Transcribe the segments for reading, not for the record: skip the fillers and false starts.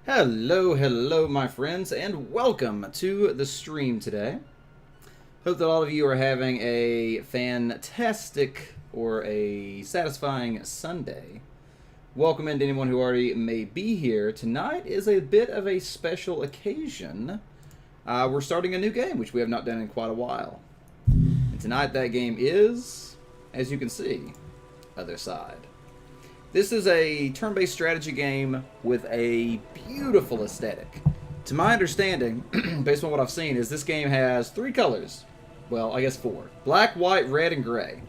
Hello, my friends, and welcome to the stream today. Hope that all of you are having a fantastic or a satisfying Sunday. Welcome in to anyone who already may be here. Tonight is a bit of a special occasion. We're starting a new game, which we have not done in quite a while. And tonight that game is, as you can see, Othercide. This is a turn-based strategy game with a beautiful aesthetic. To my understanding, based on what I've seen, is this game has 3 colors. Well, I guess 4. Black, white, red, and gray.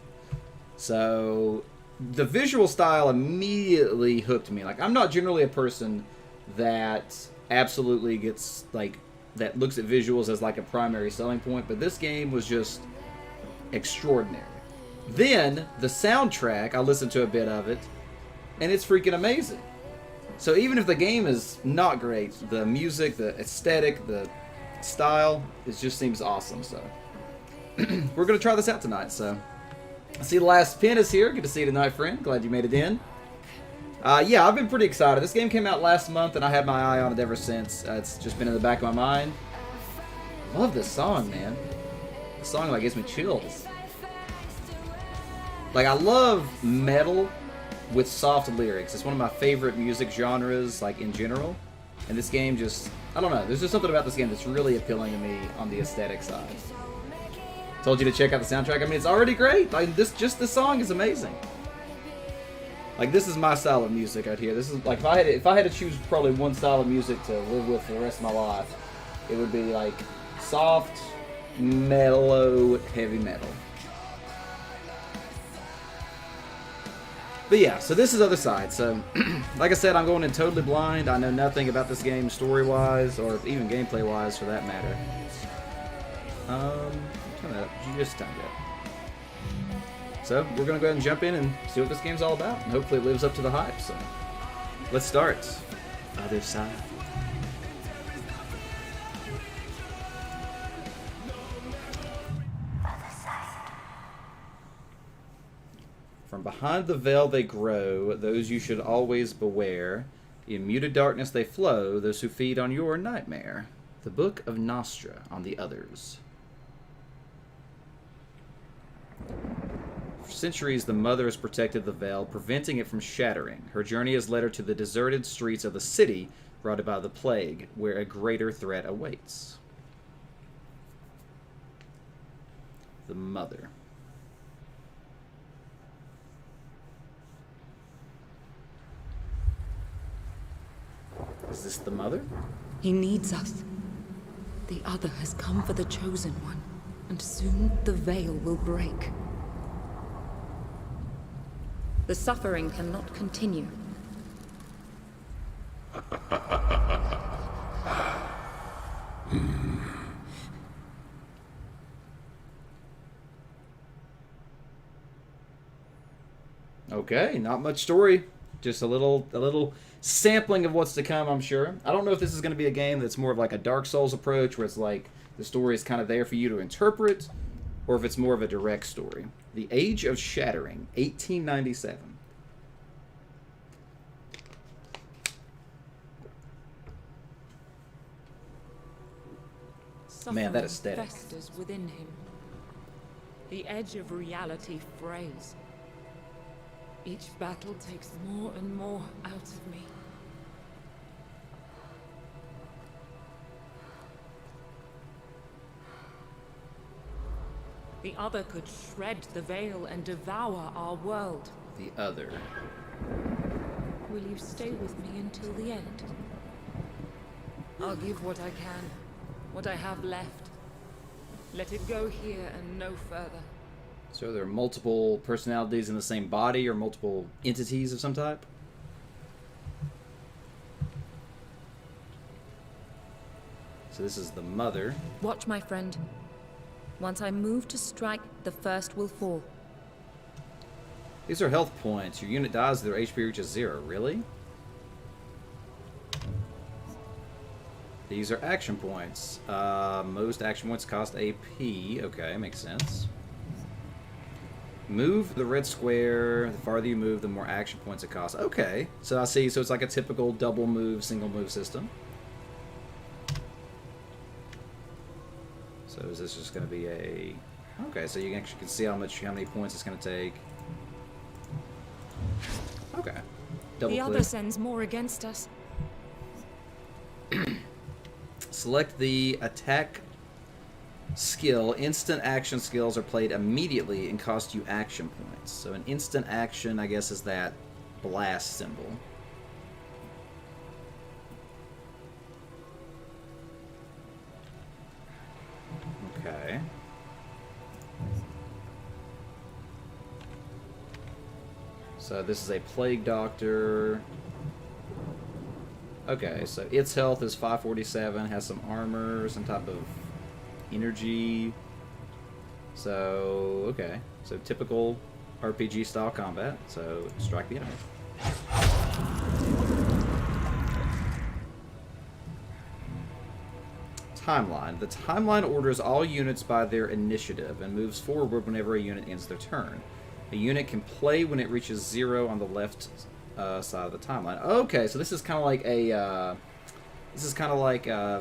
So, the visual style immediately hooked me. Like, I'm not generally a person that absolutely gets, like, that looks at visuals as, like, a primary selling point, but this game was just extraordinary. Then, the soundtrack, I listened to a bit of it, and it's freaking amazing. So even if the game is not great, the music, the aesthetic, the style, it just seems awesome. So we're going to try this out tonight. So I see the last pin is here. Good to see you tonight, friend. Glad you made it in. Yeah, I've been pretty excited. This game came out last month, and I had my eye on it ever since. It's just been in the back of my mind. Love this song, man. The song, like, gives me chills. Like, I love metal with soft lyrics. It's one of my favorite music genres, like, in general. And this game just, I don't know, there's just something about this game that's really appealing to me on the aesthetic side. Told you to check out the soundtrack. I mean, it's already great. Like, this song is amazing. Like, this is my style of music right here. This is, like, if I had to choose probably one style of music to live with for the rest of my life, it would be, like, soft, mellow, heavy metal. But yeah, so this is Othercide. So, like I said, I'm going in totally blind. I know nothing about this game story-wise, or even gameplay-wise, for that matter. Turn that up just a tiny bit. So, we're going to go ahead and jump in and see what this game's all about. And hopefully it lives up to the hype. So, let's start. Othercide. From behind the veil they grow, those you should always beware. In muted darkness they flow, those who feed on your nightmare. The Book of Nostra on the Others. For centuries, the Mother has protected the veil, preventing it from shattering. Her journey has led her to the deserted streets of the city, rotted by the plague, where a greater threat awaits. The Mother. Is this the Mother? He needs us. The Other has come for the Chosen One, and soon the veil will break. The suffering cannot continue. Okay, not much story. Just a little sampling of what's to come, I'm sure. I don't know if this is going to be a game that's more of like a Dark Souls approach, where it's like the story is kind of there for you to interpret, or if it's more of a direct story. The Age of Shattering, 1897. Man, that aesthetic. Festers within him. The edge of reality frays. Each battle takes more and more out of me. The Other could shred the veil and devour our world. The Other. Will you stay with me until the end? I'll give what I can, what I have left. Let it go here and no further. So there are multiple personalities in the same body, or multiple entities of some type? So this is the Mother. Watch, my friend. Once I move to strike, the first will fall. These are health points. Your unit dies, their HP reaches 0. Really? These are action points. Most action points cost AP. Okay, makes sense. Move the red square. The farther you move, the more action points it costs. Okay. So I see. So it's like a typical double move, single move system. So is this just going to be a... Okay, so you actually can see how many points it's going to take. Okay. Double the click. other sends more against us. Select the attack skill. Instant action skills are played immediately and cost you action points. So an instant action, I guess, is that blast symbol. Okay. So this is a plague doctor. Okay, so its health is 547, has some armor, some type of energy. So, okay. So typical RPG style combat. So strike the enemy. Timeline. The timeline orders all units by their initiative and moves forward whenever a unit ends their turn. A unit can play when it reaches 0 on the left side of the timeline. Okay, so this is kind of like a...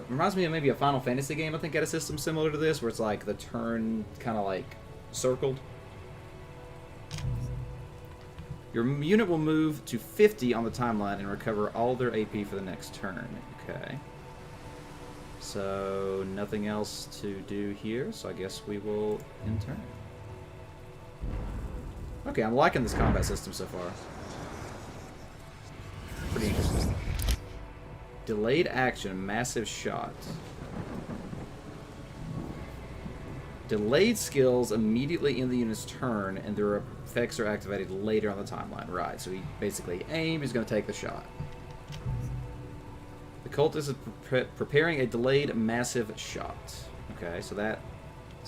reminds me of maybe a Final Fantasy game, I think, had a system similar to this, where it's like the turn kind of like circled. Your unit will move to 50 on the timeline and recover all their AP for the next turn. Okay. So, nothing else to do here, so I guess we will end turn. Okay, I'm liking this combat system so far. Pretty interesting. Delayed action, massive shot. Delayed skills immediately end the unit's turn, and their effects are activated later on the timeline. Right, so he basically aimed, he's going to take the shot. The cultist is preparing a delayed massive shot. Okay, so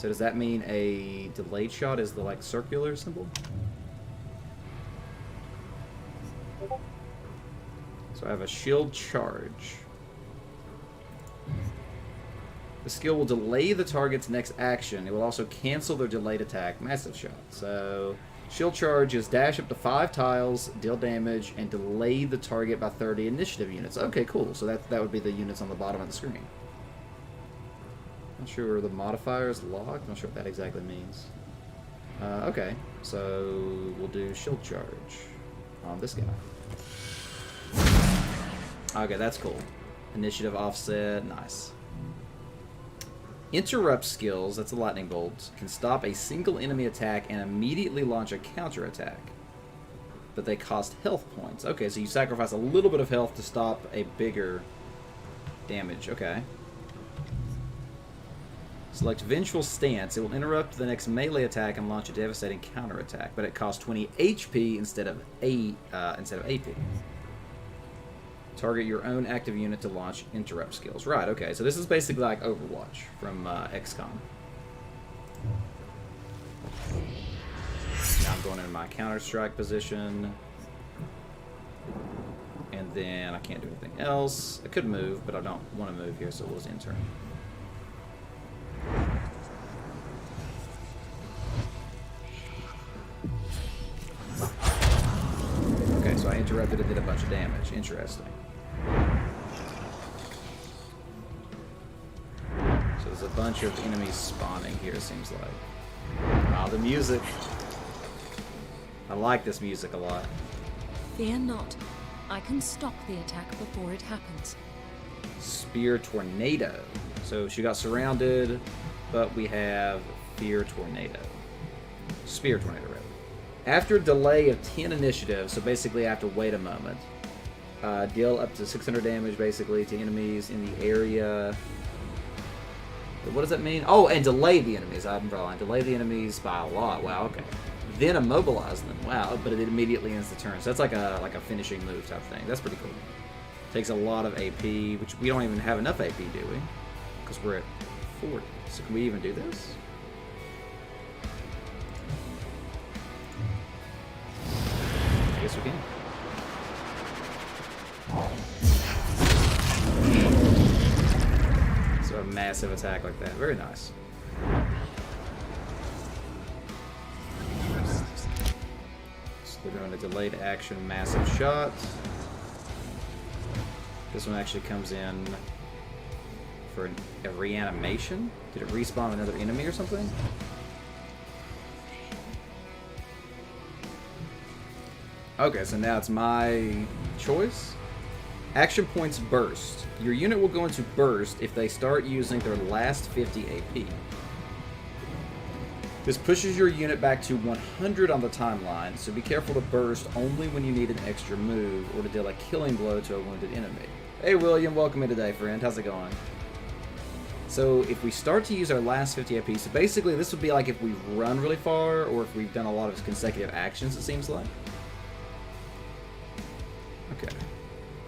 does that mean a delayed shot is the like circular symbol? So I have a shield charge. The skill will delay the target's next action. It will also cancel their delayed attack. Massive shot. So shield charge is dash up to 5 tiles, deal damage, and delay the target by 30 initiative units. Okay, cool. So that would be the units on the bottom of the screen. Not sure the modifier is locked. Not sure what that exactly means. Okay, so we'll do shield charge on this guy. Okay, that's cool. Initiative offset, nice. Interrupt skills, that's a lightning bolt, can stop a single enemy attack and immediately launch a counter attack. But they cost health points. Okay, so you sacrifice a little bit of health to stop a bigger damage. Okay. Select Vengeful Stance. It will interrupt the next melee attack and launch a devastating counter attack, but it costs 20 HP instead of AP. Target your own active unit to launch interrupt skills. Right, okay. So this is basically like Overwatch from XCOM. Now I'm going into my counter-strike position. And then I can't do anything else. I could move, but I don't want to move here, so it was end turn. Okay, so I interrupted and did a bunch of damage. Interesting. So there's a bunch of enemies spawning here, it seems like. Wow, the music. I like this music a lot. Fear not. I can stop the attack before it happens. Spear Tornado. So she got surrounded, but we have Fear Tornado. Spear Tornado, rather. After a delay of 10 initiative, so basically I have to wait a moment, deal up to 600 damage, basically, to enemies in the area. What does that mean? Oh, and delay the enemies. I'm wrong. Delay the enemies by a lot. Wow, okay. Then immobilize them. Wow, but it immediately ends the turn. So that's like a finishing move type thing. That's pretty cool. Takes a lot of AP, which we don't even have enough AP, do we? Because we're at 40. So can we even do this? I guess we can. So a massive attack like that. Very nice. Doing a delayed action massive shot. This one actually comes in for a reanimation. Did it respawn another enemy or something? Okay, so now it's my choice. Action points burst. Your unit will go into burst if they start using their last 50 AP. This pushes your unit back to 100 on the timeline, so be careful to burst only when you need an extra move or to deal a killing blow to a wounded enemy. Hey William, welcome in today, friend. How's it going? So if we start to use our last 50 AP, so basically this would be like if we run really far or if we've done a lot of consecutive actions, it seems like. Okay.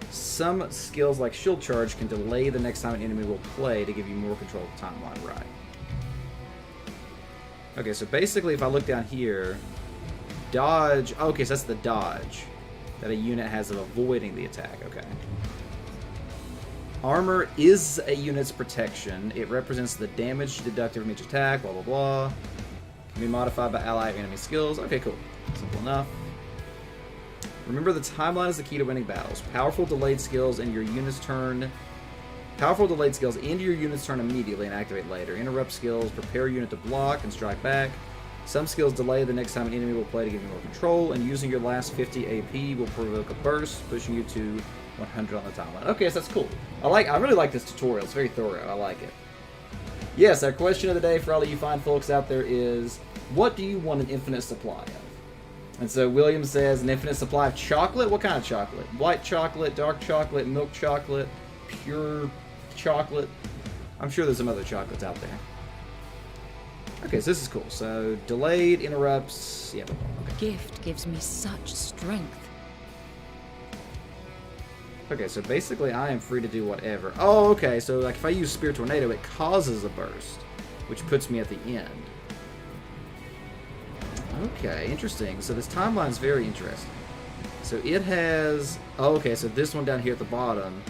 Some skills like Shield Charge can delay the next time an enemy will play to give you more control of the timeline, right? Okay, so basically if I look down here, dodge, okay, so that's the dodge that a unit has of avoiding the attack, okay. Armor is a unit's protection. It represents the damage deducted from each attack, blah, blah, blah. Can be modified by ally or enemy skills. Okay, cool. Simple enough. Remember, the timeline is the key to winning battles. Powerful delayed skills end your unit's turn immediately and activate later. Interrupt skills prepare your unit to block and strike back. Some skills delay the next time an enemy will play to give you more control, and using your last 50 AP will provoke a burst, pushing you to 100 on the timeline. Okay, so that's cool. I really like this tutorial. It's very thorough. I like it. Yes, our question of the day for all of you fine folks out there is, what do you want an infinite supply of? And so William says an infinite supply of chocolate. What kind of chocolate? White chocolate, dark chocolate, milk chocolate, pure chocolate. I'm sure there's some other chocolates out there. Okay, so this is cool. So delayed, interrupts. Yeah. Okay. Gift gives me such strength. Okay, so basically I am free to do whatever. Oh, okay. So like if I use Spear Tornado, it causes a burst, which puts me at the end. Okay, interesting. So this timeline is very interesting. So it has... Oh, okay, so this one down here at the bottom,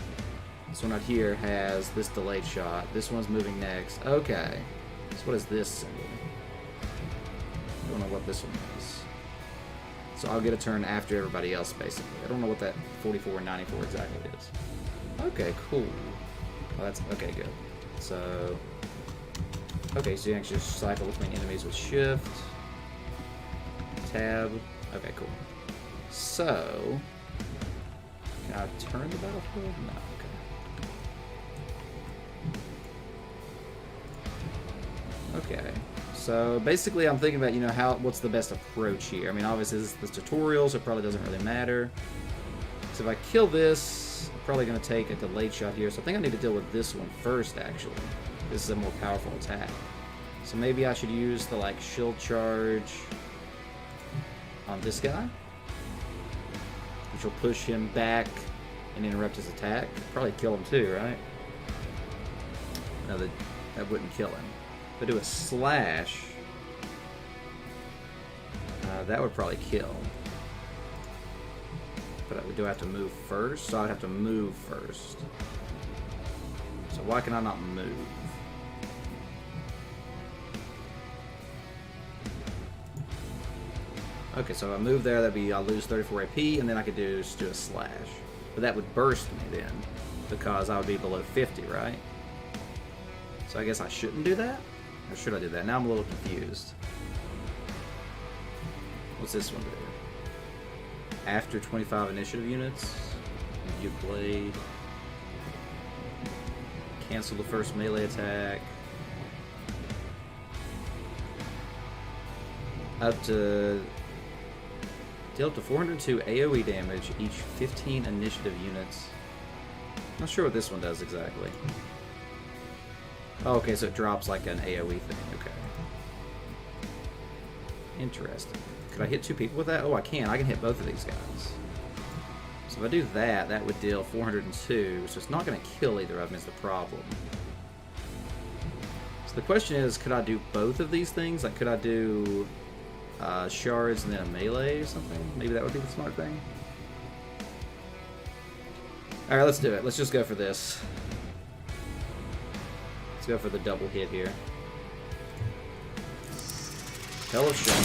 this one out here has this delayed shot. This one's moving next. Okay. So what is this symbol? I don't know what this one is. So I'll get a turn after everybody else, basically. I don't know what that 44 and 94 exactly is. Okay, cool. Well, that's... Okay, good. So... Okay, so you actually just cycle between enemies with shift. Tab. Okay, cool. So, can I turn the battlefield? No, okay. Okay. So basically I'm thinking about, you know, what's the best approach here. I mean, obviously this is the tutorial, so it probably doesn't really matter. So if I kill this, I'm probably going to take a delayed shot here. So I think I need to deal with this one first, actually. This is a more powerful attack. So maybe I should use the, like, shield charge on this guy, which will push him back and interrupt his attack. Probably kill him too, right? No, that wouldn't kill him. If I do a slash, that would probably kill. But do I have to move first? So I'd have to move first. So why can I not move? Okay, so if I move there, I'll lose 34 AP, and then I could just do a slash. But that would burst me then, because I would be below 50, right? So I guess I shouldn't do that? Or should I do that? Now I'm a little confused. What's this one do? After 25 initiative units, you blade. Cancel the first melee attack. Deal up to 402 AoE damage each 15 initiative units. Not sure what this one does exactly. Oh, okay, so it drops like an AoE thing. Okay. Interesting. Could I hit two people with that? Oh, I can. I can hit both of these guys. So if I do that, that would deal 402. So it's not going to kill either of them is the problem. So the question is, could I do both of these things? Like, could I do... shards and then a melee or something? Maybe that would be the smart thing. Alright, let's do it. Let's just go for this. Let's go for the double hit here. Hell of shot.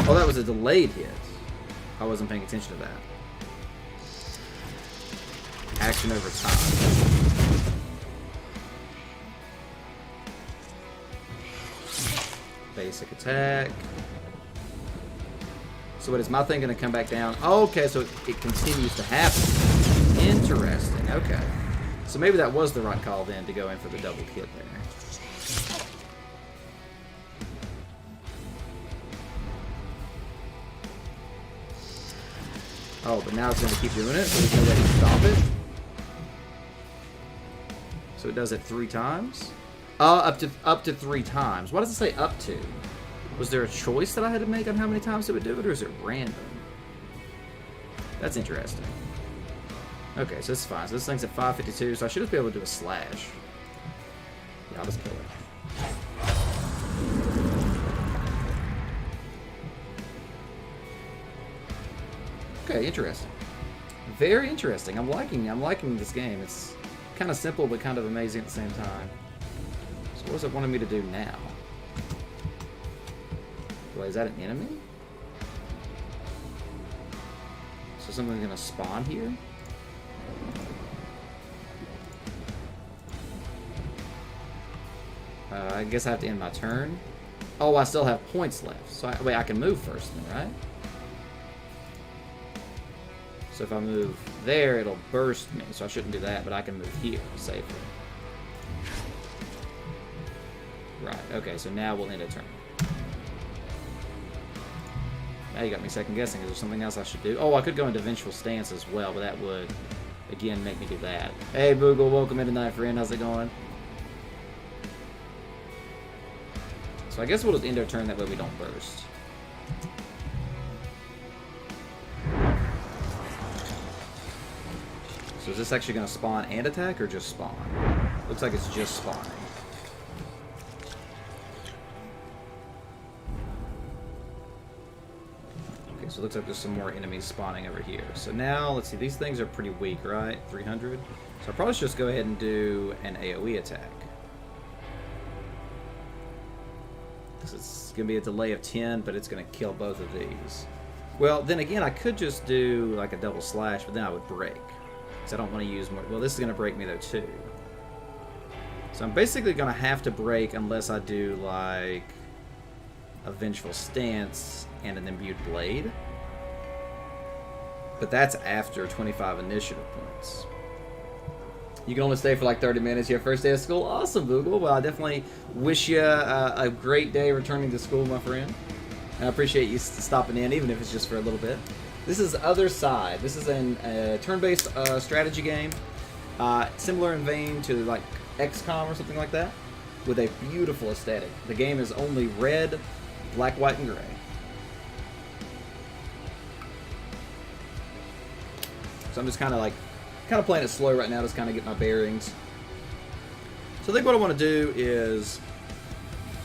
Oh, that was a delayed hit. I wasn't paying attention to that. Action over time. Basic attack. So what, is my thing going to come back down? Oh, okay, so it continues to happen. Interesting, okay. So maybe that was the right call then to go in for the double hit there. Oh, but now it's going to keep doing it, so there's no way to stop it. So it does it 3 times? Up to 3 times. Why does it say up to? Was there a choice that I had to make on how many times it would do it, or is it random? That's interesting. Okay, so this is fine. So this thing's at 552, so I should just be able to do a slash. Yeah, I'll just kill it. Okay, interesting. Very interesting. I'm liking this game. It's kind of simple, but kind of amazing at the same time. So what is it wanting me to do now? Wait, is that an enemy? So something's gonna spawn here? I guess I have to end my turn. Oh, I still have points left. So wait, I can move first then, right? So if I move there, it'll burst me. So I shouldn't do that, but I can move here safely. Right, okay, so now we'll end a turn. Now you got me second guessing. Is there something else I should do? Oh, I could go into Vengeful Stance as well, but that would, again, make me do that. Hey, Boogle, welcome in tonight, friend. How's it going? So I guess we'll just end our turn, that way we don't burst. So is this actually going to spawn and attack, or just spawn? Looks like it's just spawning. Okay, so it looks like there's some more enemies spawning over here. So now, let's see, these things are pretty weak, right? 300? So I probably should just go ahead and do an AoE attack. It's going to be a delay of 10, but it's going to kill both of these. Well, then again, I could just do like a double slash, but then I would break. Because I don't want to use more. Well, this is going to break me though, too. So I'm basically going to have to break unless I do like a Vengeful Stance and an Imbued Blade. But that's after 25 initiative points. You can only stay for like 30 minutes. Your first day of school? Awesome, Google. Well, I definitely wish you a great day returning to school, my friend. And I appreciate you stopping in, even if it's just for a little bit. This is Othercide. This is a turn-based strategy game. Similar in vein to like XCOM or something like that. With a beautiful aesthetic. The game is only red, black, white, and gray. So I'm just kind of playing it slow right now, just kind of get my bearings. So I think what I want to do is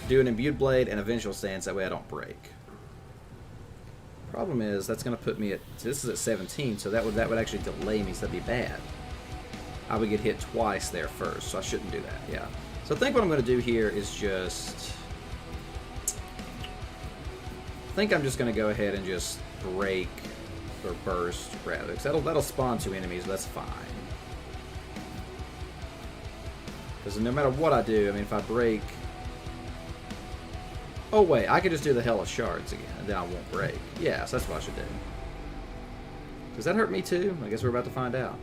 do an Imbued Blade and a Vengeful Stance, that way I don't break. Problem is, that's going to put me at, this is at 17, so that would actually delay me, so that'd be bad. I would get hit twice there first, so I shouldn't do that, yeah. So I think what I'm going to do here is just, I think I'm just going to go ahead and just break, or burst, rather, because that'll spawn 2 enemies, but that's fine. Because no matter what I do, I mean, if I break... Oh, wait, I could just do the Hell of Shards again, and then I won't break. Yeah, so that's what I should do. Does that hurt me, too? I guess we're about to find out.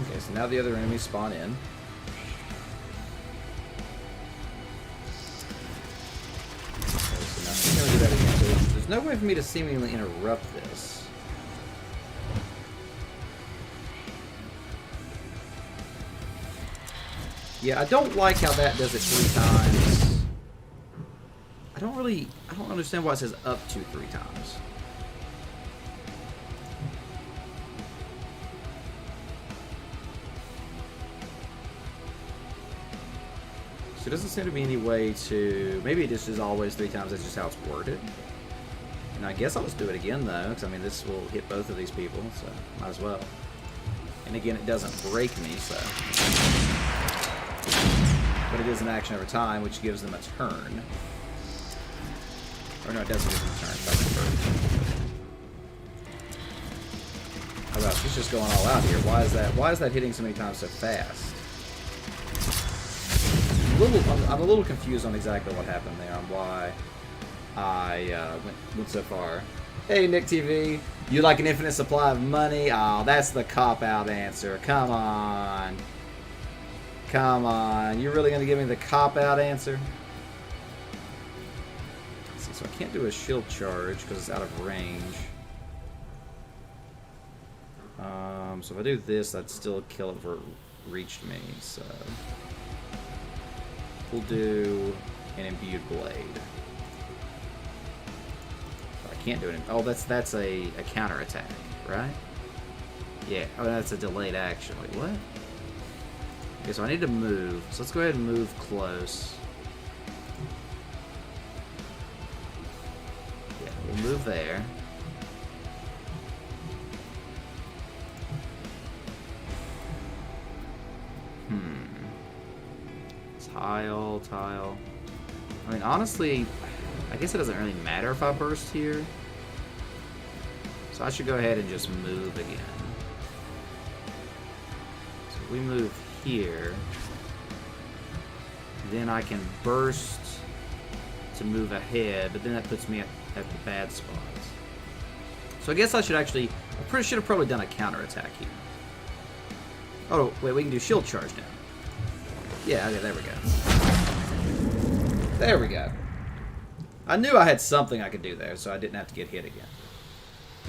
Okay, so now the other enemies spawn in. Do that again. So there's no way for me to seemingly interrupt this. Yeah, I don't like how that does it 3 times. I don't understand why it says up to 3 times. There doesn't seem to be any way to... Maybe it just is always 3 times, that's just how it's worded. And I guess I'll just do it again, though, because, I mean, this will hit both of these people, so might as well. And again, it doesn't break me, so... But it is an action over time, which gives them a turn. Or no, it doesn't give them a turn. That's oh gosh, she's just going all out here. Why is that hitting so many times so fast? I'm a little confused on exactly what happened there, on why I went so far. Hey, Nick TV, you like an infinite supply of money? Oh, that's the cop-out answer. Come on. Come on. You're really going to give me the cop-out answer? Let's see, so I can't do a shield charge because it's out of range. So if I do this, I'd still kill it before it reached me, so... We'll do an imbued blade. I can't do it. Oh, that's a counterattack, right? Yeah. Oh, that's a delayed action. Wait, what? Okay, so I need to move. So let's go ahead and move close. Yeah, we'll move there. Tile. I mean, honestly, I guess it doesn't really matter if I burst here. So I should go ahead and just move again. So if we move here, then I can burst to move ahead, but then that puts me at the bad spots. So I guess I should actually, should have probably done a counterattack here. Oh, wait, we can do shield charge now. Yeah, okay, there we go. There we go. I knew I had something I could do there, so I didn't have to get hit again.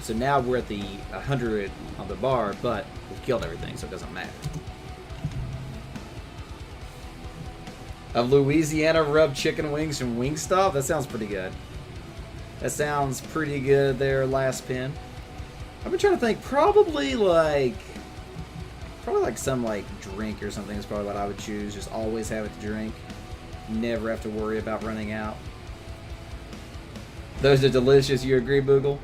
So now we're at the 100 on the bar, but we've killed everything, so it doesn't matter. A Louisiana rub chicken wings from Wingstop? That sounds pretty good. That sounds pretty good there, last pin. I've been trying to think, probably like some like drink or something is probably what I would choose. Just always have it to drink. Never have to worry about running out. Those are delicious. You agree, Boogle?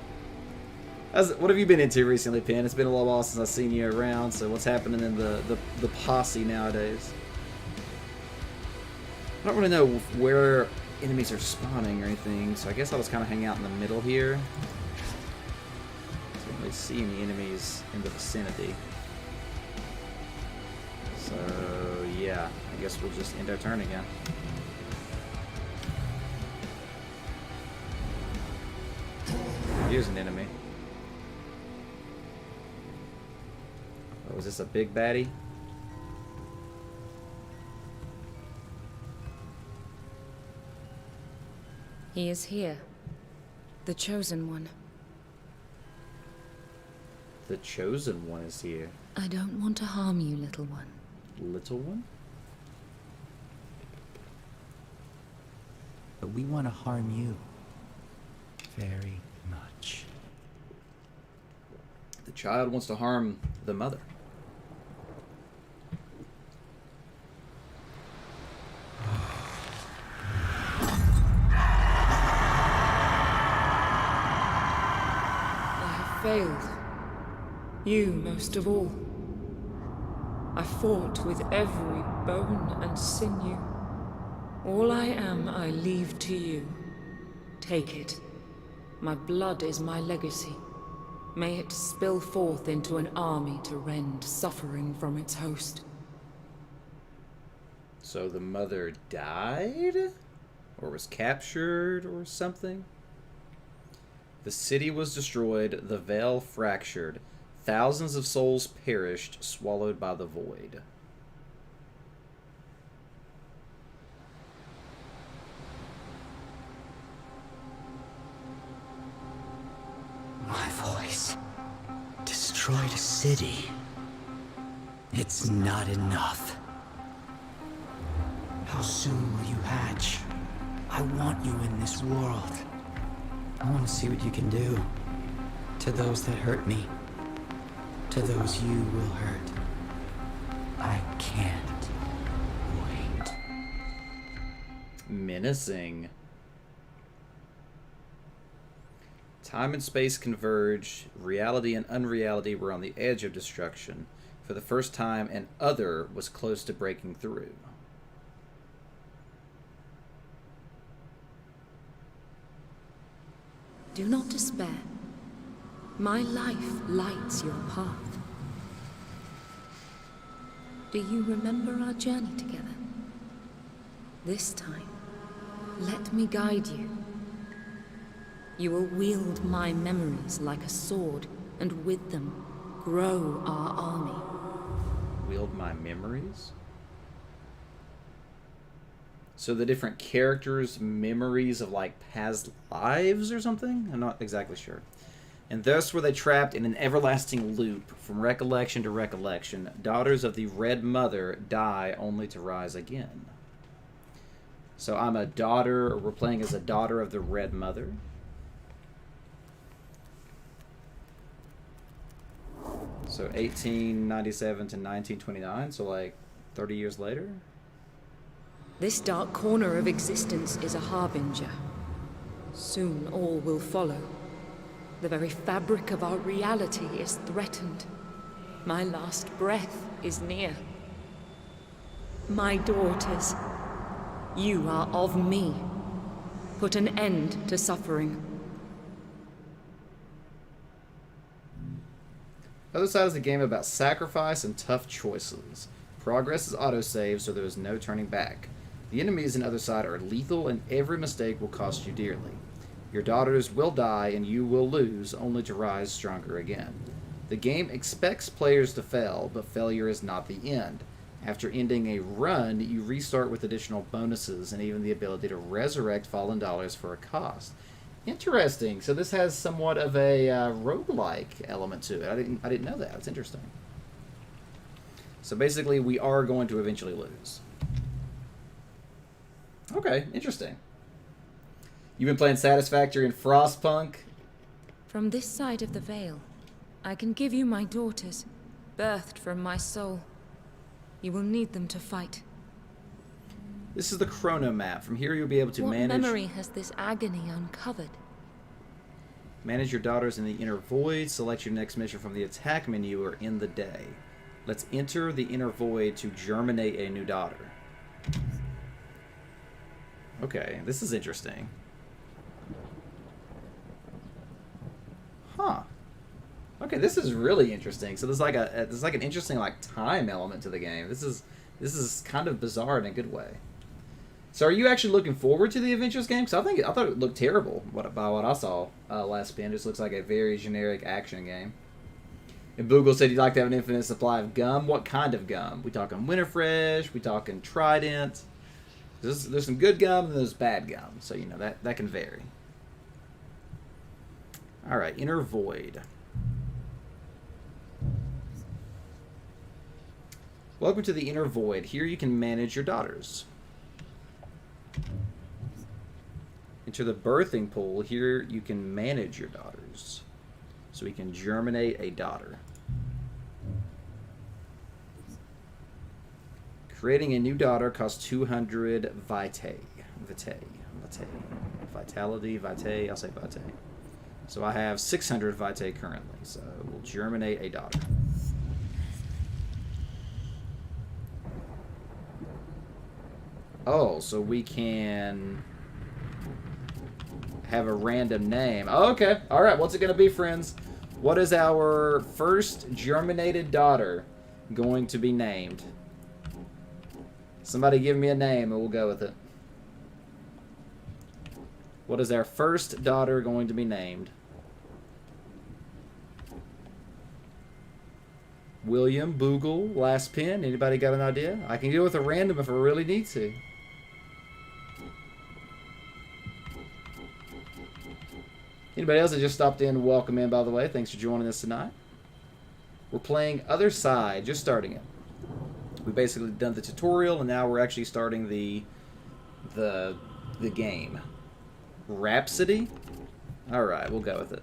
What have you been into recently, Pin? It's been a little while since I've seen you around, so what's happening in the posse nowadays? I don't really know where enemies are spawning or anything, so I guess I'll just kind of hang out in the middle here. I don't really see any enemies in the vicinity. So, yeah, I guess we'll just end our turn again. Here's an enemy. Oh, is this a big baddie? He is here. The Chosen One. The Chosen One is here. I don't want to harm you, little one. Little one? But we want to harm you. Very much. The child wants to harm the mother. I have failed. You most of all. I fought with every bone and sinew. All I am, I leave to you. Take it. My blood is my legacy. May it spill forth into an army to rend suffering from its host. So the mother died? Or was captured or something? The city was destroyed, the veil fractured. Thousands of souls perished, swallowed by the void. My voice destroyed a city. It's not enough. How soon will you hatch? I want you in this world. I want to see what you can do. To those that hurt me. To those you will hurt. I can't wait. Menacing. Time and space converge. Reality and unreality were on the edge of destruction. For the first time, an other was close to breaking through. Do not despair. My life lights your path. Do you remember our journey together? This time, let me guide you. You will wield my memories like a sword, and with them, grow our army. Wield my memories? So the different characters' memories of, like, past lives or something? I'm not exactly sure. And thus were they trapped in an everlasting loop, from recollection to recollection. Daughters of the Red Mother die only to rise again. So I'm a daughter, or we're playing as a daughter of the Red Mother. So 1897 to 1929, so like 30 years later? This dark corner of existence is a harbinger. Soon all will follow. The very fabric of our reality is threatened. My last breath is near. My daughters, you are of me. Put an end to suffering. Othercide is a game about sacrifice and tough choices. Progress is autosave, so there is no turning back. The enemies in Othercide are lethal, and every mistake will cost you dearly. Your daughters will die, and you will lose, only to rise stronger again. The game expects players to fail, but failure is not the end. After ending a run, you restart with additional bonuses and even the ability to resurrect fallen dollars for a cost. Interesting. So this has somewhat of a roguelike element to it. I didn't know that. It's interesting. So basically, we are going to eventually lose. Okay, interesting. You've been playing Satisfactory and Frostpunk? From this side of the veil, I can give you my daughters, birthed from my soul. You will need them to fight. This is the chrono map. From here, you'll be able to What memory has this agony uncovered? Manage your daughters in the inner void. Select your next mission from the attack menu or in the day. Let's enter the inner void to germinate a new daughter. Okay, this is interesting. Huh. Okay, this is really interesting. So there's like an interesting like time element to the game. This is kind of bizarre in a good way. So are you actually looking forward to the Adventures game? Because I thought it looked terrible by what I saw last spin. It just looks like a very generic action game. And Boogle said he'd like to have an infinite supply of gum. What kind of gum? We talking Winterfresh? We talking Trident? There's some good gum and there's bad gum. So, you know, that can vary. Alright, Inner Void. Welcome to the Inner Void. Here you can manage your daughters. Enter the birthing pool. Here you can manage your daughters. So we can germinate a daughter. Creating a new daughter costs 200 vitae. Vitality, vitae, I'll say vitae. So I have 600 vitae currently, so we'll germinate a daughter. Oh, so we can have a random name. Oh, okay. All right. What's it going to be, friends? What is our first germinated daughter going to be named? Somebody give me a name and we'll go with it. What is our first daughter going to be named? William, Boogle, Last Pin. Anybody got an idea? I can go with a random if I really need to. Anybody else that just stopped in, welcome in, by the way. Thanks for joining us tonight. We're playing Othercide, just starting it. We basically done the tutorial, and now we're actually starting the game. Rhapsody? Alright, we'll go with it.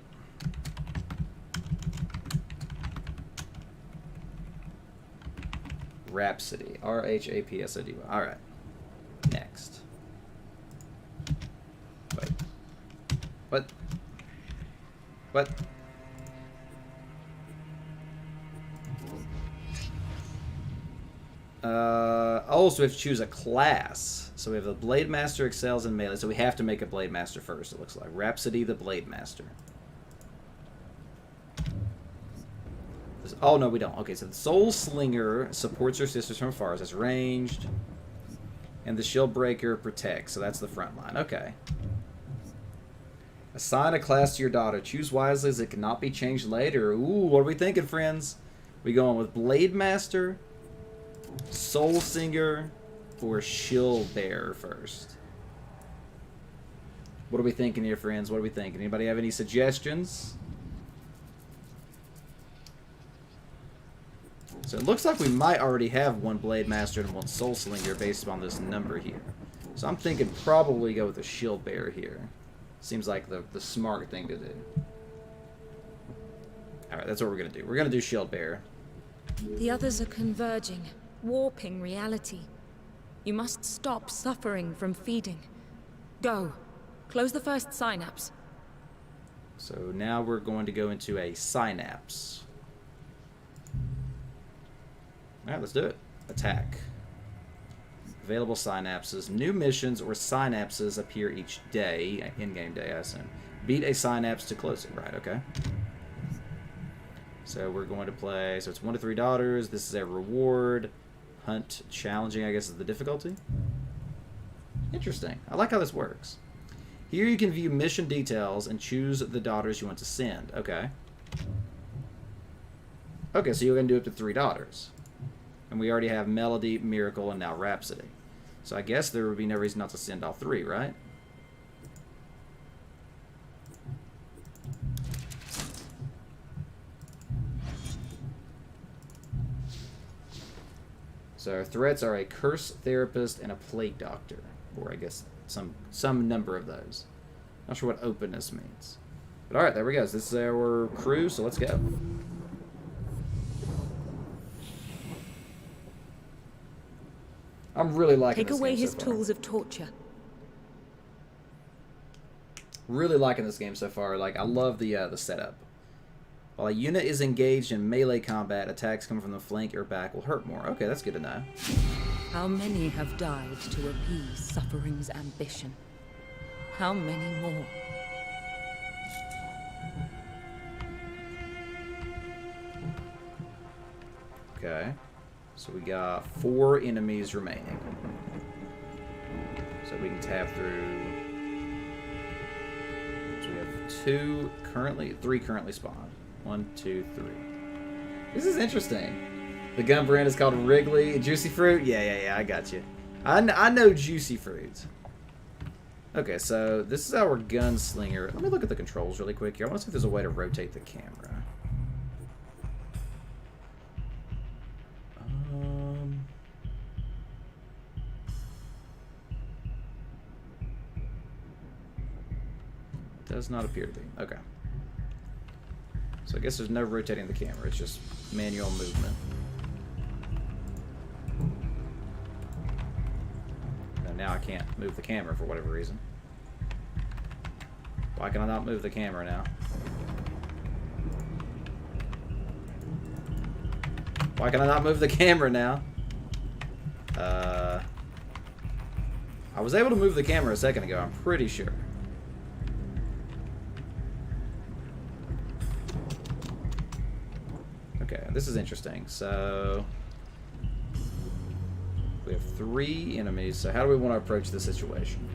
Rhapsody. R-H-A-P-S-O-D-Y. Alright. Next. Wait. What? What? Also, we have to choose a class. So we have the Blade Master excels in melee, so we have to make a Blade Master first, it looks like. Rhapsody the Blade Master. Oh, no, we don't. Okay, so the Soul Slinger supports her sisters from afar. That's ranged. And the Shield Breaker protects, so that's the front line. Okay. Assign a class to your daughter. Choose wisely as it cannot be changed later. Ooh, what are we thinking, friends? We going with Blade Master, Soul Singer, or Shield Bearer first? What are we thinking here, friends? What are we thinking? Anybody have any suggestions? So it looks like we might already have one Blade Master and one Soul Slinger based on this number here. So I'm thinking probably go with a Shield Bearer here. Seems like the smart thing to do. Alright, that's what we're going to do. We're going to do Shield Bearer. The others are converging, warping reality. You must stop suffering from feeding. Go. Close the first synapse. So now we're going to go into a synapse. Alright, let's do it. Attack. Available synapses. New missions or synapses appear each day. In-game day, I assume. Beat a synapse to close it. Right, okay. So we're going to play... So it's 1 to 3 daughters. This is a reward. Hunt challenging, I guess, is the difficulty. Interesting. I like how this works. Here you can view mission details and choose the daughters you want to send. Okay. Okay, so you're going to do up to 3 daughters. And we already have Melody, Miracle, and now Rhapsody. So I guess there would be no reason not to send all 3, right? So our threats are a curse therapist and a plague doctor. Or I guess some number of those. Not sure what openness means. But alright, there we go. So this is our crew, so let's go. I'm really liking this game so far. Take away his tools of torture. Really liking this game so far. Like, I love the setup. While a unit is engaged in melee combat, attacks coming from the flank or back will hurt more. Okay, that's good to know. How many have died to appease suffering's ambition? How many more? Okay. So we got 4 enemies remaining. So we can tab through. So we have 3 currently spawned. 1, 2, 3. This is interesting. The gun brand is called Wrigley. Juicy Fruit? Yeah, I got you. I know Juicy Fruit. Okay, so this is our gunslinger. Let me look at the controls really quick here. I want to see if there's a way to rotate the camera. Does not appear to be. Okay. So I guess there's no rotating the camera. It's just manual movement. And now I can't move the camera for whatever reason. Why can I not move the camera now? Why can I not move the camera now? I was able to move the camera a second ago, I'm pretty sure. Okay, this is interesting. So we have 3 enemies. So how do we want to approach this situation?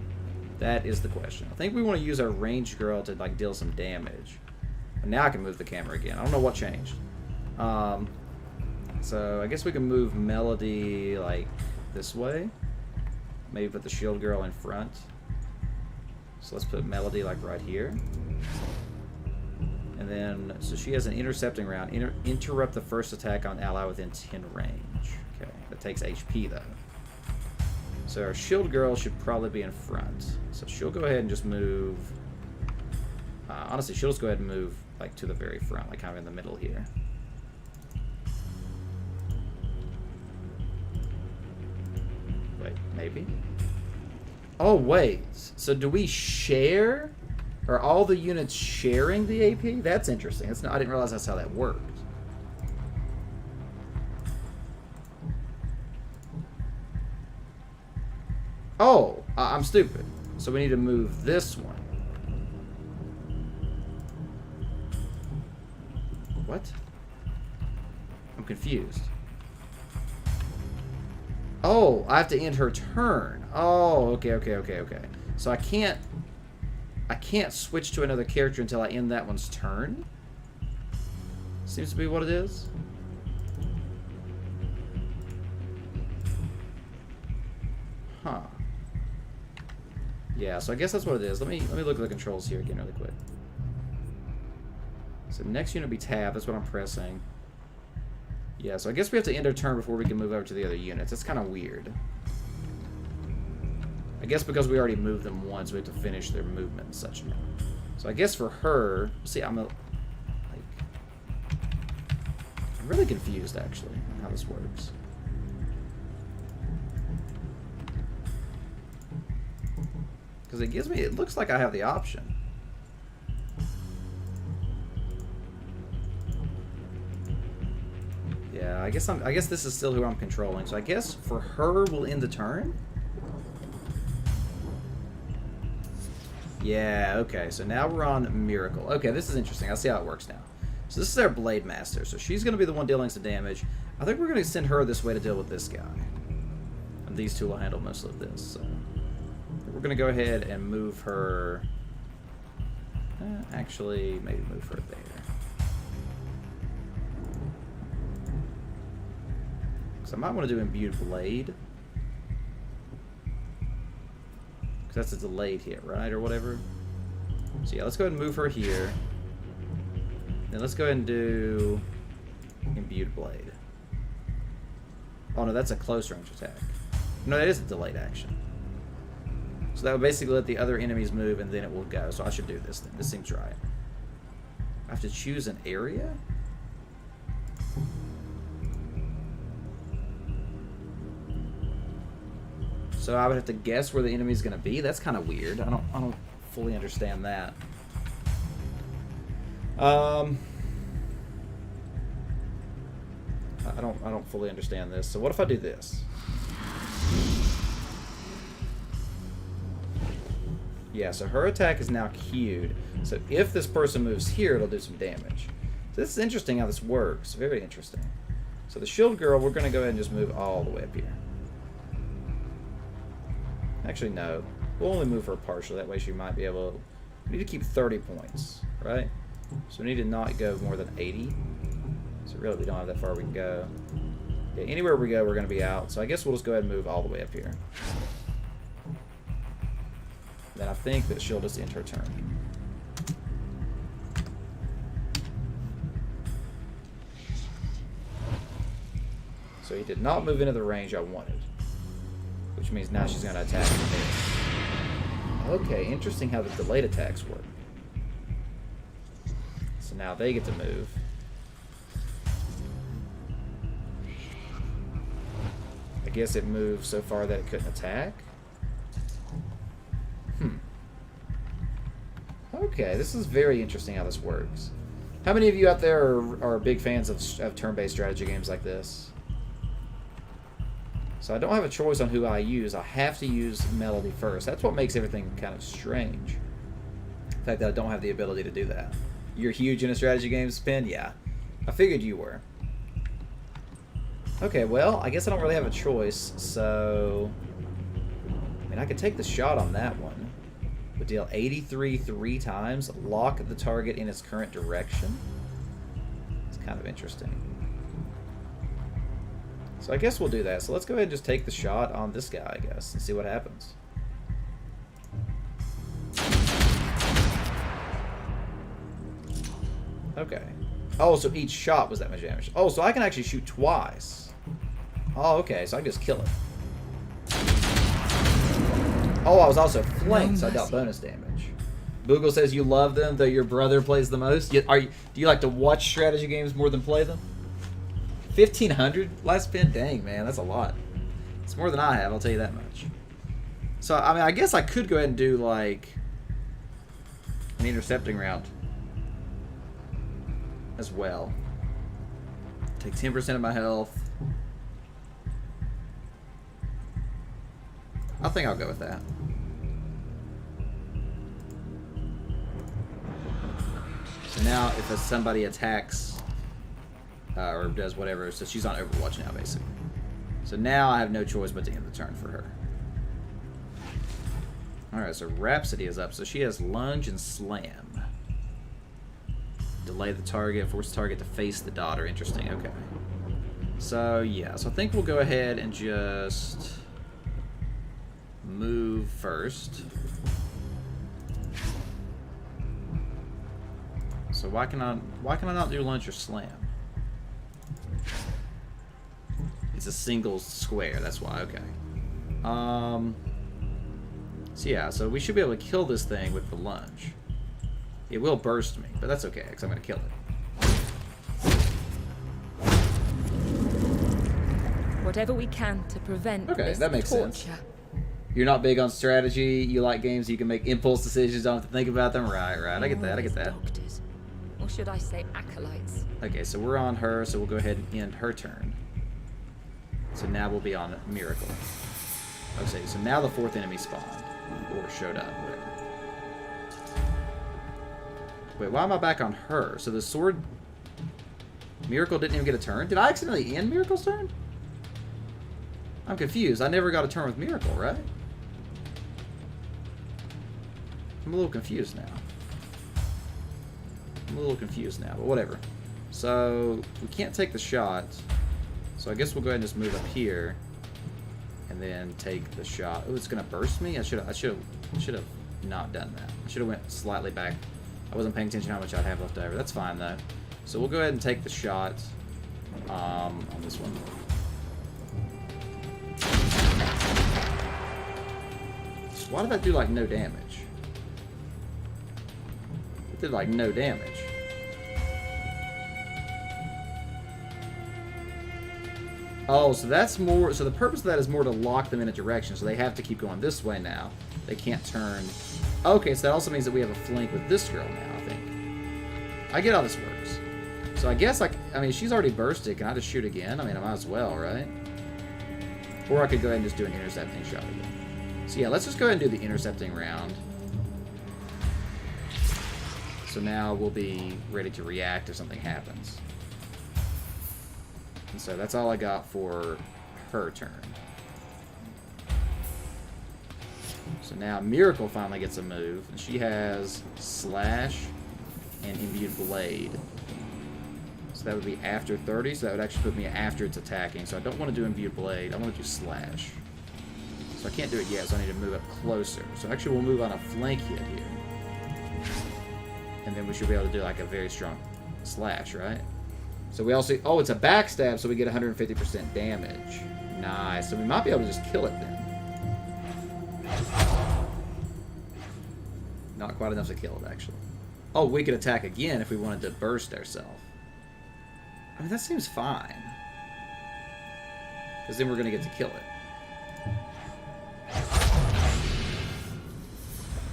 That is the question. I think we want to use our ranged girl to like deal some damage. And now I can move the camera again. I don't know what changed. So I guess we can move Melody like this way. Maybe put the shield girl in front. So let's put Melody like right here. And then, so she has an intercepting round. Interrupt the first attack on ally within 10 range. Okay, that takes HP though. So our shield girl should probably be in front. So she'll go ahead and just move. Honestly, she'll just go ahead and move like to the very front, like kind of in the middle here. Wait, maybe? Oh, wait. So do we share Are all the units sharing the AP? That's interesting. That's not, I didn't realize that's how that worked. Oh, I'm stupid. So we need to move this one. What? I'm confused. Oh, I have to end her turn. Oh, okay. So I can't switch to another character until I end that one's turn? Seems to be what it is. Huh. Yeah, so I guess that's what it is. Let me look at the controls here again really quick. So next unit will be tab, that's what I'm pressing. Yeah, so I guess we have to end our turn before we can move over to the other units. That's kind of weird. I guess because we already moved them once, we have to finish their movement and such now. So I guess for her, see, I'm really confused actually on how this works. Because it looks like I have the option. Yeah, I guess this is still who I'm controlling. So I guess for her, we'll end the turn. Yeah, okay. So now we're on Miracle. Okay, this is interesting. I'll see how it works now. So this is our Blade Master. So she's going to be the one dealing some damage. I think we're going to send her this way to deal with this guy. And these two will handle most of this. So we're going to go ahead and move her. Actually, maybe move her there. So I might want to do Imbued Blade. Because that's a delayed hit, right? Or whatever. So yeah, let's go ahead and move her here. Then let's go ahead and do Imbued Blade. Oh no, that's a close range attack. No, that is a delayed action. So that would basically let the other enemies move and then it will go. So I should do this then. This seems right. I have to choose an area? So I would have to guess where the enemy's going to be. That's kind of weird. I don't fully understand that. I don't fully understand this. So what if I do this? Yeah, so her attack is now queued. So if this person moves here, it'll do some damage. So this is interesting how this works. Very interesting. So the shield girl, we're going to go ahead and just move all the way up here. Actually, no. We'll only move her partially. That way she might be able to... We need to keep 30 points, right? So we need to not go more than 80. So really, we don't have that far we can go. Yeah, anywhere we go, we're going to be out. So I guess we'll just go ahead and move all the way up here. Then I think that she'll just end her turn. So he did not move into the range I wanted. Which means now she's going to attack me. Okay, interesting how the delayed attacks work. So now they get to move. I guess it moved so far that it couldn't attack. Okay, this is very interesting how this works. How many of you out there are big fans of turn-based strategy games like this? So I don't have a choice on who I use. I have to use Melody first. That's what makes everything kind of strange. The fact that I don't have the ability to do that. You're huge into strategy games, Spin? Yeah. I figured you were. Okay, well, I guess I don't really have a choice, so... I mean, I could take the shot on that one. Would deal 83 3 times, lock the target in its current direction. It's kind of interesting. So I guess we'll do that. So let's go ahead and just take the shot on this guy, I guess, and see what happens. Okay. Oh, so each shot was that much damage. Oh, so I can actually shoot twice. Oh, okay, so I can just kill it. Oh, I was also flanked, so I dealt bonus damage. Boogle says you love them, though your brother plays the most. Do you like to watch strategy games more than play them? 1,500 last spin? Dang, man, that's a lot. It's more than I have, I'll tell you that much. So, I mean, I guess I could go ahead and do, like... an intercepting round as well. Take 10% of my health. I think I'll go with that. So now if somebody attacks or does whatever, so she's on Overwatch now basically. So now I have no choice but to end the turn for her. Alright, so Rhapsody is up. So she has Lunge and Slam. Delay the target, force the target to face the daughter. Interesting, okay. So, yeah. So I think we'll go ahead and just move first. So why can I not do Lunge or Slam? It's a single square, that's why, okay. So yeah, so we should be able to kill this thing with the Lunge. It will burst me, but that's okay, because I'm going to kill it. Whatever we can to prevent this that makes torture. sense. You're not big on strategy, you like games you can make impulse decisions, don't have to think about them. Right, I get that, I get that. Doctors. Or should I say acolytes? Okay, so we're on her, so we'll go ahead and end her turn. So now we'll be on Miracle. Okay, so now the fourth enemy spawned. Or showed up, whatever. Wait, why am I back on her? So the sword... Miracle didn't even get a turn? Did I accidentally end Miracle's turn? I'm confused. I never got a turn with Miracle, right? I'm a little confused now. But whatever. So, we can't take the shot. So I guess we'll go ahead and just move up here. And then take the shot. Oh, it's gonna burst me? I should have not done that. I should have went slightly back. I wasn't paying attention how much I'd have left over. That's fine though. So we'll go ahead and take the shot on this one. Why did that do like no damage? It did like no damage. Oh, so that's more... So the purpose of that is more to lock them in a direction, so they have to keep going this way now. They can't turn... Okay, so that also means that we have a flank with this girl now, I think. I get how this works. So I guess, I mean, she's already bursted. Can I just shoot again? I mean, I might as well, right? Or I could go ahead and just do an intercepting shot again. So yeah, let's just go ahead and do the intercepting round. So now we'll be ready to react if something happens. And so that's all I got for her turn. So now Miracle finally gets a move, and she has Slash and Imbued Blade. So that would be after 30, so that would actually put me after it's attacking. So I don't want to do Imbued Blade, I want to do Slash. So I can't do it yet, so I need to move up closer. So actually we'll move on a flank hit here. And then we should be able to do like a very strong Slash, right? So we also... Oh, it's a backstab, so we get 150% damage. Nice. So we might be able to just kill it then. Not quite enough to kill it, actually. Oh, we could attack again if we wanted to burst ourselves. I mean, that seems fine. Because then we're going to get to kill it.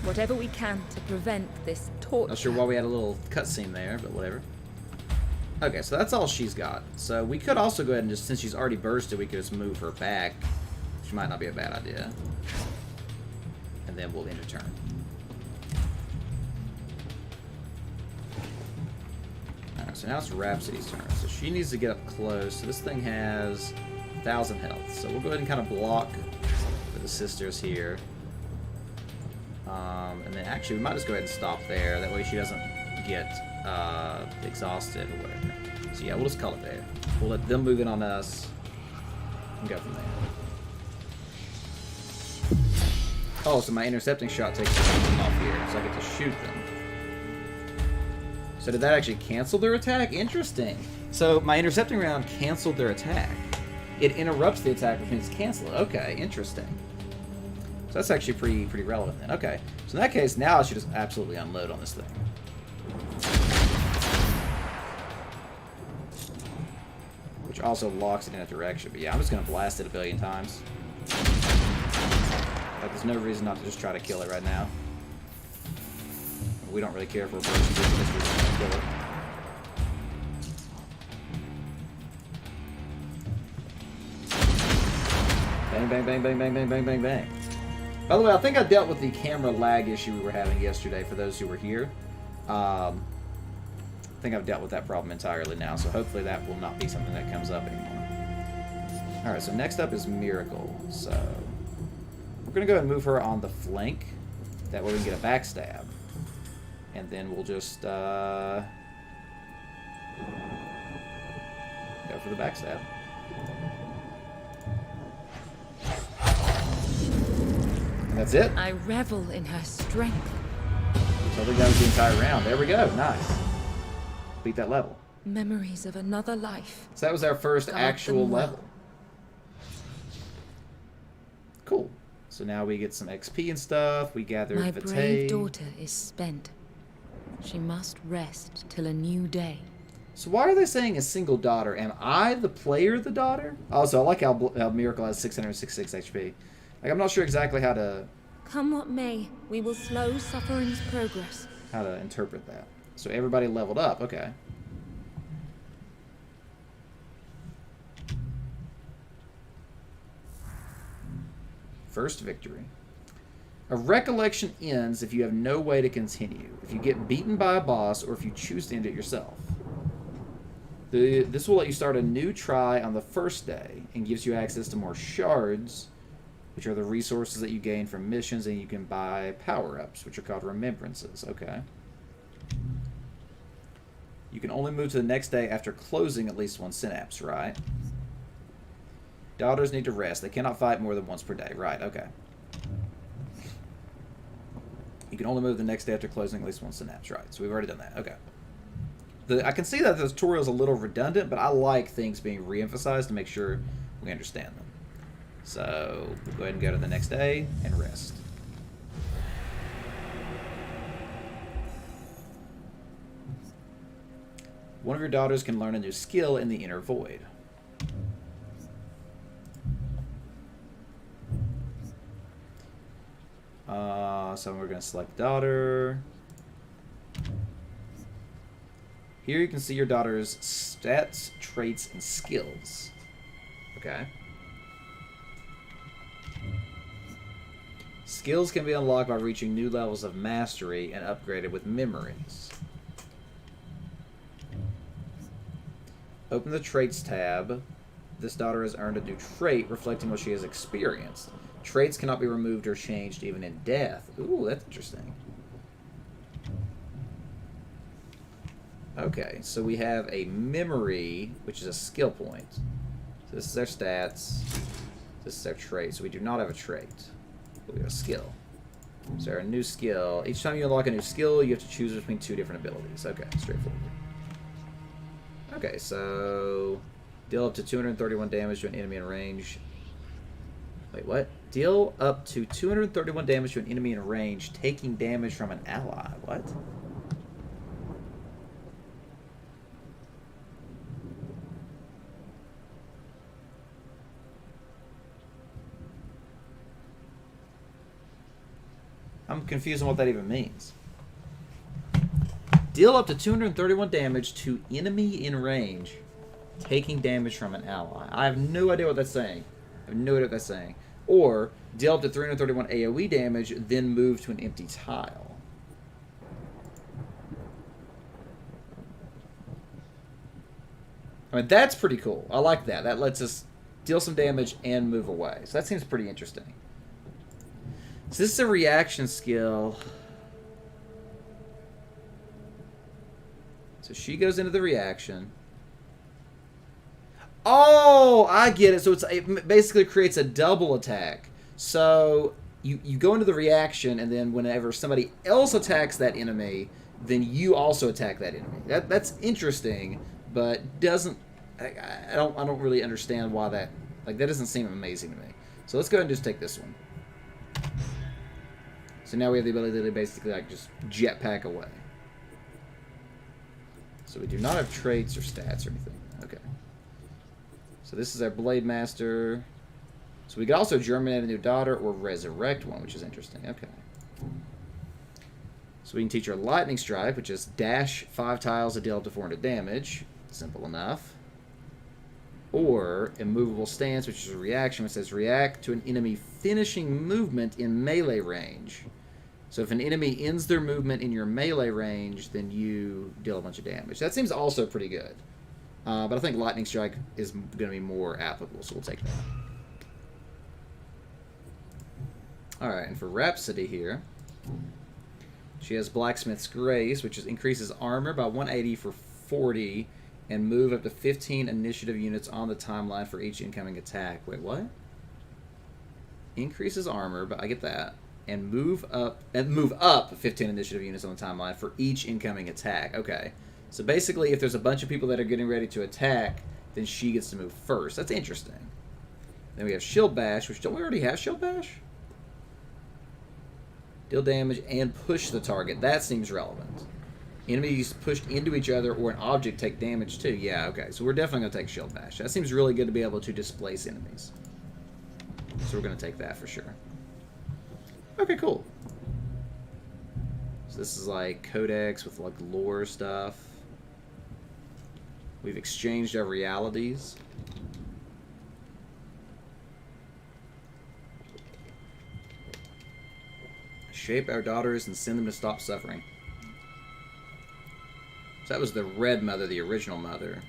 Whatever we can to prevent this torture. Not sure why we had a little cutscene there, but whatever. Okay, so that's all she's got. So we could also go ahead and just, since she's already bursted, we could just move her back. Which might not be a bad idea. And then we'll end her turn. Alright, so now it's Rhapsody's turn. So she needs to get up close. So this thing has 1,000 health. So we'll go ahead and kind of block for the sisters here. And then actually we might just go ahead and stop there. That way she doesn't get exhausted or whatever. So yeah, we'll just call it there. We'll let them move in on us and go from there. Oh, so my intercepting shot takes them off here, so I get to shoot them. So did that actually cancel their attack? Interesting. So my intercepting round canceled their attack. It interrupts the attack, which means cancel it. Okay, interesting. So that's actually pretty relevant then. Okay. So in that case, now I should just absolutely unload on this thing. Which also locks it in a direction. But yeah, I'm just going to blast it a billion times. But there's no reason not to just try to kill it right now. We don't really care for her. She just gets kill her. Bang, bang, bang, bang, bang, bang, bang, bang, bang. By the way, I think I dealt with the camera lag issue we were having yesterday for those who were here. I think I've dealt with that problem entirely now, so hopefully that will not be something that comes up anymore. Alright, so next up is Miracle. So we're going to go ahead and move her on the flank. That way we can get a backstab. And then we'll just go for the backstab. And that's it. I revel in her strength. Totally got the entire round. There we go. Nice. Beat that level. Memories of another life. So that was our first Guard actual them well. level. Cool. So now we get some XP and stuff. We gathered My Vitae. brave daughter is spent. She must rest till a new day. So why are they saying a single daughter? Am I the player the daughter? Also, I like how Miracle has 666 HP. Like, I'm not sure exactly how to Come what may, we will slow suffering's progress. interpret that. So everybody leveled up. Okay. First victory. A recollection ends if you have no way to continue, if you get beaten by a boss, or if you choose to end it yourself. This will let you start a new try on the first day and gives you access to more shards, which are the resources that you gain from missions, and you can buy power-ups, which are called remembrances. Okay. You can only move to the next day after closing at least one synapse, right? Daughters need to rest. They cannot fight more than once per day. Right, okay. You can only move the next day after closing at least one synapse. Right, so we've already done that. Okay. I can see that the tutorial is a little redundant, but I like things being re-emphasized to make sure we understand them. So we'll go ahead and go to the next day and rest. One of your daughters can learn a new skill in the inner void. So we're going to select daughter. Here you can see your daughter's stats, traits, and skills. Okay. Skills can be unlocked by reaching new levels of mastery and upgraded with memories. Open the Traits tab. This daughter has earned a new trait reflecting what she has experienced. Traits cannot be removed or changed even in death. Ooh, that's interesting. Okay, so we have a memory, which is a skill point. So this is our stats. This is our trait. So we do not have a trait. But we have a skill. So our new skill. Each time you unlock a new skill, you have to choose between two different abilities. Okay, straightforward. Okay, so deal up to 231 damage to an enemy in range. Wait, what? Deal up to 231 damage to an enemy in range, taking damage from an ally. What? I'm confused on what that even means. Deal up to 231 damage to enemy in range, taking damage from an ally. I have no idea what that's saying. I have no idea what that's saying. Or, deal up to 331 AoE damage, then move to an empty tile. I mean, that's pretty cool. I like that. That lets us deal some damage and move away. So that seems pretty interesting. So this is a reaction skill. So she goes into the reaction. Oh, I get it. So it basically creates a double attack. So you go into the reaction, and then whenever somebody else attacks that enemy, then you also attack that enemy. That's interesting, but doesn't I don't really understand why that that doesn't seem amazing to me. So let's go ahead and just take this one. So now we have the ability to basically just jetpack away. So we do not have traits or stats or anything. Okay. So this is our Blade Master. So we could also germinate a new daughter or resurrect one, which is interesting. Okay. So we can teach her Lightning Strike, which is dash 5 tiles to deal up to 400 damage. Simple enough. Or Immovable Stance, which is a reaction, which says react to an enemy finishing movement in melee range. So if an enemy ends their movement in your melee range, then you deal a bunch of damage. That seems also pretty good. But I think Lightning Strike is going to be more applicable, so we'll take that. Alright, and for Rhapsody here, she has Blacksmith's Grace, which increases armor by 180 for 40, and move up to 15 initiative units on the timeline for each incoming attack. Wait, what? Increases armor, but I get that. And move up 15 initiative units on the timeline for each incoming attack. Okay. So basically, if there's a bunch of people that are getting ready to attack, then she gets to move first. That's interesting. Then we have Shield Bash, which don't we already have Shield Bash? Deal damage and push the target. That seems relevant. Enemies pushed into each other or an object take damage too. Yeah, okay. So we're definitely going to take Shield Bash. That seems really good to be able to displace enemies. So we're going to take that for sure. Okay, cool. So this is like Codex with like lore stuff. We've exchanged our realities. Shape our daughters and send them to stop suffering. So that was the Red Mother, the original mother.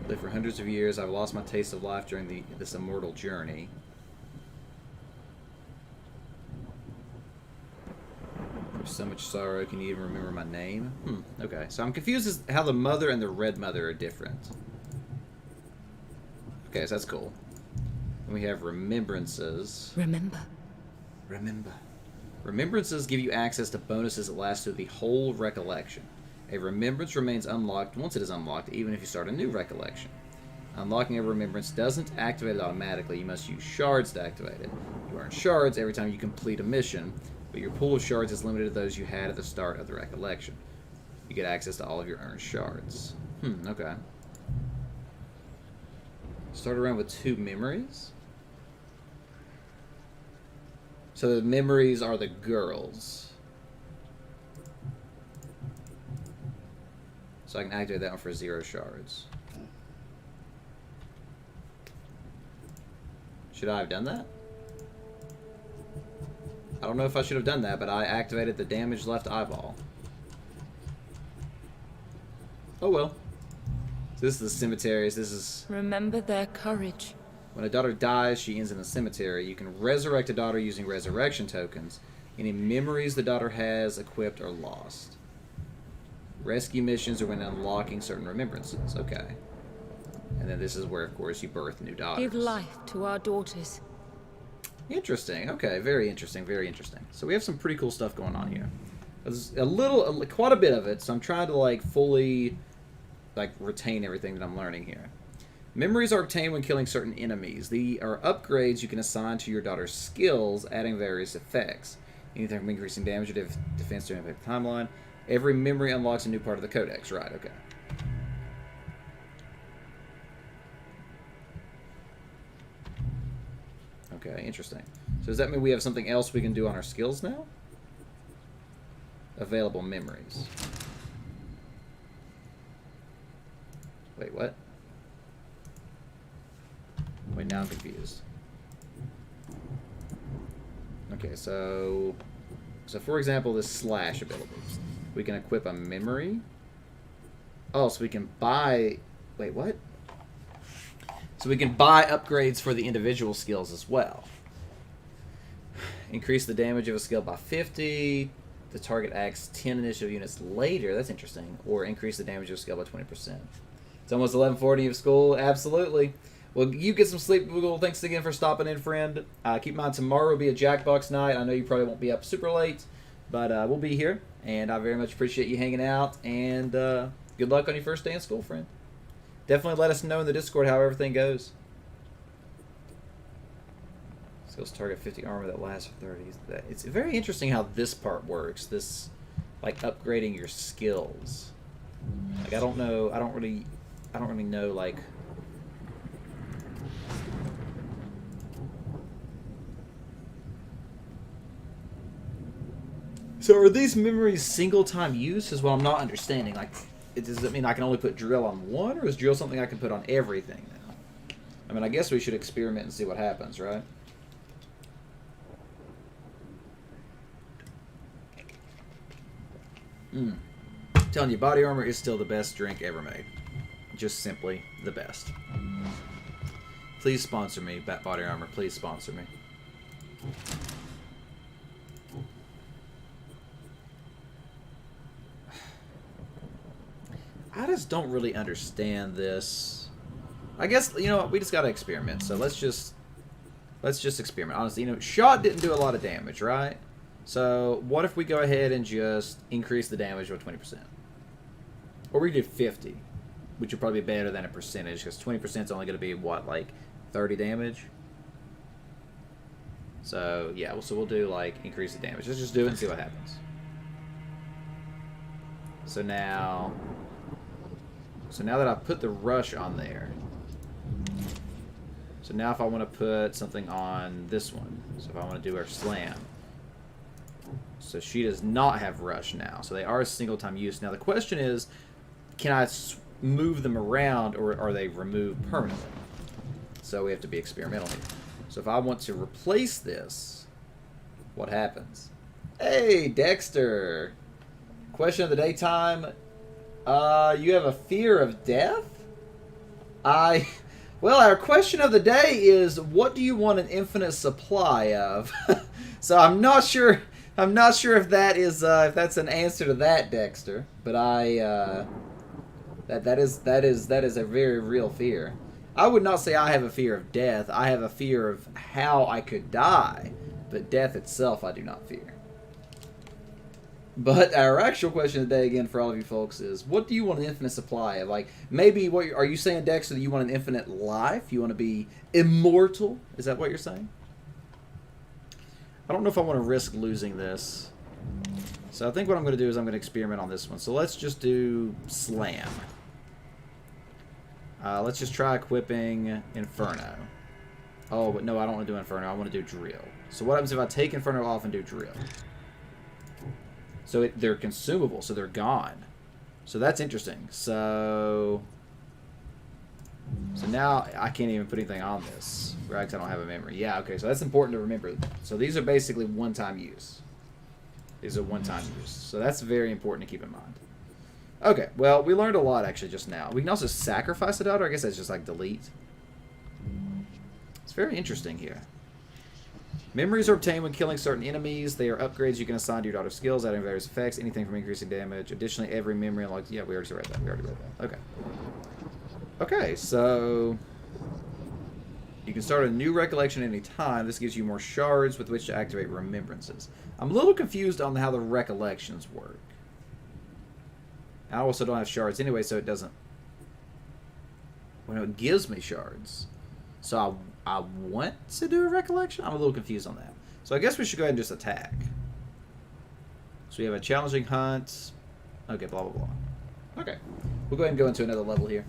Lived for hundreds of years. I've lost my taste of life during this immortal journey. There's so much sorrow. Can you even remember my name? Okay. So I'm confused as how the Mother and the Red Mother are different. Okay, so that's cool. And we have Remembrances. Remember. Remembrances give you access to bonuses that last through the whole recollection. A remembrance remains unlocked once it is unlocked, even if you start a new recollection. Unlocking a remembrance doesn't activate it automatically. You must use shards to activate it. You earn shards every time you complete a mission, but your pool of shards is limited to those you had at the start of the recollection. You get access to all of your earned shards. Okay. Start around with 2 memories. So the memories are the girls. So I can activate that one for 0 shards. Should I have done that? I don't know if I should have done that, but I activated the damaged left eyeball. Oh well. So this is the cemeteries. This is... Remember their courage. When a daughter dies, she ends in a cemetery. You can resurrect a daughter using resurrection tokens. Any memories the daughter has equipped are lost. Rescue missions are when unlocking certain remembrances. Okay. And then this is where, of course, you birth new daughters. Give life to our daughters. Interesting. Okay, very interesting, very interesting. So we have some pretty cool stuff going on here. There's quite a bit of it, so I'm trying to, like, fully, like, retain everything that I'm learning here. Memories are obtained when killing certain enemies. They are upgrades you can assign to your daughter's skills, adding various effects. Anything from increasing damage or defense to impact the timeline. Every memory unlocks a new part of the codex. Right, okay. Okay, interesting. So does that mean we have something else we can do on our skills now? Available memories. Wait, what? Wait, now I'm confused. Okay, so for example, this slash ability. We can equip a memory. Oh, so we can buy... Wait, what? So we can buy upgrades for the individual skills as well. Increase the damage of a skill by 50. The target acts 10 initiative units later. That's interesting. Or increase the damage of a skill by 20%. It's almost 11:40 of school. Absolutely. Well, you get some sleep, Google. Thanks again for stopping in, friend. Keep in mind, tomorrow will be a Jackbox night. I know you probably won't be up super late, but we'll be here. And I very much appreciate you hanging out. And good luck on your first day in school, friend. Definitely let us know in the Discord how everything goes. Skills target 50 armor that lasts for 30. It's very interesting how this part works. This, like, upgrading your skills. Like, I don't know. I don't really know, like... So are these memories single-time use is what I'm not understanding. Like, does it mean I can only put drill on one, or is drill something I can put on everything now? I mean, I guess we should experiment and see what happens, right? Telling you, body armor is still the best drink ever made. Just simply the best. Please sponsor me, Body Armor. Please sponsor me. I just don't really understand this. I guess, you know what, we just gotta experiment. So let's just experiment. Honestly, you know, shot didn't do a lot of damage, right? So what if we go ahead and just increase the damage by 20%? Or we do 50, which would probably be better than a percentage, because 20% is only going to be, what, like 30 damage? So, yeah, so we'll do, like, increase the damage. Let's just do it and see what happens. So now that I've put the rush on there, so now if I want to put something on this one, so if I want to do our slam, so she does not have rush now, so they are single-time use. Now the question is, can I move them around, or are they removed permanently? So we have to be experimental here. So if I want to replace this, what happens? Hey, Dexter! Question of the day time. You have a fear of death? Well, our question of the day is, what do you want an infinite supply of? So I'm not sure if that is if that's an answer to that, Dexter. But that is a very real fear. I would not say I have a fear of death. I have a fear of how I could die, but death itself I do not fear. But our actual question of the day, again, for all of you folks, is what do you want an infinite supply of? Like, maybe, are you saying, Dexter, that you want an infinite life? You want to be immortal? Is that what you're saying? I don't know if I want to risk losing this. So I think what I'm going to do is I'm going to experiment on this one. So let's just do Slam. Let's just try equipping Inferno. Oh, but no, I don't want to do Inferno. I want to do Drill. So what happens if I take Inferno off and do Drill? So they're consumable, so they're gone. So that's interesting. So now I can't even put anything on this, right? 'Cause I don't have a memory. Yeah, okay, so that's important to remember. So these are basically one-time use. These are one-time use. So that's very important to keep in mind. Okay, well, we learned a lot, actually, just now. We can also sacrifice a daughter. I guess that's just like delete. It's very interesting here. Memories are obtained when killing certain enemies. They are upgrades you can assign to your daughter's skills, adding various effects, anything from increasing damage. Additionally, every memory unlocked... Yeah, we already read that. Okay. Okay, so... you can start a new recollection at any time. This gives you more shards with which to activate remembrances. I'm a little confused on how the recollections work. I also don't have shards anyway, so it doesn't... well, no, it gives me shards. So I want to do a recollection? I'm a little confused on that. So I guess we should go ahead and just attack. So we have a challenging hunt. Okay, blah, blah, blah. Okay. We'll go ahead and go into another level here.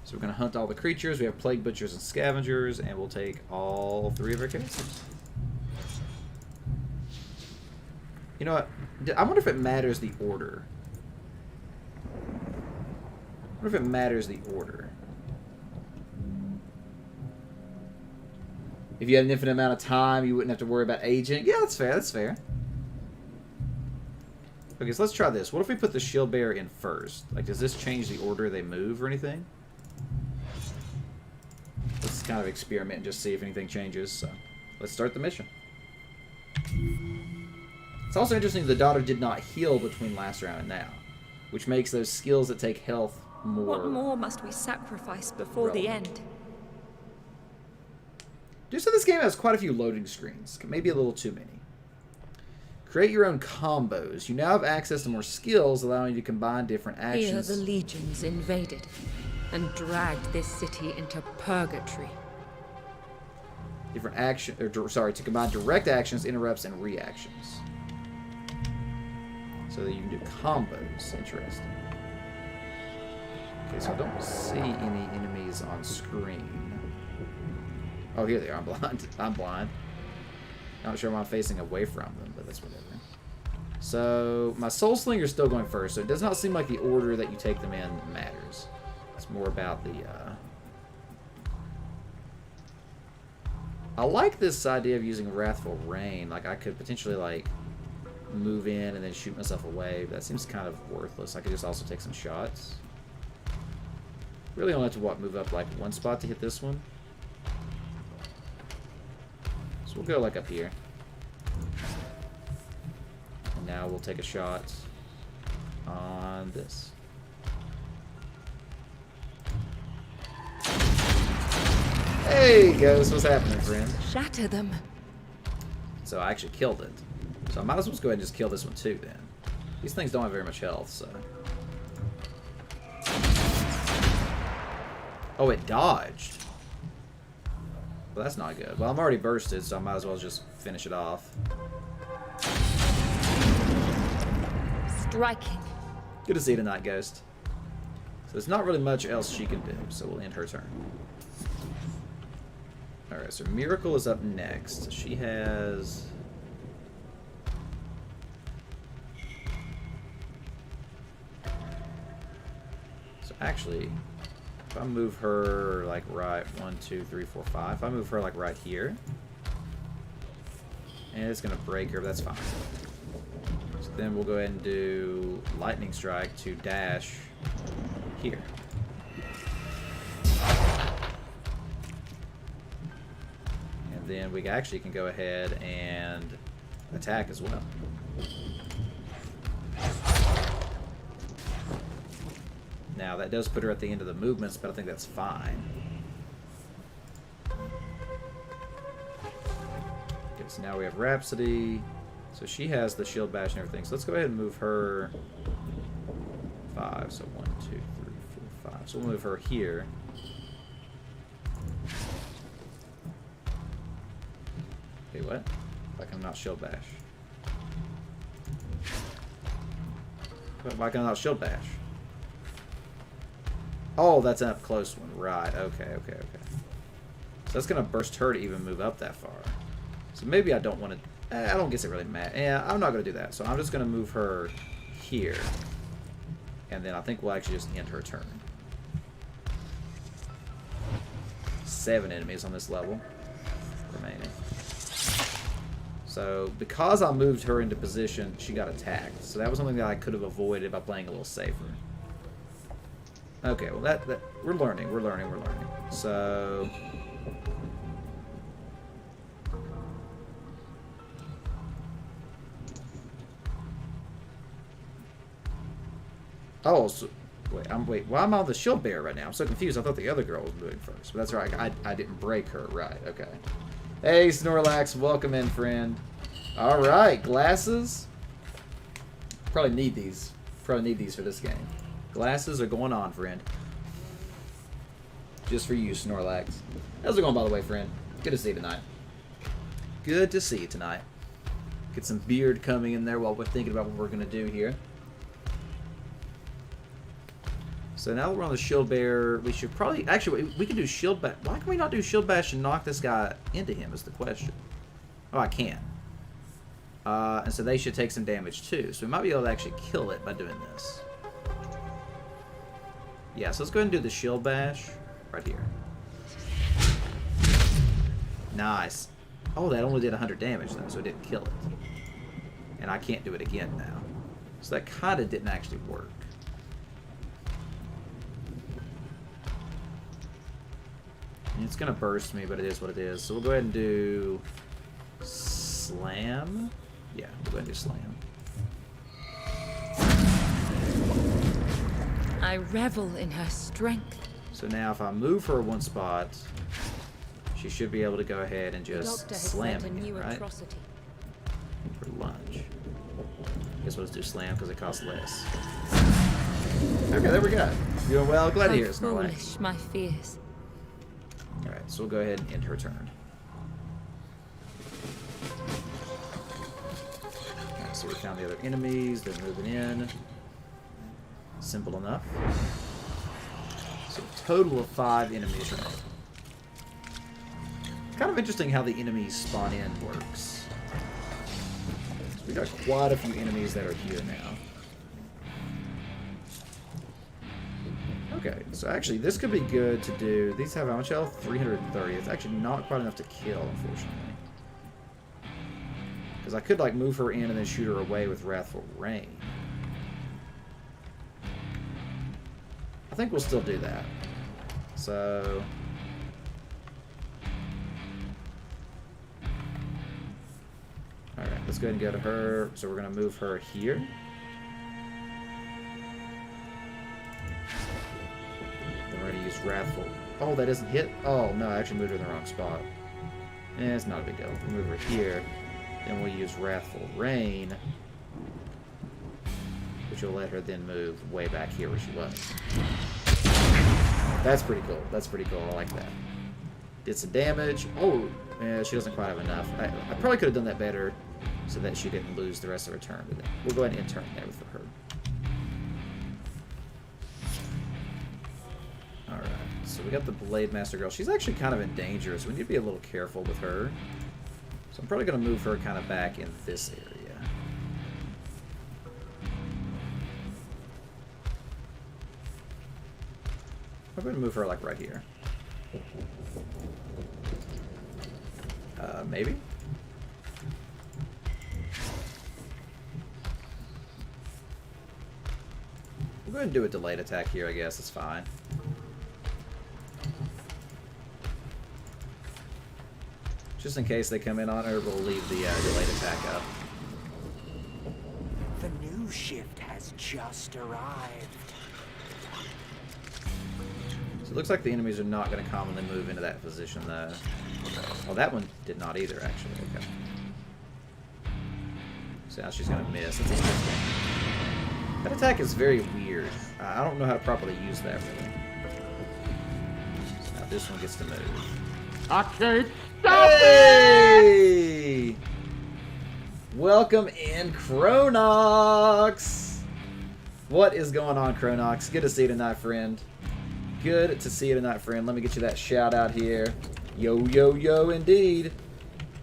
So we're going to hunt all the creatures. We have plague butchers and scavengers, and we'll take all 3 of our cases. You know what? I wonder if it matters the order. I wonder if it matters the order. If you had an infinite amount of time, you wouldn't have to worry about aging. Yeah, that's fair. That's fair. Okay, so let's try this. What if we put the shield bearer in first? Like, does this change the order they move or anything? Let's kind of experiment and just see if anything changes. So, let's start the mission. It's also interesting the daughter did not heal between last round and now, which makes those skills that take health more... What more must we sacrifice before the end? Just so this game has quite a few loading screens. Maybe a little too many. Create your own combos. You now have access to more skills, allowing you to combine different actions. Here the legions invaded and dragged this city into purgatory. Different action, to combine direct actions, interrupts, and reactions. So that you can do combos. Interesting. Okay, so I don't see any enemies on screen. Oh, here they are. I'm blind. I'm blind. Not sure why I'm facing away from them, but that's whatever. So, my Soul Slinger is still going first, so it does not seem like the order that you take them in matters. It's more about the, I like this idea of using Wrathful Rain. Like, I could potentially, like, move in and then shoot myself away, but that seems kind of worthless. I could just also take some shots. Really only have to, what, move up, like, one spot to hit this one? So we'll go, like, up here. And now we'll take a shot on this. Hey, Ghost, what's happening, friend? Shatter them. So I actually killed it. So I might as well just go ahead and just kill this one too, then. These things don't have very much health, so... Oh, it dodged. Well, that's not good. Well, I'm already bursted, so I might as well just finish it off. Striking. Good to see you tonight, Ghost. So there's not really much else she can do, so we'll end her turn. Alright, so Miracle is up next. She has... So actually, if I move her like right 1, 2, 3, 4, 5, if I move her like right here, and it's gonna break her, but that's fine. So then we'll go ahead and do Lightning Strike to dash here. And then we actually can go ahead and attack as well. Now, that does put her at the end of the movements, but I think that's fine. Okay, so now we have Rhapsody. So she has the shield bash and everything. So let's go ahead and move her 5. So 1, 2, 3, 4, 5. So we'll move her here. Okay, what? Why can I not shield bash? Why can I not shield bash? Oh, that's an up close one. Right. Okay, okay, okay. So that's going to burst her to even move up that far. So maybe I don't want to... I don't guess it really matters. Yeah, I'm not going to do that. So I'm just going to move her here. And then I think we'll actually just end her turn. 7 enemies on this level remaining. So because I moved her into position, she got attacked. So that was something that I could have avoided by playing a little safer. Okay, well that we're learning. So oh, so wait. Why am I on the shield bearer right now? I'm so confused. I thought the other girl was moving first, but that's right. I didn't break her. Right. Okay. Hey, Snorlax, welcome in, friend. All right, glasses. Probably need these. Probably need these for this game. Glasses are going on, friend. Just for you, Snorlax. How's it going, by the way, friend? Good to see you tonight. Good to see you tonight. Get some beard coming in there while we're thinking about what we're going to do here. So now that we're on the shield bearer, we should probably... Actually, we can do shield bash. Why can we not do shield bash and knock this guy into him is the question. Oh, I can. And so they should take some damage too. So we might be able to actually kill it by doing this. Yeah, so let's go ahead and do the shield bash right here. Nice. Oh, that only did 100 damage though, so it didn't kill it. And I can't do it again now. So that kind of didn't actually work. And it's going to burst me, but it is what it is. So we'll go ahead and do Slam. Yeah, we'll go ahead and do Slam. I revel in her strength. So now if I move her one spot, she should be able to go ahead and just slam again, right? Atrocity. For lunge. Guess we'll just do slam because it costs less. Okay, there we go. Doing well. Glad to hear it, Snorlax. Foolish my fears. Alright, so we'll go ahead and end her turn. Alright, so we found the other enemies. They're moving in. Simple enough. So a total of 5 enemies remaining. Kind of interesting how the enemies spawn in works. So we got quite a few enemies that are here now. Okay, so actually this could be good to do. These have how much health? 330. It's actually not quite enough to kill, unfortunately. Because I could like move her in and then shoot her away with Wrathful Rain. I think we'll still do that. So... Alright, let's go ahead and go to her. So we're going to move her here. Then we're going to use Wrathful. Oh, that doesn't hit? Oh, no, I actually moved her in the wrong spot. It's not a big deal. We'll move her here. Then we'll use Wrathful Rain, which will let her then move way back here where she was. That's pretty cool. That's pretty cool. I like that. Did some damage. Oh, yeah, she doesn't quite have enough. I probably could have done that better so that she didn't lose the rest of her turn. But we'll go ahead and turn there for her. Alright, so we got the Blade Master girl. She's actually kind of in danger, so we need to be a little careful with her. So I'm probably going to move her kind of back in this area. I'm going to move her like right here. Maybe? We'll go ahead and do a delayed attack here, I guess. It's fine. Just in case they come in on her, we'll leave the delayed attack up. The new shift has just arrived. So it looks like the enemies are not going to commonly move into that position, though. Oh, that one did not either, actually. Okay. So now she's going to miss. That's interesting. That attack is very weird. I don't know how to properly use that, really. So now this one gets to move. I can't stop Hey! Welcome in, Chronox! What is going on, Chronox? Good to see you tonight, friend. Good to see you tonight, friend. Let me get you that shout out here. Yo, yo, yo, indeed.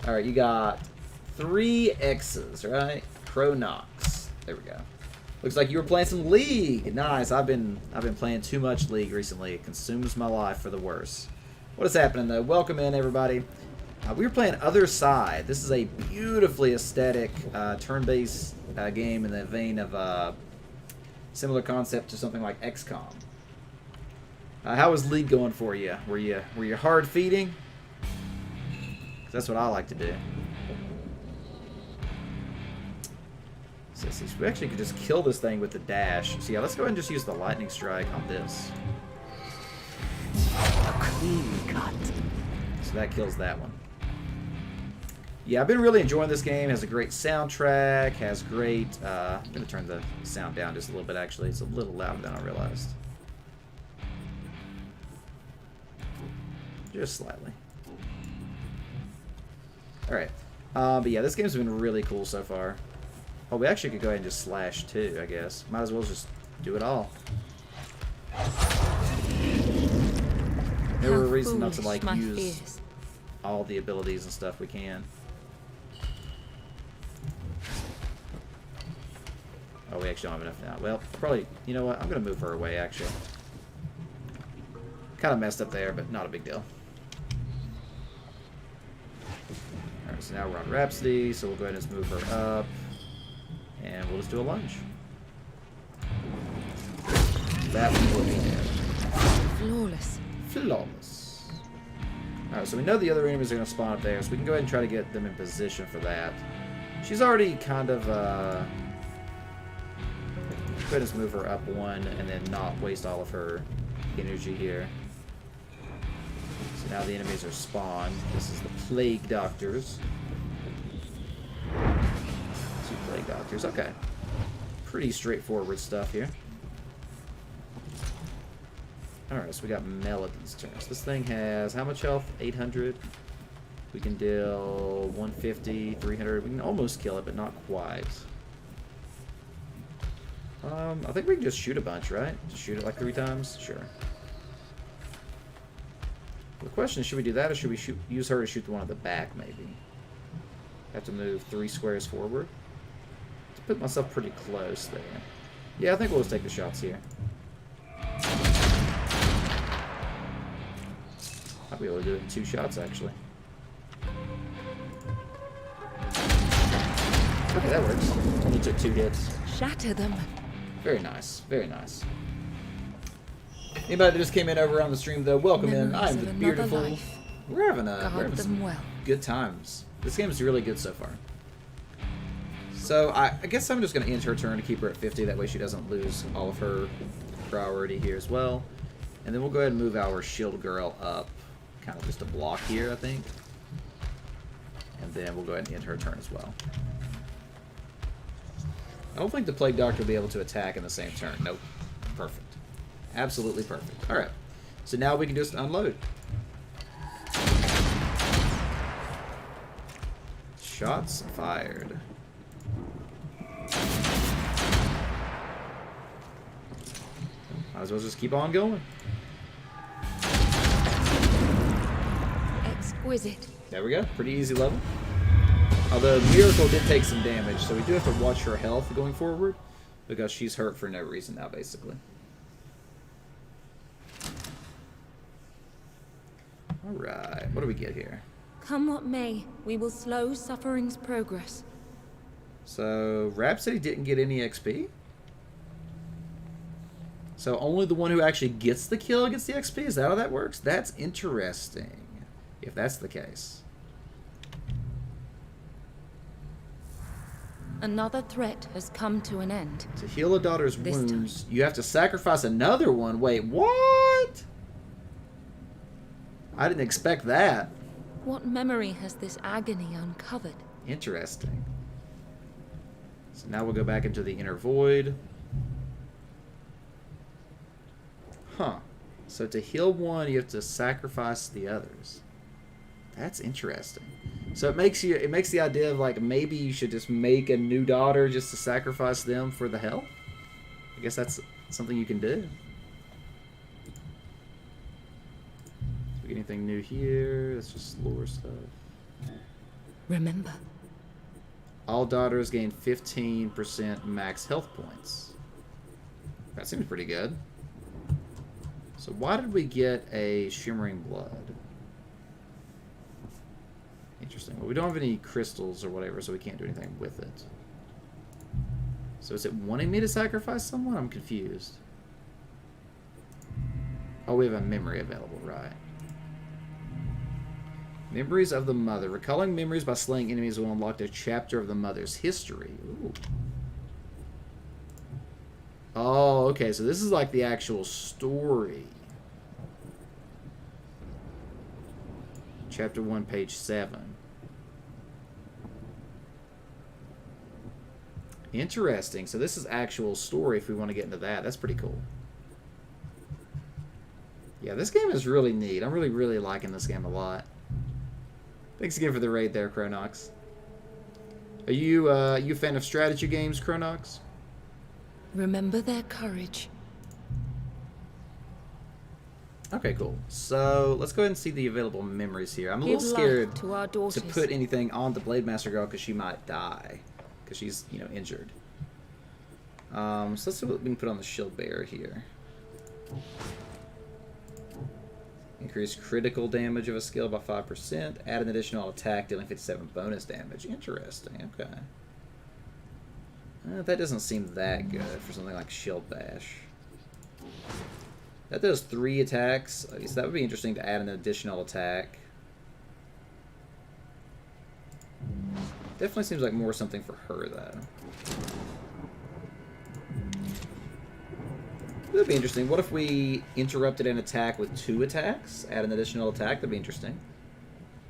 Alright, you got 3 X's, right? Chronox. There we go. Looks like you were playing some League. Nice. I've been playing too much League recently. It consumes my life for the worse. What is happening, though? Welcome in, everybody. We were playing Othercide. This is a beautifully aesthetic turn-based game in the vein of similar concept to something like XCOM. How was League going for you? Were you hard feeding? 'Cause that's what I like to do. So we actually could just kill this thing with the dash. So yeah, let's go ahead and just use the lightning strike on this. A clean cut. So that kills that one. Yeah, I've been really enjoying this game. It has a great soundtrack, has great... I'm going to turn the sound down just a little bit, actually. It's a little louder than I realized. Just slightly. Alright. But yeah, this game's been really cool so far. Oh, we actually could go ahead and just slash too, I guess. Might as well just do it all. Never a reason not to, like, use all the abilities and stuff we can. Oh, we actually don't have enough now. Well, probably, you know what? I'm going to move her away, actually. Kind of messed up there, but not a big deal. Alright, so now we're on Rhapsody, so we'll go ahead and just move her up. And we'll just do a lunge. That one will be dead. Flawless. Flawless. Alright, so we know the other enemies are going to spawn up there, so we can go ahead and try to get them in position for that. She's already kind of, go ahead and just move her up one, and then not waste all of her energy here. So now the enemies are spawned. This is the Plague Doctors. 2 Plague Doctors, okay. Pretty straightforward stuff here. Alright, so we got Melody's turn. So this thing has how much health? 800. We can deal 150, 300. We can almost kill it, but not quite. I think we can just shoot a bunch, right? Just shoot it like 3 times? Sure. The question is, should we do that, or should we use her to shoot the one at the back, maybe? Have to move 3 squares forward. put myself pretty close there. Yeah, I think we'll just take the shots here. I'll be able to do it in 2 shots, actually. Okay, that works. Only took 2 hits. Shatter them. Very nice. Very nice. Anybody that just came in over on the stream, though, welcome in. Memories I'm of the another Beautiful. life. We're having Guard some them well. good times. This game is really good so far. So I guess I'm just going to end her turn to keep her at 50. That way she doesn't lose all of her priority here as well. And then we'll go ahead and move our shield girl up. Kind of just a block here, I think. And then we'll go ahead and end her turn as well. I don't think the Plague Doctor will be able to attack in the same turn. Nope. Perfect. Absolutely perfect. Alright. So now we can just unload. Shots fired. Might as well just keep on going. Exquisite. There we go. Pretty easy level. Although Miracle did take some damage, so we do have to watch her health going forward, because she's hurt for no reason now, basically. Alright, what do we get here? Come what may, we will slow suffering's progress. So, Rhapsody didn't get any XP? So only the one who actually gets the kill gets the XP? Is that how that works? That's interesting, if that's the case. Another threat has come to an end. To heal a daughter's This wounds, you have to sacrifice another one. Wait, what? I didn't expect that. What memory has this agony uncovered? Interesting. So now we'll go back into the inner void. Huh. So to heal one, you have to sacrifice the others. That's interesting. So it makes the idea of like maybe you should just make a new daughter just to sacrifice them for the health. I guess that's something you can do. Do we get anything new here? It's just lore stuff. Remember, All daughters gain 15% max health points. That seems pretty good. So why did we get a Shimmering Blood? Interesting. Well, we don't have any crystals or whatever, so we can't do anything with it. So is it wanting me to sacrifice someone? I'm confused. Oh, we have a memory available, right. Memories of the Mother. Recalling memories by slaying enemies will unlock a chapter of the Mother's history. Ooh. Oh, okay, so this is like the actual story. Chapter 1, page 7. Interesting. So this is actual story if we want to get into that. That's pretty cool. Yeah, this game is really neat. I'm really, really liking this game a lot. Thanks again for the raid there, Chronox. Are you a fan of strategy games, Chronox? remember their courage. Okay, cool. So let's go ahead and see the available memories here. I'm a Give little life scared to our daughters. to put anything on the Blade Master girl because she might die because she's, you know, injured. So let's see what we can put on the Shield Bearer here. Increase critical damage of a skill by 5%. Add an additional attack dealing 57 bonus damage. Interesting. Okay. That doesn't seem that good for something like Shield Bash. That does 3 attacks, so that would be interesting to add an additional attack. Definitely seems like more something for her, though. That'd be interesting. What if we interrupted an attack with 2 attacks? Add an additional attack? That'd be interesting.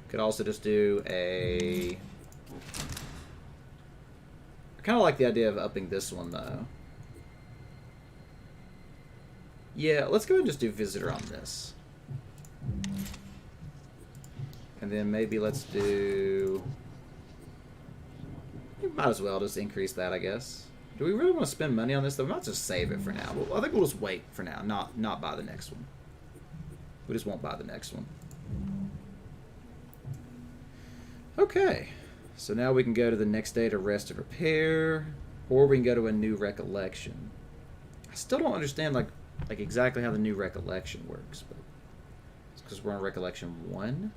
Could also just do a... I kind of like the idea of upping this one, though. Yeah, let's go ahead and just do Visitor on this. And then maybe let's do... Might as well just increase that, I guess. Do we really want to spend money on this, though? We might just save it for now. Well, I think we'll just wait for now, not buy the next one. We just won't buy the next one. Okay. So now we can go to the next day to rest and repair. Or we can go to a new recollection. I still don't understand like exactly how the new recollection works, but it's because we're on recollection 1.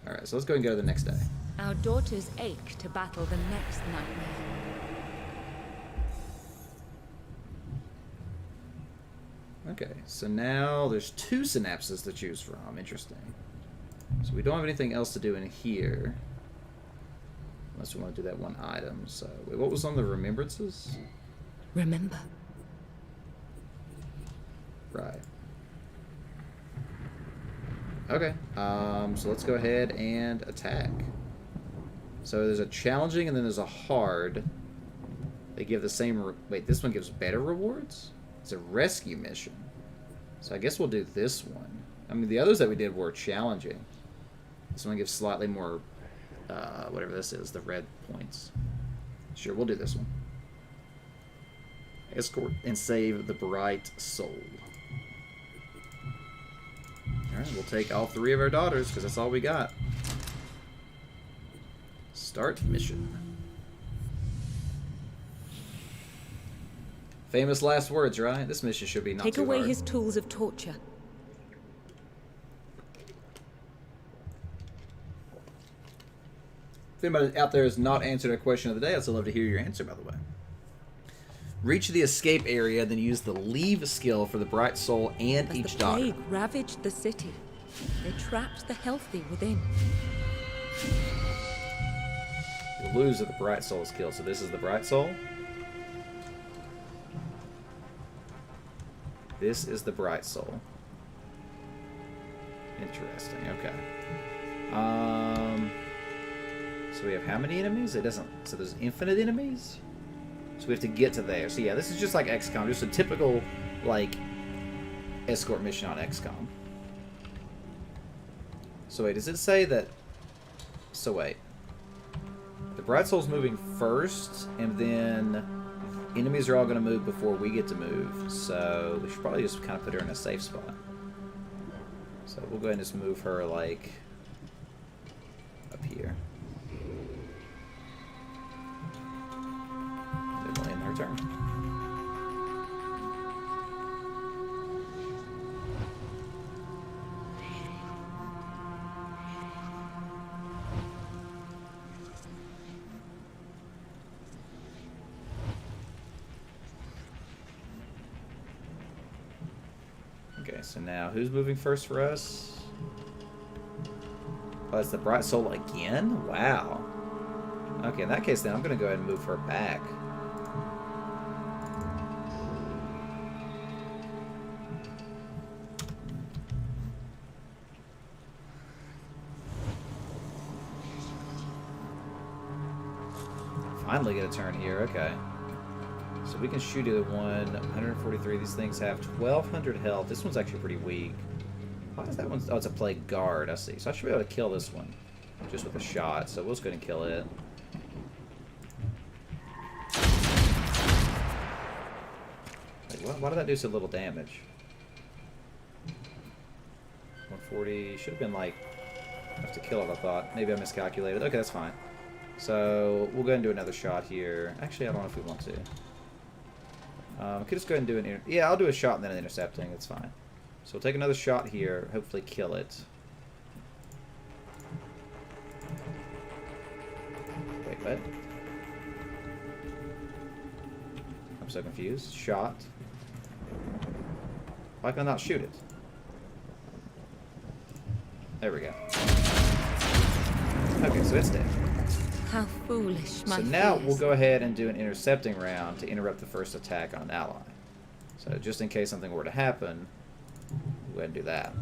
Alright, so let's go and go to the next day. Our daughters ache to battle the next nightmare. Okay, so now there's 2 synapses to choose from. Interesting. So we don't have anything else to do in here. Unless we want to do that one item. So, wait, what was on the remembrances? Remember. Right. Okay, so let's go ahead and attack. So there's a challenging and then there's a hard. They give the same... Wait, this one gives better rewards? It's a rescue mission. So I guess we'll do this one. I mean, the others that we did were challenging. This one gives slightly more, whatever this is, the red points. Sure, we'll do this one. Escort and save the bright soul. Alright, we'll take all 3 of our daughters, because that's all we got. Start mission. Famous last words, right? This mission should be not too hard. Take away his tools of torture. If anybody out there has not answered a question of the day, I'd still love to hear your answer, by the way. Reach the escape area, then use the leave skill for the bright soul and As each the daughter. plague ravaged the city, they trapped the healthy within. You'll lose if the bright soul is killed. So this is the bright soul. This is the bright soul. Interesting. Okay. So we have how many enemies? It doesn't. So there's infinite enemies. So we have to get to there. So yeah, this is just like XCOM, just a typical like escort mission on XCOM. So wait, does it say that? So wait, the bright soul's moving first, and then enemies are all going to move before we get to move. So we should probably just kind of put her in a safe spot. So we'll go ahead and just move her like up here. Then we'll end her turn. Okay, so now who's moving first for us? Oh, it's the bright soul again? Wow. Okay, in that case then I'm going to go ahead and move her back. Finally get a turn here, okay. So we can shoot either one. 143. These things have 1,200 health. This one's actually pretty weak. Why is that one? Oh, it's a plague guard. I see. So I should be able to kill this one just with a shot. So we'll just go ahead and kill it. Wait, why did that do so little damage? 140. Should have been like enough to kill it, I thought. Maybe I miscalculated. Okay, that's fine. So we'll go ahead and do another shot here. Actually, I don't know if we want to. I could just go ahead and do an... Yeah, I'll do a shot and then an intercepting. That's fine. So we'll take another shot here. Hopefully kill it. Wait, what? I'm so confused. Shot. Why can I not shoot it? There we go. Okay, so it's dead. How foolish, my So now fears. we'll go ahead and do an intercepting round to interrupt the first attack on an ally. So just in case something were to happen, we'll go ahead and do that.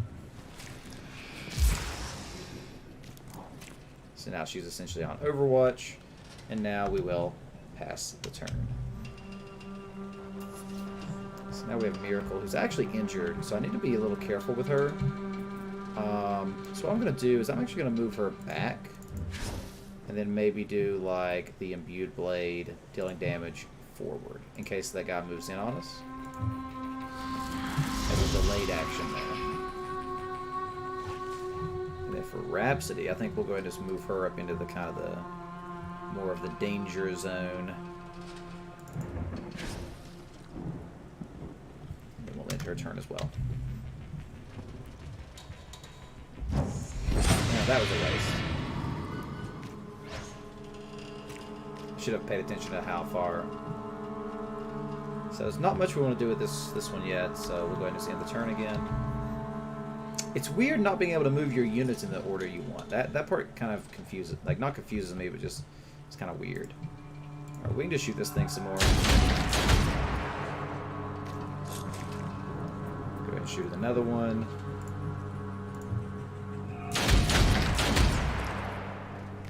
So now she's essentially on Overwatch, and now we will pass the turn. So now we have Miracle, who's actually injured, so I need to be a little careful with her. So what I'm going to do is I'm actually going to move her back. And then maybe do, like, the imbued blade dealing damage forward, in case that guy moves in on us. As a delayed action there. And then for Rhapsody, I think we'll go ahead and just move her up into the kind of the more of the danger zone. Then we'll end her turn as well. Yeah, that was a waste. Should have paid attention to how far. So there's not much we want to do with this one yet, so we'll go ahead and just end the turn again. It's weird not being able to move your units in the order you want. That part kind of confuses, like not confuses me, but just it's kind of weird. All right, we can just shoot this thing some more. Go ahead and shoot another one.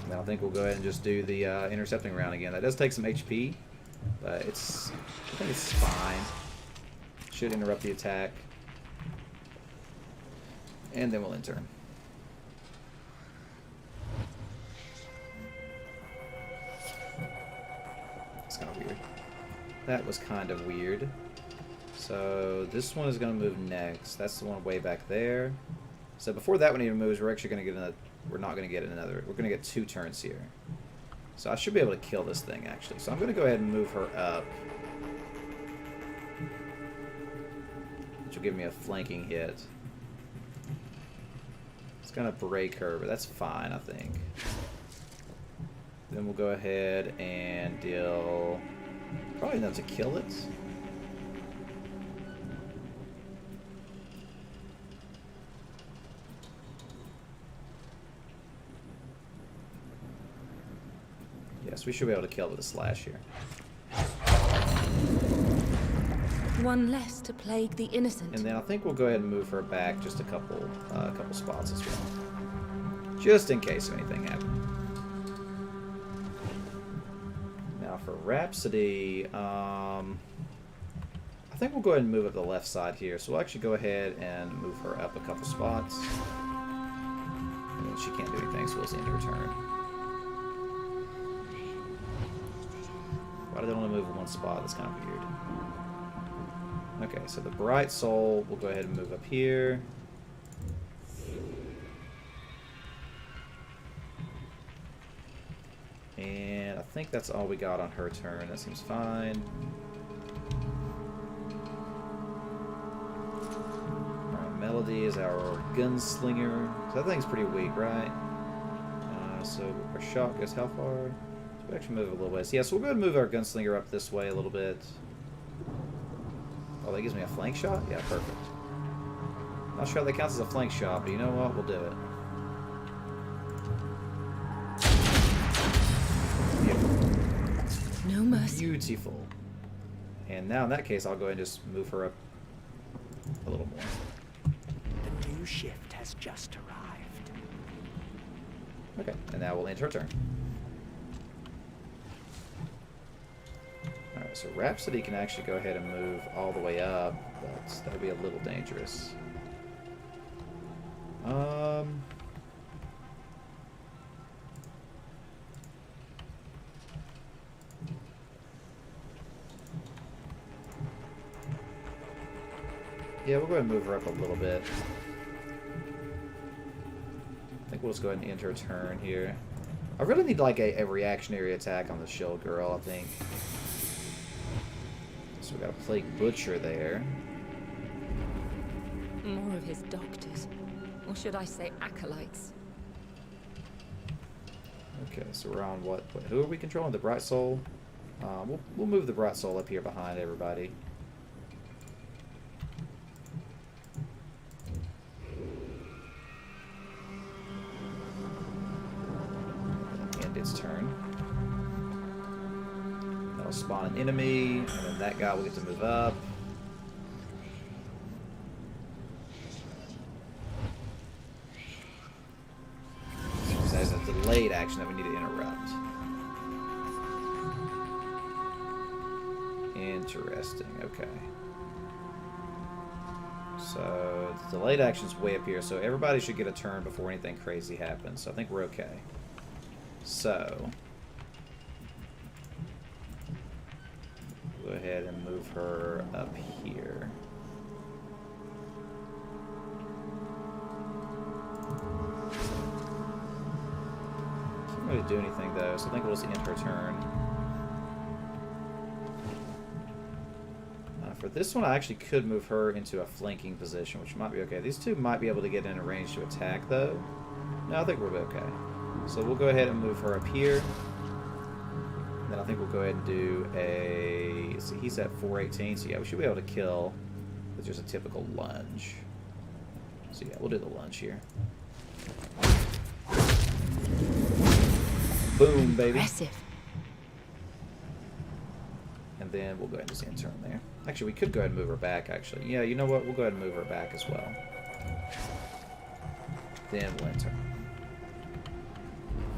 And then I think we'll go ahead and just do the intercepting round again. That does take some HP, but I think it's fine. Should interrupt the attack. And then we'll end turn. It's kind of weird. That was kind of weird. So this one is going to move next. That's the one way back there. So before that one even moves, we're actually going to get another. We're not going to get another. We're going to get 2 turns here. So I should be able to kill this thing actually. So I'm going to go ahead and move her up, which will give me a flanking hit. Gonna break her, but that's fine, I think. Then we'll go ahead and deal probably enough to kill it. Yes, we should be able to kill it with a slash here. One less to plague the innocent. And then I think we'll go ahead and move her back just a couple spots as well, just in case anything happens. Now for Rhapsody, I think we'll go ahead and move up the left side here. So we'll actually go ahead and move her up a couple spots. And then she can't do anything, so we'll see end her turn. Why do they only move in one spot? That's kind of weird. Okay, so the Bright Soul, we'll go ahead and move up here. And I think that's all we got on her turn. That seems fine. Alright, Melody is our gunslinger. So that thing's pretty weak, right? So our shot goes how far? So we actually move a little ways. Yeah, so we'll go ahead and move our gunslinger up this way a little bit. Oh, that gives me a flank shot? Yeah, perfect. Not sure how that counts as a flank shot, but you know what? We'll do it. Beautiful. No mercy. Beautiful. And now in that case, I'll go ahead and just move her up a little more. The new shift has just arrived. Okay, and now we'll end her turn. Alright, so Rhapsody can actually go ahead and move all the way up, but that'll be a little dangerous. Yeah, we'll go ahead and move her up a little bit. I think we'll just go ahead and end her turn here. I really need like a reactionary attack on the Shield Girl, I think. So we got a Plague Butcher there. More of his doctors. Or should I say acolytes? Okay, so we're on what? Who are we controlling? The Bright Soul? We'll move the Bright Soul up here behind everybody. End its turn. That'll spawn an enemy, and then that guy will get to move up. There's a delayed action that we need to interrupt. Interesting, okay. So, the delayed action's way up here, so everybody should get a turn before anything crazy happens, so I think we're okay. So, go ahead and move her up here. Can't really do anything though, so I think we'll just end her turn. For this one, I actually could move her into a flanking position, which might be okay. These two might be able to get in a range to attack, though. No, I think we're okay. So we'll go ahead and move her up here. And then I think we'll go ahead and do a... See, he's at 418, so yeah, we should be able to kill with just a typical lunge. So yeah, we'll do the lunge here. Boom, baby. Impressive. And then we'll go ahead and just end turn there. Actually, we could go ahead and move her back, actually. Yeah, you know what? We'll go ahead and move her back as well. Then we'll end turn.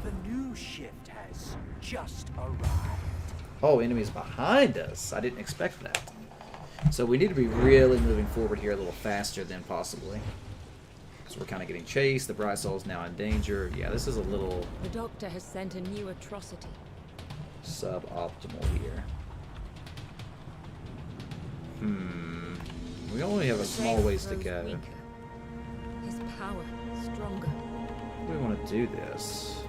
The new shift has just arrived. Oh, enemies behind us. I didn't expect that. So we need to be really moving forward here a little faster than possibly. So we're kind of getting chased. The Bright Soul's now in danger. Yeah, this is a little... The Doctor has sent a new atrocity. suboptimal here. We only have a small ways to go. Weaker. His power stronger. We want to do this.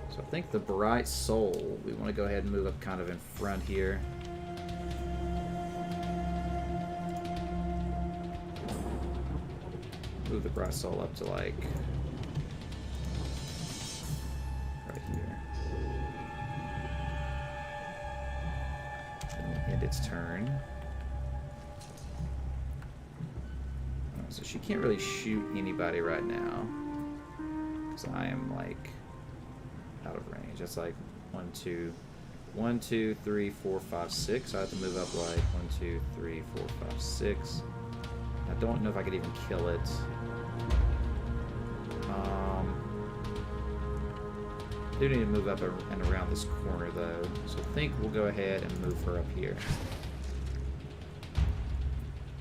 So I think the Bright Soul, we want to go ahead and move up kind of in front here. Move the Bright Soul up to like right here. And we'll end its turn. So she can't really shoot anybody right now. Because I am like out of range. That's like 1, 2, 3, 4, 5, 6. I have to move up like 1, 2, 3, 4, 5, 6. I don't know if I could even kill it. I do need to move up and around this corner though. So I think we'll go ahead and move her up here.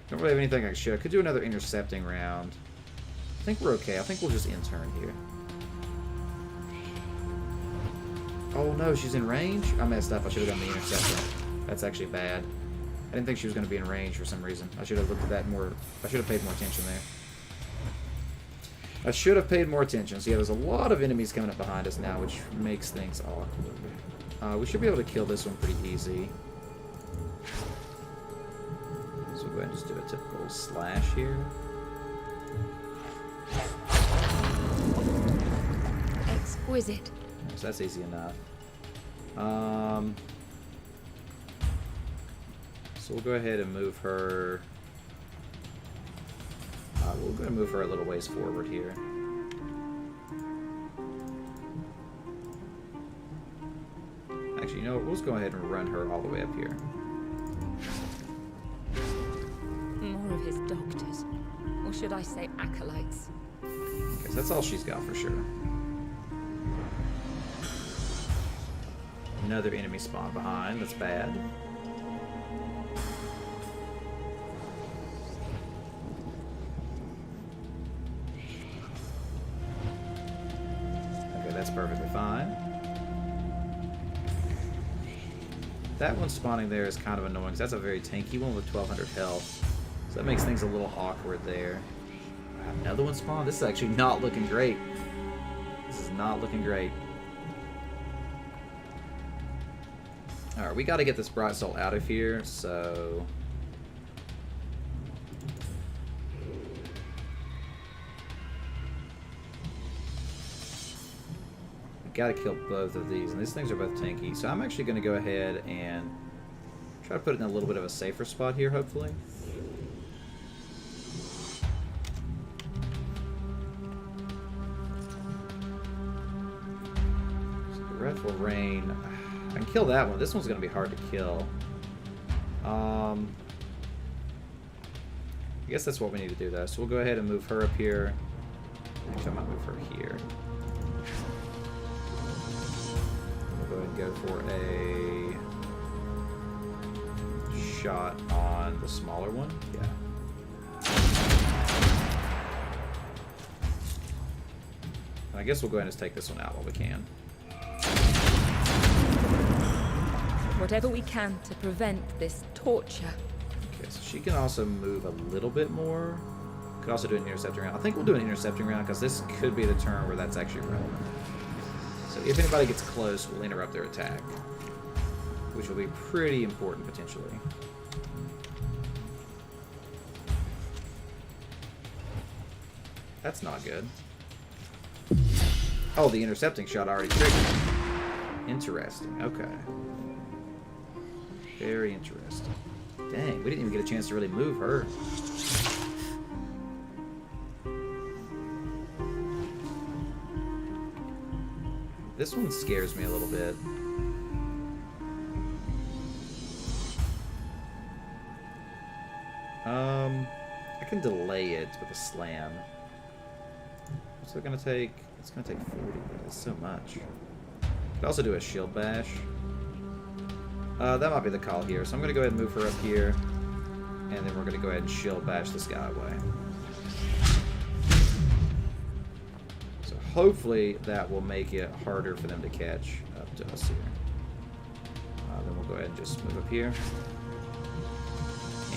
Don't really have anything I should. I could do another intercepting round. I think we're okay. I think we'll just end turn here. Oh no, she's in range? I messed up. I should have done the interceptor. That's actually bad. I didn't think she was going to be in range for some reason. I should have looked at that more. I should have paid more attention there. I should have paid more attention. So yeah, there's a lot of enemies coming up behind us now, which makes things awkward. We should be able to kill this one pretty easy. So we'll go ahead and just do a typical slash here. Exquisite. So that's easy enough. So we'll go ahead and move her. We'll go ahead and move her a little ways forward here. Actually, you know what? We'll just go ahead and run her all the way up here. More of his doctors. Or should I say acolytes? Okay, so that's all she's got for sure. Another enemy spawn behind. That's bad. Okay, that's perfectly fine. That one spawning there is kind of annoying because that's a very tanky one with 1200 health. So that makes things a little awkward there. Another one spawned? This is actually not looking great. This is not looking great. Alright, we got to get this Bright Soul out of here, so... we got to kill both of these, and these things are both tanky. So I'm actually going to go ahead and try to put it in a little bit of a safer spot here, hopefully. So the Wrathful Rain... I can kill that one. This one's going to be hard to kill. I guess that's what we need to do, though. So we'll go ahead and move her up here. Actually, I might move her here. We'll go ahead and go for a shot on the smaller one. Yeah. I guess we'll go ahead and just take this one out while we can. Whatever we can to prevent this torture. Okay, so she can also move a little bit more. Could also do an intercepting round. I think we'll do an intercepting round because this could be the turn where that's actually relevant. So if anybody gets close, we'll interrupt their attack, which will be pretty important potentially. That's not good. Oh, the intercepting shot already triggered. Interesting. Okay. Very interesting. Dang, we didn't even get a chance to really move her. This one scares me a little bit. I can delay it with a slam. What's it gonna take? It's gonna take 40, but that's so much. Could also do a shield bash. That might be the call here, so I'm gonna go ahead and move her up here, and then we're gonna go ahead and shield bash this guy away. So hopefully that will make it harder for them to catch up to us here. Then we'll go ahead and just move up here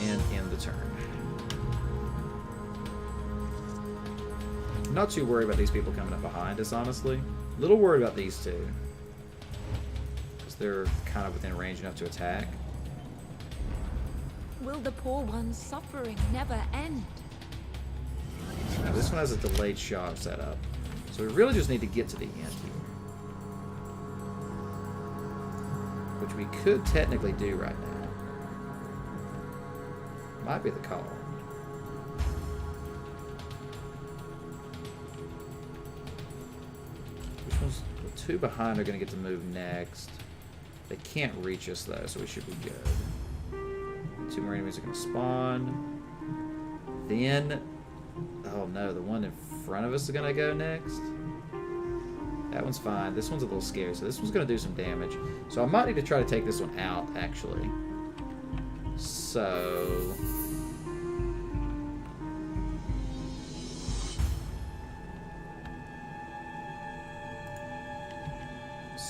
and end the turn. I'm not too worried about these people coming up behind us, honestly. A little worried about these two, because they're kind of within range enough to attack. Will the poor one's suffering never end? Now, this one has a delayed shot set up, so we really just need to get to the end here, which we could technically do right now. Might be the call. Which one's the two behind are going to get to move next. They can't reach us though, so we should be good. Two more enemies are going to spawn. Then, oh no, the one in front of us is going to go next. That one's fine. This one's a little scary, so this one's going to do some damage. So I might need to try to take this one out, actually. So...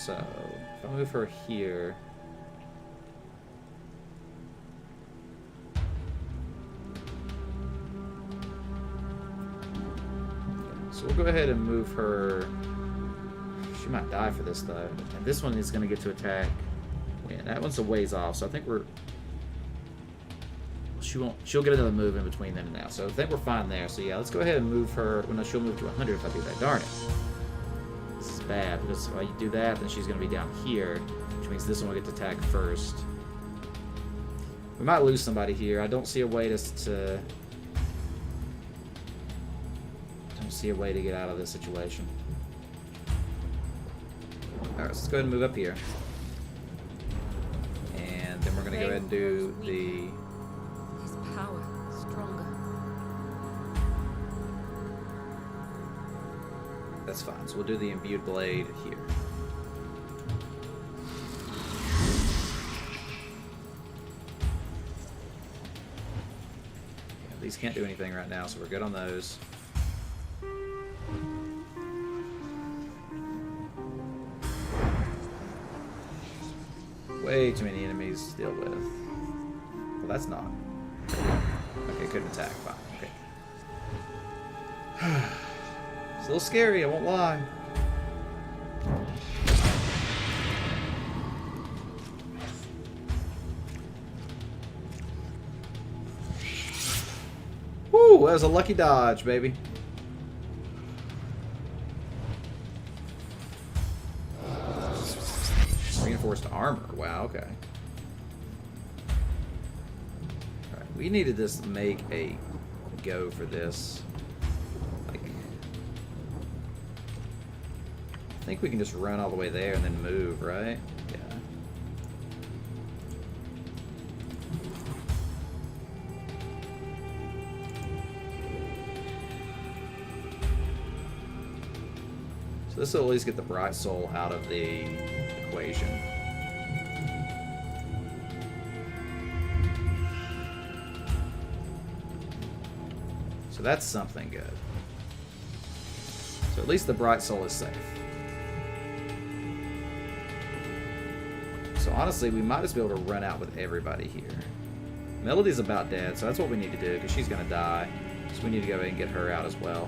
if I move her here... So we'll go ahead and move her... She might die for this, though. And this one is going to get to attack. Yeah, that one's a ways off, so I think we're... She'll get another move in between then and now. So I think we're fine there. So yeah, let's go ahead and move her... Well, no, she'll move to 100 if I do that. Darn it. This is bad, because if I do that, then she's going to be down here, which means this one will get to attack first. We might lose somebody here. I don't see a way to get out of this situation. Alright, so let's go ahead and move up here. And then we're going to go ahead and do the... His power stronger. That's fine. So we'll do the imbued blade here. Yeah, these can't do anything right now, so we're good on those. Way too many enemies to deal with. Well, that's not. Okay, couldn't attack. Fine. Okay. It's a little scary, I won't lie. Woo, that was a lucky dodge, baby. Reinforced armor. Wow, okay. Alright, we needed this to make a go for this. Like, I think we can just run all the way there and then move, right? Yeah. So this will at least get the Bright Soul out of the equation. So that's something good. So at least the Bright Soul is safe. So honestly, we might just be able to run out with everybody here. Melody's about dead, so that's what we need to do, because she's going to die. So we need to go ahead and get her out as well.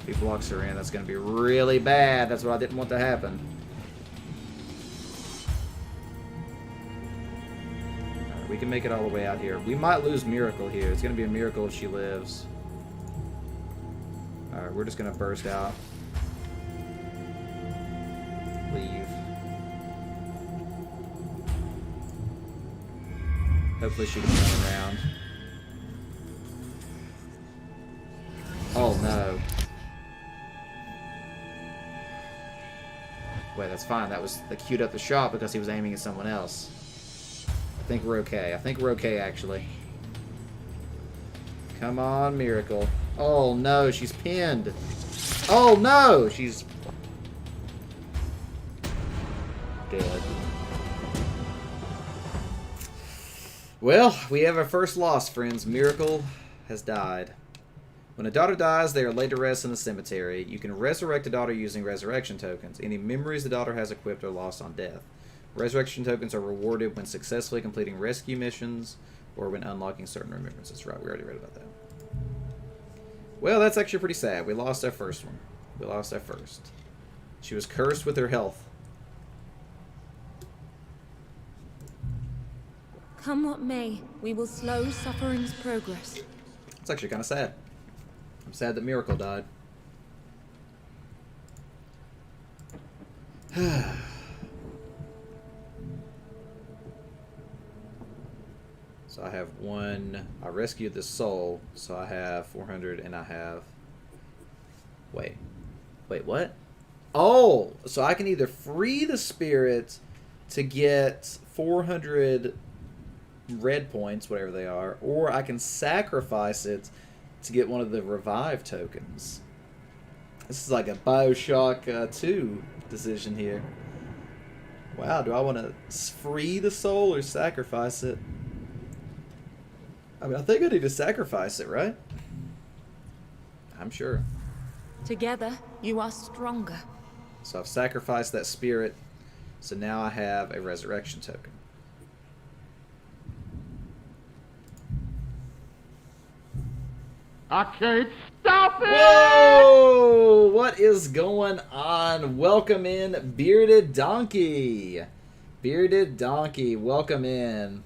If he blocks her in, that's going to be really bad. That's what I didn't want to happen. Alright, we can make it all the way out here. We might lose Miracle here. It's going to be a miracle if she lives. Alright, we're just going to burst out. Leave. Hopefully she can turn around. Oh no. Wait, that's fine. That was the queued up the shot because he was aiming at someone else. I think we're okay. I think we're okay, actually. Come on, Miracle. Oh no, she's pinned. Oh no, she's dead. Well, we have our first loss, friends. Miracle has died. When a daughter dies, they are laid to rest in the cemetery. You can resurrect a daughter using resurrection tokens. Any memories the daughter has equipped are lost on death. Resurrection tokens are rewarded when successfully completing rescue missions or when unlocking certain remembrances. Right, we already read about that. Well, that's actually pretty sad. We lost our first one. We lost our first. She was cursed with her health. Come what may, we will slow suffering's progress. It's actually kind of sad. I'm sad that Miracle died. So I have one. I rescued the soul, so I have 400, and I have. Wait, what? Oh, so I can either free the spirit to get 400 red points, whatever they are, or I can sacrifice it to get one of the revive tokens. This is like a Bioshock 2 decision here. Wow, do I want to free the soul or sacrifice it? I mean, I think I need to sacrifice it, right? I'm sure. Together, you are stronger. So I've sacrificed that spirit, so now I have a resurrection token. I can't stop it! Whoa! What is going on? Welcome in, Bearded Donkey. Bearded Donkey, welcome in.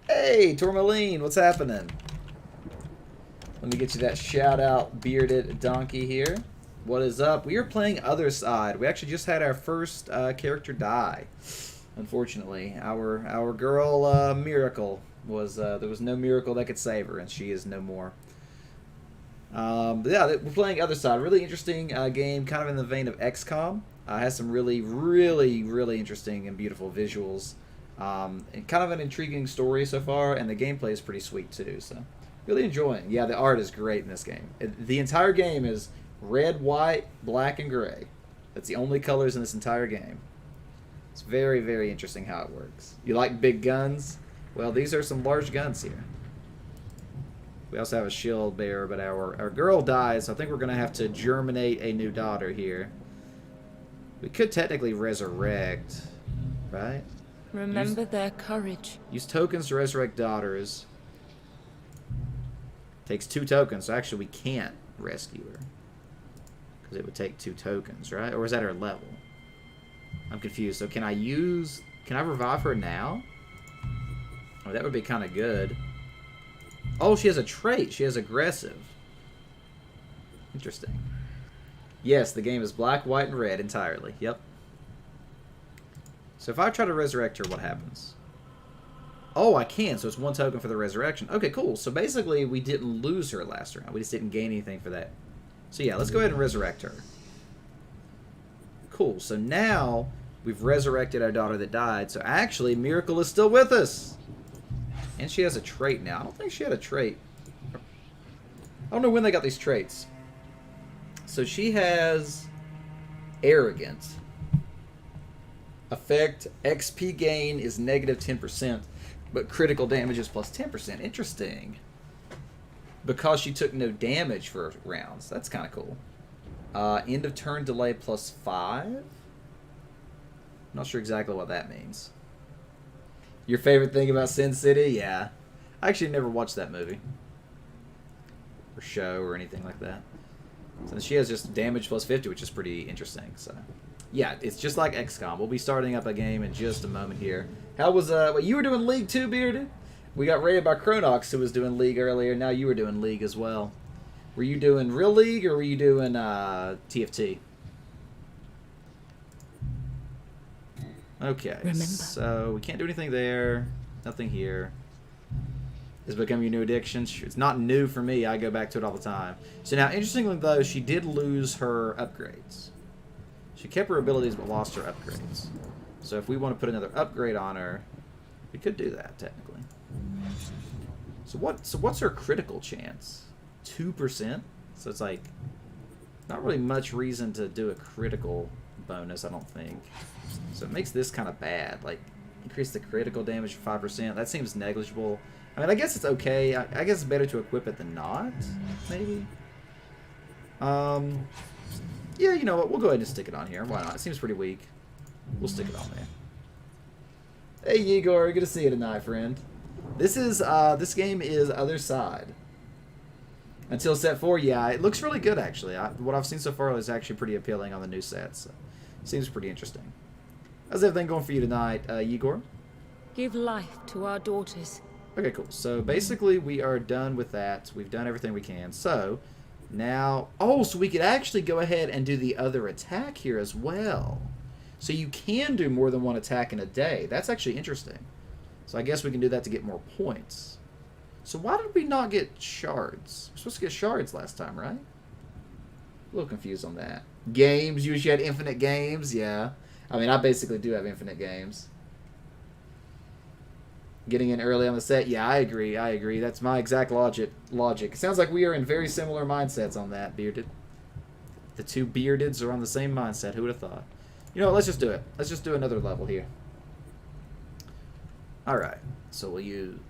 Hey, Tourmaline, what's happening? Let me get you that shout out, Bearded Donkey here. What is up? We are playing Othercide. We actually just had our first character die. Unfortunately, our girl Miracle was there was no miracle that could save her, and she is no more. But yeah, we're playing Othercide. Really interesting game, kind of in the vein of XCOM. Has some really interesting and beautiful visuals. And kind of an intriguing story so far, and the gameplay is pretty sweet too. So, really enjoying. Yeah, the art is great in this game. The entire game is red, white, black, and gray. That's the only colors in this entire game. It's very interesting how it works. You like big guns? Well, these are some large guns here. We also have a shield bearer, but our girl dies, so I think we're going to have to germinate a new daughter here. We could technically resurrect, right? Remember their courage. Use tokens to resurrect daughters. Takes 2 tokens, so actually we can't rescue her. Because it would take 2 tokens, right? Or is that her level? I'm confused. So can I revive her now? Oh, that would be kind of good. Oh, she has a trait. She has aggressive. Interesting. Yes, the game is black, white, and red entirely. Yep. So if I try to resurrect her, what happens? Oh, I can. So it's 1 token for the resurrection. Okay, cool. So basically, we didn't lose her last round. We just didn't gain anything for that. So yeah, let's go ahead and resurrect her. Cool. So now we've resurrected our daughter that died. So actually, Miracle is still with us. And she has a trait now. I don't think she had a trait. I don't know when they got these traits. So she has Arrogant. Effect XP gain is negative 10%, but critical damage is plus 10%. Interesting. Because she took no damage for rounds. That's kind of cool. End of turn delay plus 5. Not sure exactly what that means. Your favorite thing about Sin City? Yeah. I actually never watched that movie. Or show or anything like that. Since she has just damage plus 50, which is pretty interesting. So, yeah, it's just like XCOM. We'll be starting up a game in just a moment here. How was, well, you were doing League too, Bearded? We got raided by Chronox, who was doing League earlier. Now you were doing League as well. Were you doing real League, or were you doing TFT? Okay, Remember. so we can't do anything there. Nothing here. It's become your new addiction. It's not new for me. I go back to it all the time. So now, interestingly though, she did lose her upgrades. She kept her abilities but lost her upgrades. So if we want to put another upgrade on her, we could do that technically. So what's her critical chance? 2%. So it's like not really much reason to do a critical bonus, I don't think. So it makes this kind of bad. Like increase the critical damage for 5%. That seems negligible. I mean, I guess it's okay. I guess it's better to equip it than not, maybe. Yeah, you know what? We'll go ahead and stick it on here. Why not? It seems pretty weak. We'll stick it on there. Hey, Igor. Good to see you tonight, friend. This game is Othercide. Until set 4, yeah, it looks really good, actually. What I've seen so far is actually pretty appealing on the new sets. So seems pretty interesting. How's everything going for you tonight, Igor? Give life to our daughters. Okay, cool. So basically we are done with that. We've done everything we can. So now, oh, so we could actually go ahead and do the other attack here as well. So you can do more than one attack in a day. That's actually interesting. So I guess we can do that to get more points. So why did we not get shards? We're supposed to get shards last time, right? A little confused on that. Games, you usually had infinite games, yeah. I mean, I basically do have infinite games. Getting in early on the set, yeah, I agree. That's my exact logic. It sounds like we are in very similar mindsets on that, Bearded. The two Beardeds are on the same mindset. Who would have thought? You know what, let's just do it. Let's just do another level here. Alright, so will you...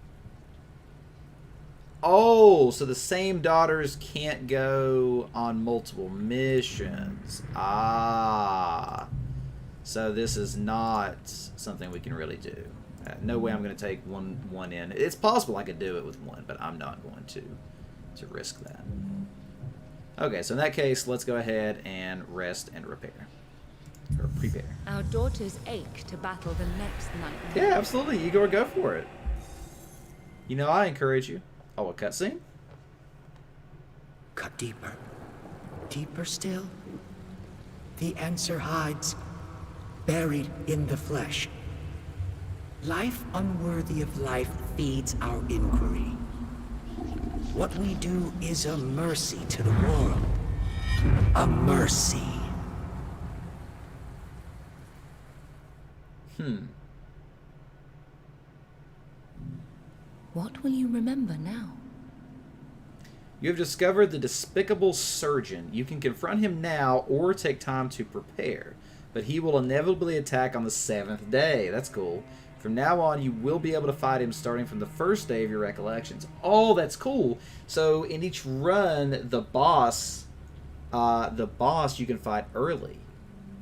Oh, so the same daughters can't go on multiple missions. Ah. So this is not something we can really do. No way I'm going to take one in. It's possible I could do it with one, but I'm not going to risk that. Okay, so in that case, let's go ahead and rest and repair. Or prepare. Our daughters ache to battle the next nightmare. Yeah, absolutely. Igor, go for it. You know, I encourage you. Oh, a cutscene? Cut deeper. Deeper still? The answer hides, buried in the flesh. Life unworthy of life feeds our inquiry. What we do is a mercy to the world. A mercy. What will you remember now? You have discovered the despicable surgeon. You can confront him now or take time to prepare, but he will inevitably attack on the 7th day. That's cool. From now on, you will be able to fight him starting from the first day of your recollections. Oh, that's cool. So in each run, the boss you can fight early.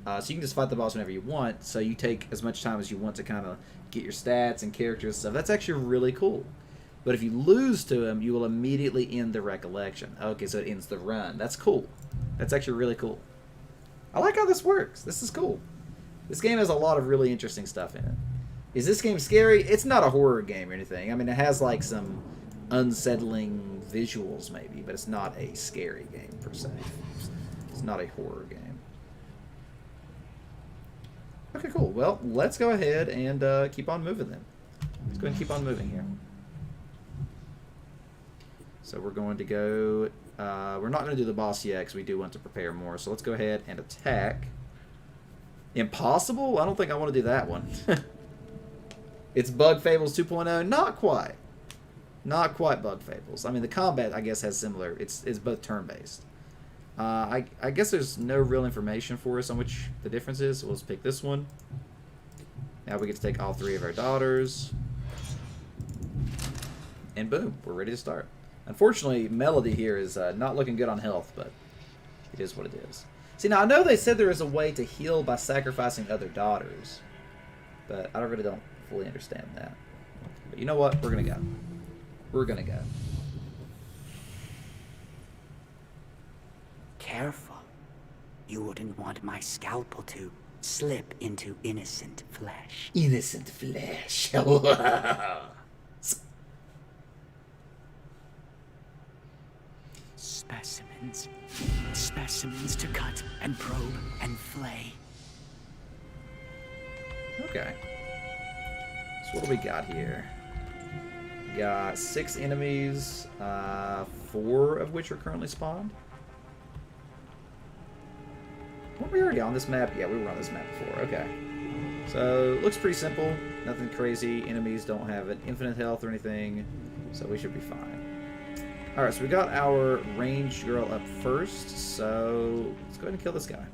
So you can just fight the boss whenever you want. So you take as much time as you want to kind of get your stats and characters and stuff. That's actually really cool. But if you lose to him, you will immediately end the recollection. Okay, so it ends the run. That's cool. That's actually really cool. I like how this works. This is cool. This game has a lot of really interesting stuff in it. Is this game scary? It's not a horror game or anything. I mean, it has like some unsettling visuals maybe, but it's not a scary game per se. It's not a horror game. Okay, cool. Well, let's go ahead and keep on moving then. Let's go ahead and keep on moving here. So we're going to go... we're not going to do the boss yet because we do want to prepare more. So let's go ahead and attack. Impossible? I don't think I want to do that one. It's Bug Fables 2.0? Not quite. Not quite Bug Fables. I mean, the combat, I guess, has similar... It's both turn-based. I guess there's no real information for us on which the difference is, so we'll just pick this one. Now we get to take all 3 of our daughters. And boom, we're ready to start. Unfortunately, Melody here is not looking good on health, but it is what it is. See, now I know they said there is a way to heal by sacrificing other daughters, but I really don't fully understand that. But you know what? We're going to go. We're going to go. careful. You wouldn't want my scalpel to slip into innocent flesh. Innocent flesh. Specimens. Specimens to cut and probe and flay. Okay. So what do we got here? We got 6 enemies, 4 of which are currently spawned. Weren't we already on this map? Yeah, we were on this map before. Okay. So, looks pretty simple. Nothing crazy. Enemies don't have an infinite health or anything. So we should be fine. Alright, so we got our ranged girl up first. So, let's go ahead and kill this guy.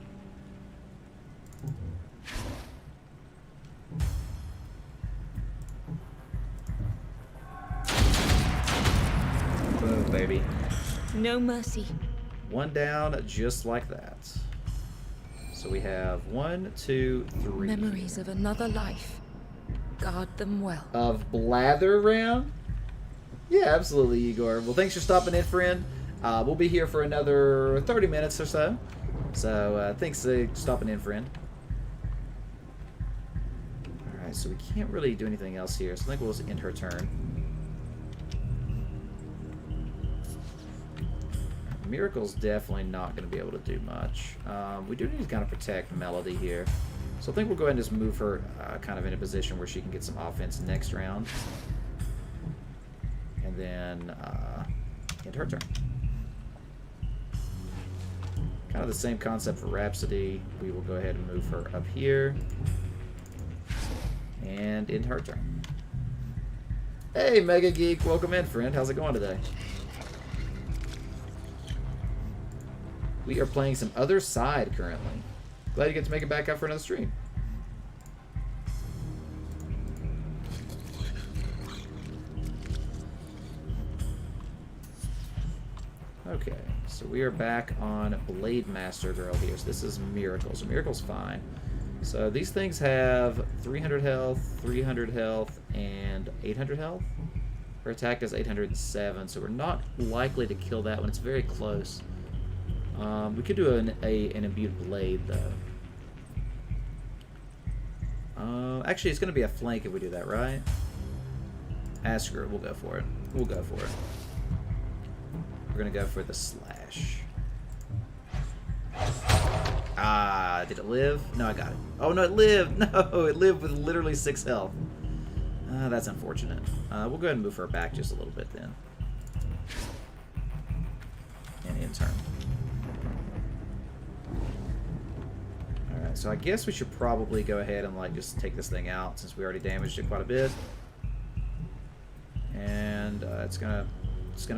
Boom, baby. No mercy. One down, just like that. So we have 1, 2, 3. Memories of another life. Guard them well. Of Blather Round? Yeah, absolutely, Igor. Well, thanks for stopping in, friend. We'll be here for another 30 minutes or so. So, thanks for stopping in, friend. Alright, so we can't really do anything else here, so I think we'll just end her turn. Miracle's definitely not going to be able to do much. We do need to kind of protect Melody here. So I think we'll go ahead and just move her kind of in a position where she can get some offense next round. And then end her turn. Kind of the same concept for Rhapsody. We will go ahead and move her up here. And end her turn. Hey, Mega Geek. Welcome in, friend. How's it going today? We are playing some Othercide currently. Glad you get to make it back out for another stream. Okay, so we are back on Blade Master Girl here. So this is Miracle. So Miracle's fine. So these things have 300 health, 300 health, and 800 health. Her attack is 807, so we're not likely to kill that one. It's very close. We could do an imbued blade, though. Actually, it's going to be a flank if we do that, right? Screw it. We'll go for it. We'll go for it. We're going to go for the slash. Ah, did it live? No, I got it. Oh, no, it lived. No, it lived with literally 6 health. That's unfortunate. We'll go ahead and move her back just a little bit then. And in turn. Alright, so I guess we should probably go ahead and like just take this thing out since we already damaged it quite a bit. And it's gonna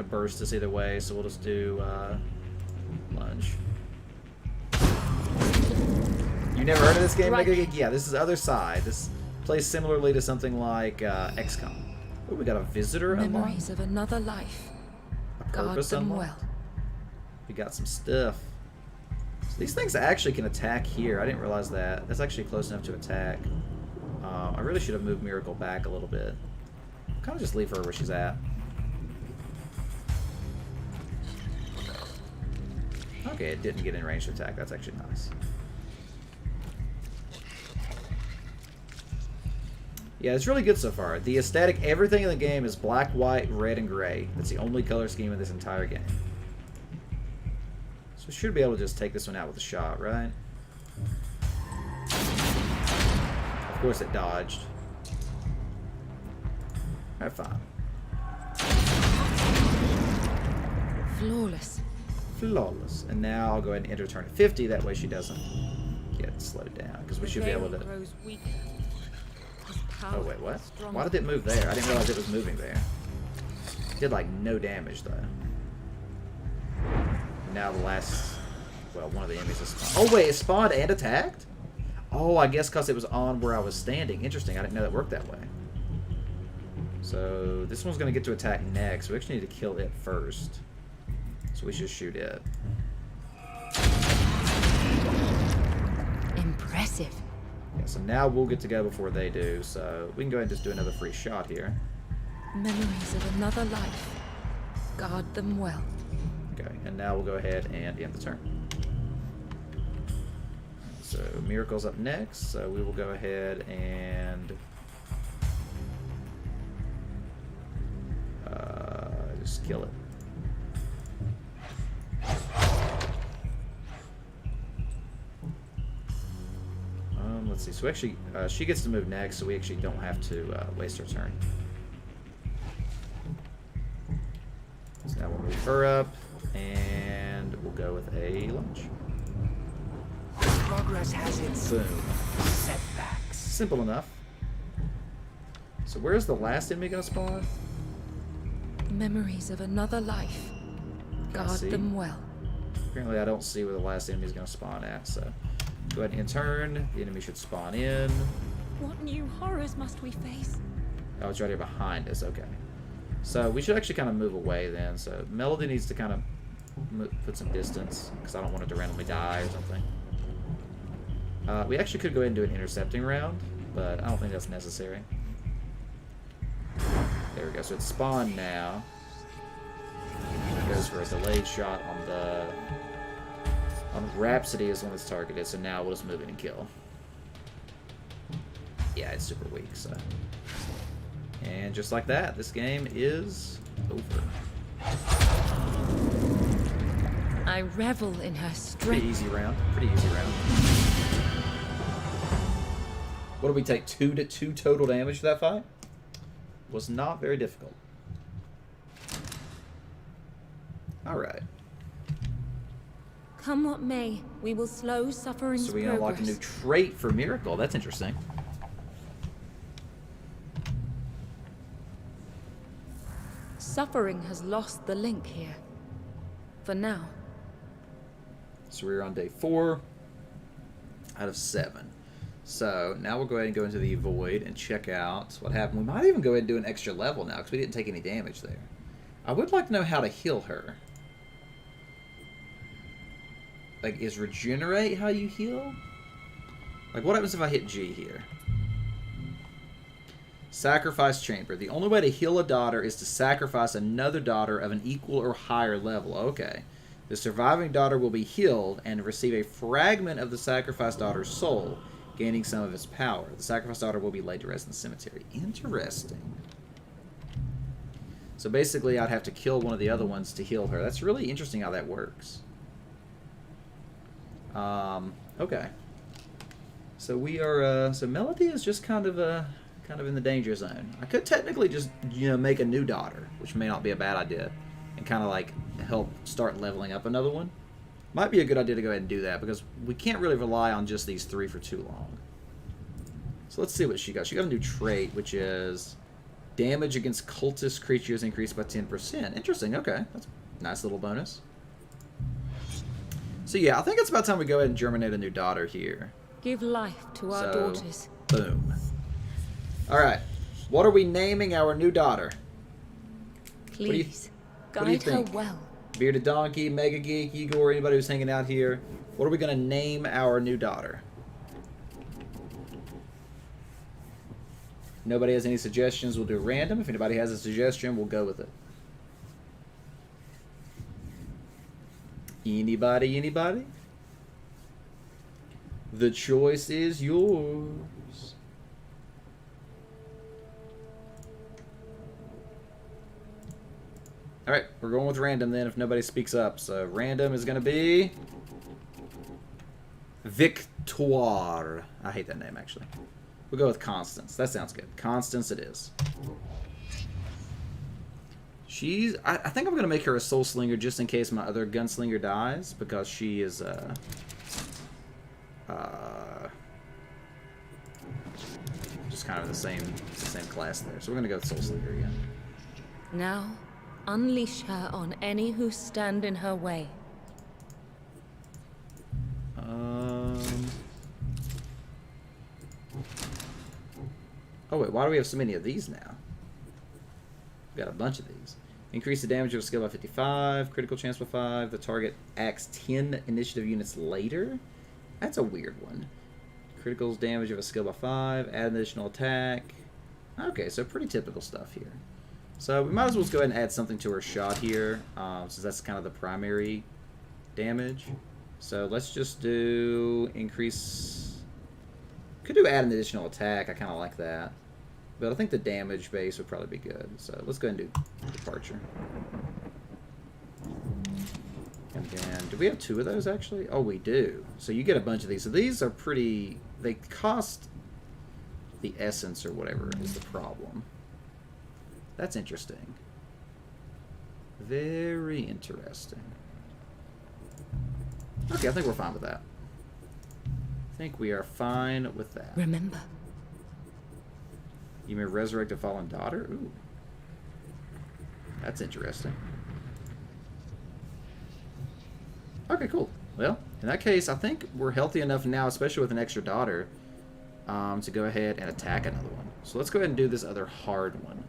burst us either way, so we'll just do lunge. You never heard of this game, Mega Geek? Yeah, this is Othercide. This plays similarly to something like XCOM. Oh, we got a visitor unlocked. Memories of another life. A purpose Guard them unlocked. well. We got some stuff. So these things actually can attack here. I didn't realize that. That's actually close enough to attack. I really should have moved Miracle back a little bit. Kind of just leave her where she's at. Okay, it didn't get in range to attack. That's actually nice. Yeah, it's really good so far. The aesthetic, everything in the game is black, white, red, and gray. That's the only color scheme in this entire game. So we should be able to just take this one out with a shot, right? Of course it dodged. Alright, fine. Flawless. Flawless. And now I'll go ahead and enter turn at 50. That way she doesn't get slowed down. Because we should be able to... Oh, wait, what? Why did it move there? I didn't realize it was moving there. It did, like, no damage, though. Now the last... Well, one of the enemies is spawned. Oh, wait, it spawned and attacked? Oh, I guess because it was on where I was standing. Interesting. I didn't know that worked that way. So, this one's going to get to attack next. We actually need to kill it first. So we should shoot it. Impressive. Yeah, so now we'll get to go before they do. So we can go ahead and just do another free shot here. Memories of another life. Guard them well. Okay, and now we'll go ahead and end the turn. So Miracle's up next, so we will go ahead and just kill it. Let's see. So actually, she gets to move next, so we actually don't have to waste our turn. So now we'll move her up, and we'll go with a lunge. Progress has its Boom. setbacks. Simple enough. So where's the last enemy gonna spawn? Memories of another life. Can I Guard see? them well. Apparently I don't see where the last enemy is gonna spawn at, so go ahead and end turn. The enemy should spawn in. What new horrors must we face? Oh, it's right here behind us. Okay. So we should actually kind of move away then. So Melody needs to kind of put some distance because I don't want it to randomly die or something. We actually could go ahead and do an intercepting round, but I don't think that's necessary. There we go. So it's spawned now. It goes for a delayed shot on the Rhapsody is the one that's targeted. So now we'll just move in and kill. Yeah, it's super weak. So, and just like that, this game is over. I revel in her Pretty strength. easy round. Pretty easy round. What did we take? Two total damage to that fight? Was not very difficult. Alright. Come what may, we will slow suffering's So we progress. unlock a new trait for Miracle. That's interesting. Suffering has lost the link here. For now. So we're on day 4 out of 7. So now we'll go ahead and go into the Void and check out what happened. We might even go ahead and do an extra level now because we didn't take any damage there. I would like to know how to heal her. Like, is regenerate how you heal? Like, what happens if I hit G here? Sacrifice chamber. The only way to heal a daughter is to sacrifice another daughter of an equal or higher level. Okay. The surviving daughter will be healed and receive a fragment of the sacrificed daughter's soul, gaining some of its power. The sacrificed daughter will be laid to rest in the cemetery. Interesting. So basically, I'd have to kill one of the other ones to heal her. That's really interesting how that works. Okay. So we are, so Melody is just kind of in the danger zone. I could technically just, make a new daughter, which may not be a bad idea, and kind of like help start leveling up another one. Might be a good idea to go ahead and do that because we can't really rely on just these 3 for too long. So let's see what she got. She got a new trait, which is damage against cultist creatures increased by 10%. Interesting. Okay, that's a nice little bonus. So yeah, I think it's about time we go ahead and germinate a new daughter here. Give life to our daughters. Boom. Alright. What are we naming our new daughter? Please, what do you guide her think? well. Bearded Donkey, Mega Geek, Igor, anybody who's hanging out here. What are we going to name our new daughter? Nobody has any suggestions, we'll do random. If anybody has a suggestion, we'll go with it. Anybody, anybody? The choice is yours. Alright, we're going with random then if nobody speaks up. So random is going to be Victoire. I hate that name actually. We'll go with Constance. That sounds good. Constance it is. She's... I think I'm going to make her a soul slinger just in case my other gunslinger dies because she is just kind of the same class there. So we're going to go with soul slinger again. Now, unleash her on any who stand in her way. Oh wait, why do we have so many of these now? We got a bunch of these. Increase the damage of a skill by 55, critical chance by 5, the target acts 10 initiative units later? That's a weird one. Critical damage of a skill by 5, add an additional attack. Okay, so pretty typical stuff here. So we might as well just go ahead and add something to her shot here, since that's kind of the primary damage. So let's just do increase. Could do add an additional attack. I kind of like that. But I think the damage base would probably be good. So let's go ahead and do departure. And then, do we have 2 of those actually? Oh, we do. So you get a bunch of these. So these are pretty, they cost the essence or whatever is the problem. That's interesting. Very interesting. Okay, I think we're fine with that. I think we are fine with that. Remember. You may resurrect a fallen daughter? Ooh. That's interesting. Okay, cool. Well, in that case, I think we're healthy enough now, especially with an extra daughter, to go ahead and attack another one. So let's go ahead and do this other hard one.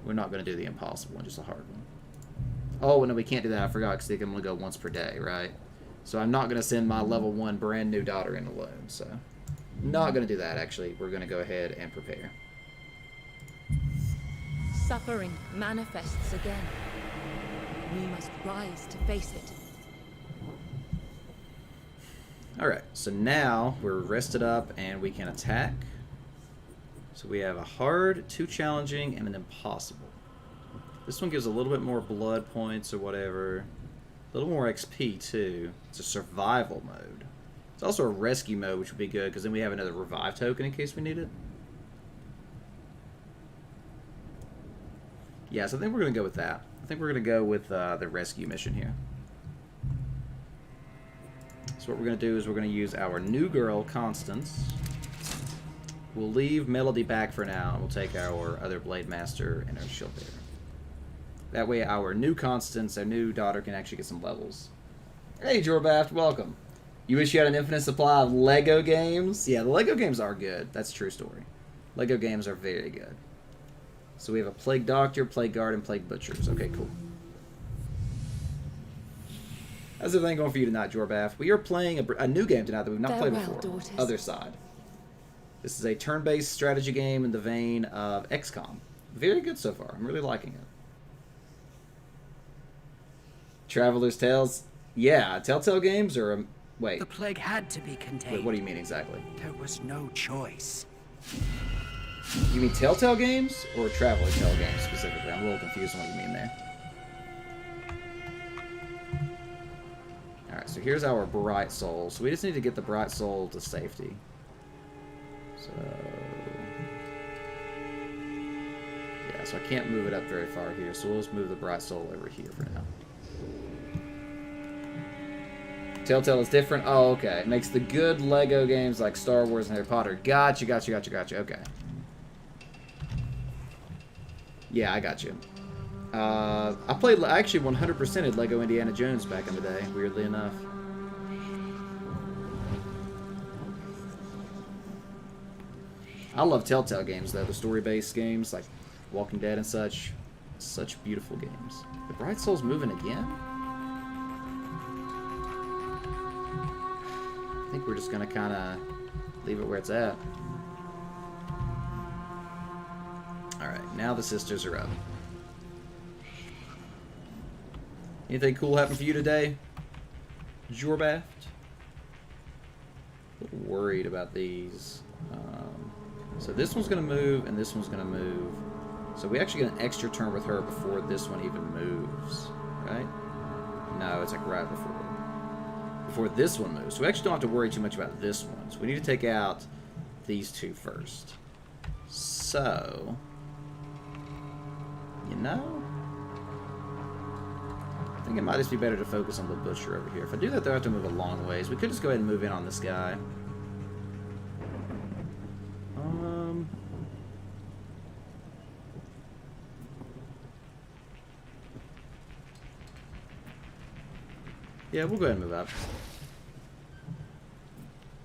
We're not going to do the impossible one, just a hard one. Oh, no, we can't do that. I forgot, because they can only go once per day, right? So I'm not going to send my level 1 brand new daughter in alone, so... Not going to do that, actually. We're going to go ahead and prepare. Suffering manifests again. We must rise to face it. Alright, so now we're rested up and we can attack. So we have a hard, 2 challenging, and an impossible. This one gives a little bit more blood points or whatever. A little more XP too. It's a survival mode. It's also a rescue mode, which would be good because then we have another revive token in case we need it. Yeah, so I think we're going to go with that. I think we're going to go with the rescue mission here. So what we're going to do is we're going to use our new girl, Constance. We'll leave Melody back for now, and we'll take our other Blade Master and our Shield Bearer. That way our new Constance, our new daughter, can actually get some levels. Hey, Jorbaft, welcome. You wish you had an infinite supply of Lego games? Yeah, the Lego games are good. That's a true story. Lego games are very good. So we have a Plague Doctor, Plague Guard, and Plague Butchers. Okay, cool. How's everything going for you tonight, Jorbath? We are playing a new game tonight that we've not played before. Daughters. Othercide. This is a turn-based strategy game in the vein of XCOM. Very good so far. I'm really liking it. Traveler's Tales? Yeah, Telltale games or... wait. The plague had to be contained. Wait, what do you mean exactly? There was no choice. You mean Telltale games or Traveler's Tale games specifically? I'm a little confused on what you mean there. Alright, so here's our Bright Soul. So we just need to get the Bright Soul to safety. So... yeah, so I can't move it up very far here, so we'll just move the Bright Soul over here for now. Telltale is different? Oh, okay. It makes the good Lego games like Star Wars and Harry Potter. Gotcha, gotcha, gotcha, gotcha. Okay. Yeah, I got you. I actually 100%ed Lego Indiana Jones back in the day, weirdly enough. I love Telltale games, though. The story-based games, like Walking Dead and such. Such beautiful games. The Bright Soul's moving again? I think we're just going to kind of leave it where it's at. Alright, now the sisters are up. Anything cool happened for you today, Jorbaft? A little worried about these. So this one's going to move, and this one's going to move. So we actually get an extra turn with her before this one even moves, right? No, it's like right before this one moves. So we actually don't have to worry too much about this one. So we need to take out these two first. So, you know, I think it might just be better to focus on the Butcher over here. If I do that, though, I have to move a long ways. We could just go ahead and move in on this guy. Yeah, we'll go ahead and move up.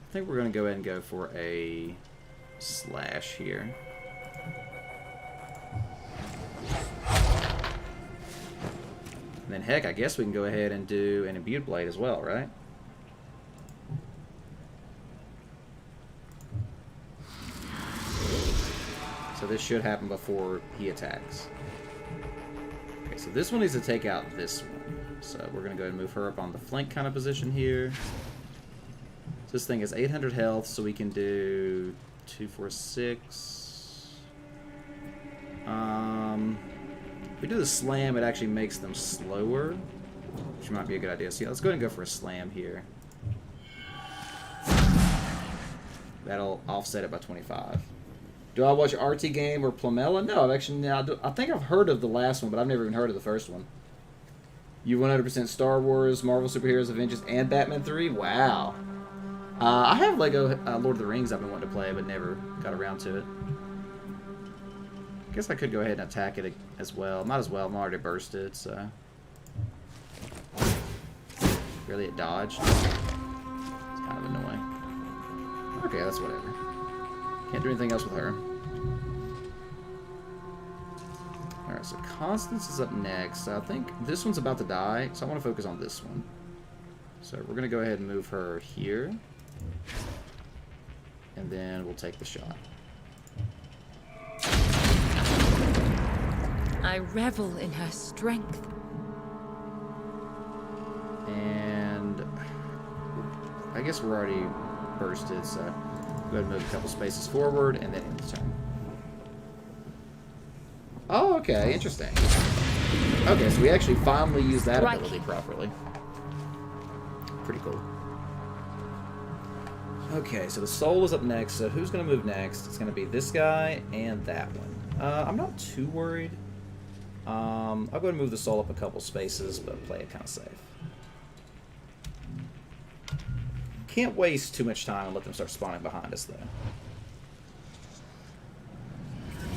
I think we're going to go ahead and go for a slash here. And then, heck, I guess we can go ahead and do an imbued blade as well, right? So this should happen before he attacks. Okay, so this one needs to take out this one. So we're going to go ahead and move her up on the flank kind of position here. So this thing is 800 health, so we can do 2, 4, 6. If we do the slam, it actually makes them slower, which might be a good idea. So yeah, let's go ahead and go for a slam here. That'll offset it by 25. Do I watch RT Game or Plamella? No, I've actually, I think I've heard of the last one, but I've never even heard of the first one. You 100% Star Wars, Marvel Superheroes, Avengers, and Batman 3? Wow. I have Lego Lord of the Rings I've been wanting to play, but never got around to it. I guess I could go ahead and attack it as well. Might as well. I'm already bursted, so. Really, it dodged. It's kind of annoying. Okay, that's whatever. Can't do anything else with her. Alright, so Constance is up next. I think this one's about to die, so I want to focus on this one. So we're going to go ahead and move her here. And then we'll take the shot. I revel in her strength. And I guess we're already bursted, so go ahead and move a couple spaces forward and then end the turn. Oh, okay, interesting. Okay, so we actually finally used that ability properly. Pretty cool. Okay, so the soul is up next, so who's going to move next? It's going to be this guy and that one. I'm not too worried. I'll go ahead and move the soul up a couple spaces, but play it kind of safe. Can't waste too much time and let them start spawning behind us, though.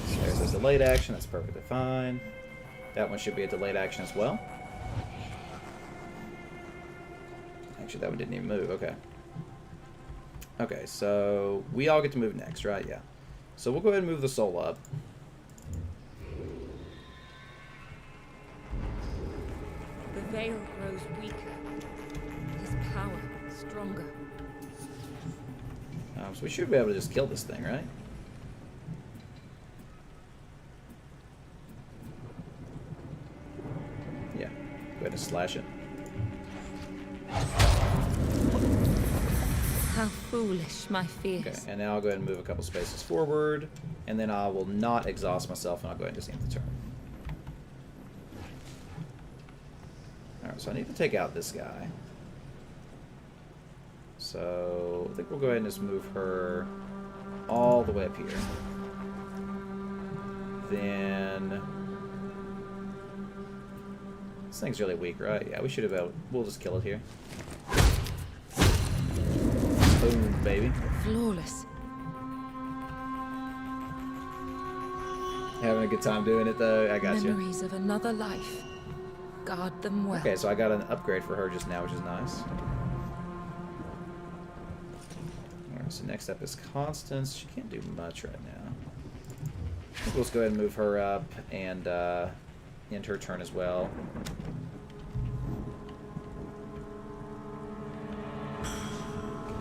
So there's a delayed action. That's perfectly fine. That one should be a delayed action as well. Actually, that one didn't even move. Okay. Okay, so we all get to move next, right? Yeah. So we'll go ahead and move the soul up. The veil grows weaker. His power stronger. So we should be able to just kill this thing, right? Yeah. Go ahead and slash it. How foolish my fears. Okay, and now I'll go ahead and move a couple spaces forward, and then I will not exhaust myself, and I'll go ahead and just end the turn. Alright, so I need to take out this guy. So I think we'll go ahead and just move her all the way up here. Then this thing's really weak, right? Yeah, we should have been able, we'll just kill it here. Boom, baby. Flawless. Having a good time doing it, though. I got you. Memories of another life. Guard them well. Okay, so I got an upgrade for her just now, which is nice. Alright, so next up is Constance. She can't do much right now. I think we'll just go ahead and move her up and end her turn as well.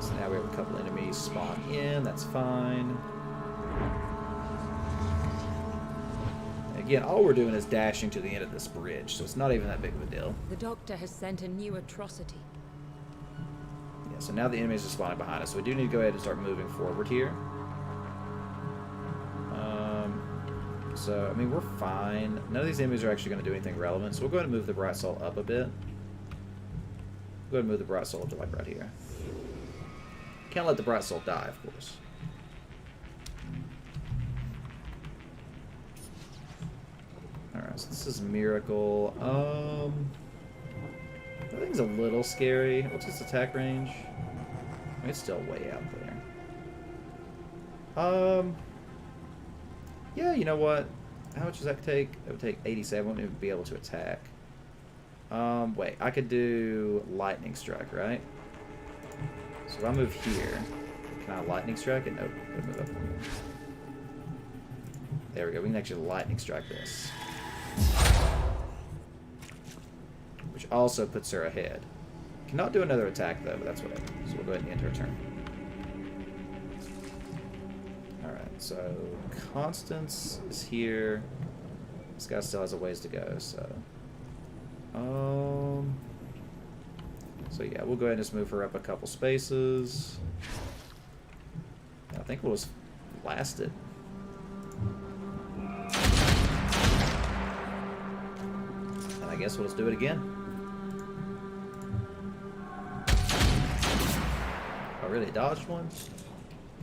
So now we have a couple enemies spawn in. That's fine. Again, all we're doing is dashing to the end of this bridge, so it's not even that big of a deal. The doctor has sent a new atrocity. Yeah, so now the enemies are spawning behind us, so we do need to go ahead and start moving forward here. So, I mean, we're fine. None of these enemies are actually going to do anything relevant, so we'll go ahead and move the Bright Soul up a bit. Go ahead and move the Bright Soul up to, like, right here. Can't let the Bright Soul die, of course. Alright, so this is Miracle. That thing's a little scary. What's its attack range? I mean, it's still way out there. Yeah, you know what? How much does that take? It would take 87. I wouldn't even be able to attack. Wait. I could do Lightning Strike, right? So if I move here, can I Lightning Strike it? Nope. Gotta move up. There we go. We can actually Lightning Strike this. Which also puts her ahead. Cannot do another attack, though, but that's whatever. So we'll go ahead and end her turn. Alright, so Constance is here. This guy still has a ways to go, so So yeah, we'll go ahead and just move her up a couple spaces. I think we'll just blast it. And I guess we'll just do it again. Oh, really? Dodged one?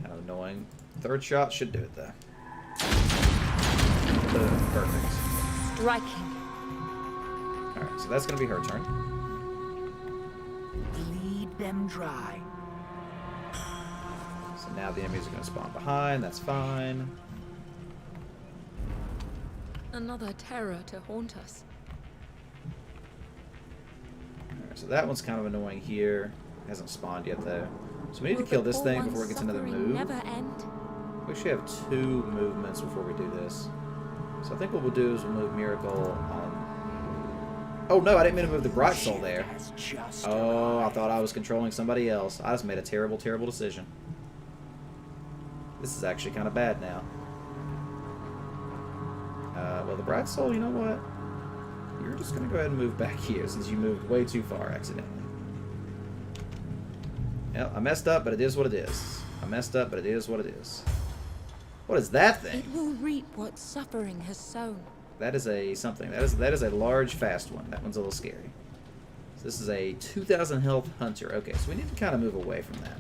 Kind of annoying. Third shot should do it, though. Boom. Perfect. Striking. Alright, so that's going to be her turn. Bleed them dry. So now the enemies are going to spawn behind. That's fine. Another terror to haunt us. Alright, so that one's kind of annoying here. Hasn't spawned yet, though. So we need Will to kill the this poor thing one's before it gets another suffering move. never end? We should have 2 movements before we do this. So I think what we'll do is we'll move Miracle on... Oh, no, I didn't mean to move the Bright Soul there. Oh, I thought I was controlling somebody else. I just made a terrible, terrible decision. This is actually kind of bad now. Well, the Bright Soul, you know what? You're just going to go ahead and move back here since you moved way too far accidentally. Yep, I messed up, but it is what it is. I messed up, but it is what it is. What is that thing? It will reap what suffering has sown. That is a something. That is a large, fast one. That one's a little scary. So this is a 2,000 health hunter. Okay, so we need to kind of move away from that.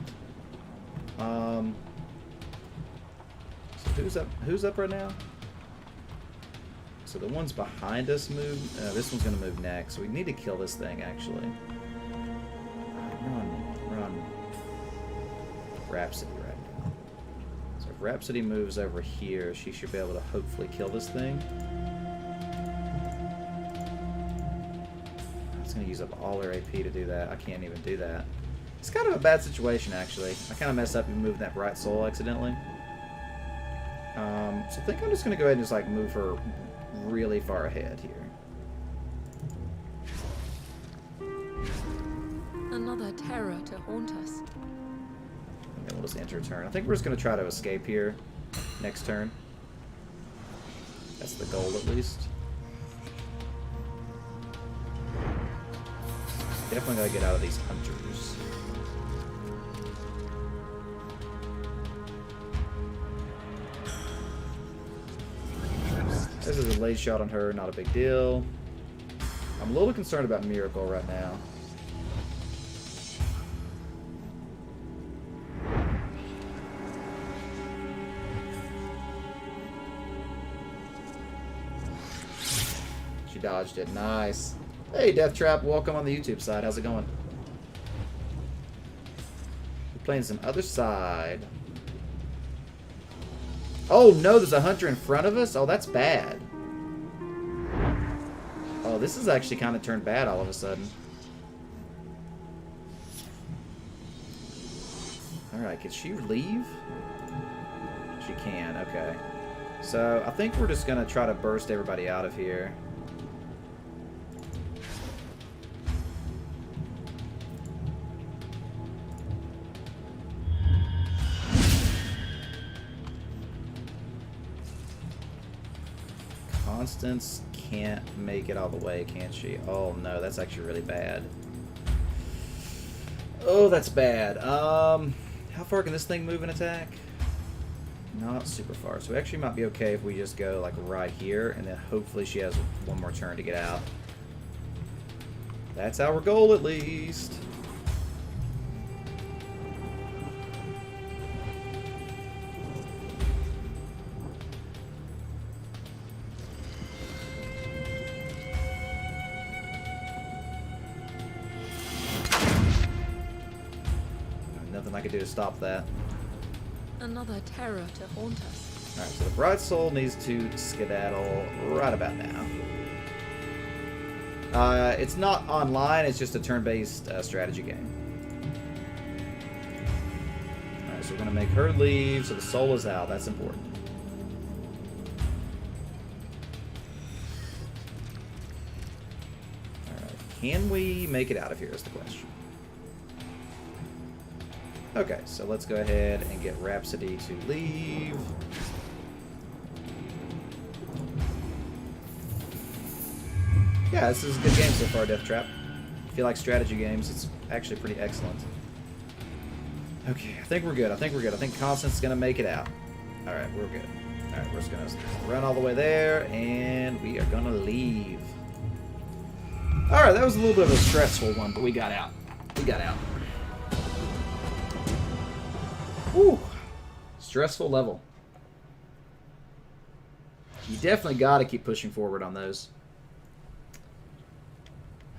So who's up right now? So the ones behind us move. This one's gonna move next. So we need to kill this thing actually. Run. Rhapsody right now. So if Rhapsody moves over here, she should be able to hopefully kill this thing. It's going to use up all her AP to do that. I can't even do that. It's kind of a bad situation, actually. I kind of messed up and moved that Bright Soul accidentally. So I think I'm just going to go ahead and just like move her really far ahead here. Another terror to haunt us. And then we'll just enter a turn. I think we're just going to try to escape here next turn. That's the goal, at least. Definitely gotta get out of these hunters. This is a late shot on her, not a big deal. I'm a little concerned about Miracle right now. She dodged it. Nice. Hey, Death Trap. Welcome on the YouTube side. How's it going? We're playing some Othercide. Oh, no. There's a hunter in front of us? Oh, that's bad. Oh, this is actually kind of turned bad all of a sudden. Alright, can she leave? She can. Okay. So, I think we're just going to try to burst everybody out of here. Constance can't make it all the way, can she? Oh no, that's actually really bad. Oh, that's bad. How far can this thing move and attack? Not super far. So we actually might be okay if we just go like right here, and then hopefully she has one more turn to get out. That's our goal, at least. Nothing I can do to stop that. Another terror to haunt us. Alright, so the Bright Soul needs to skedaddle right about now. It's not online, it's just a turn-based strategy game. Alright, so we're going to make her leave, so the soul is out. That's important. Alright, can we make it out of here is the question. Okay, so let's go ahead and get Rhapsody to leave. Yeah, this is a good game so far, Death Trap. If you like strategy games, it's actually pretty excellent. Okay, I think we're good. I think Constance's going to make it out. Alright, we're good. Alright, we're just going to run all the way there, and we are going to leave. Alright, that was a little bit of a stressful one, but we got out. We got out. Whew. Stressful level. You definitely got to keep pushing forward on those.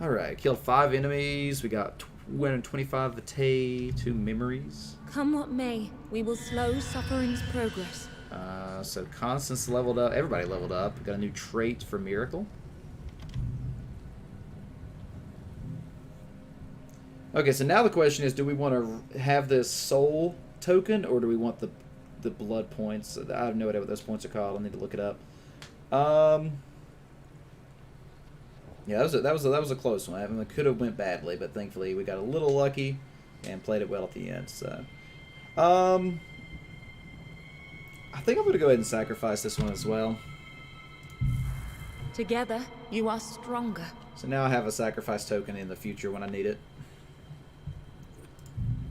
Alright, killed 5 enemies. We got 225 vitae, 2 memories. Come what may, we will slow suffering's progress. So Constance leveled up. Everybody leveled up. We got a new trait for Miracle. Okay, so now the question is, do we want to have this soul token, or do we want the blood points? I have no idea what those points are called. I need to look it up. Yeah, that was a close one. I mean, it could have went badly, but thankfully we got a little lucky and played it well at the end. So, I think I'm gonna go ahead and sacrifice this one as well. Together, you are stronger. So now I have a sacrifice token in the future when I need it.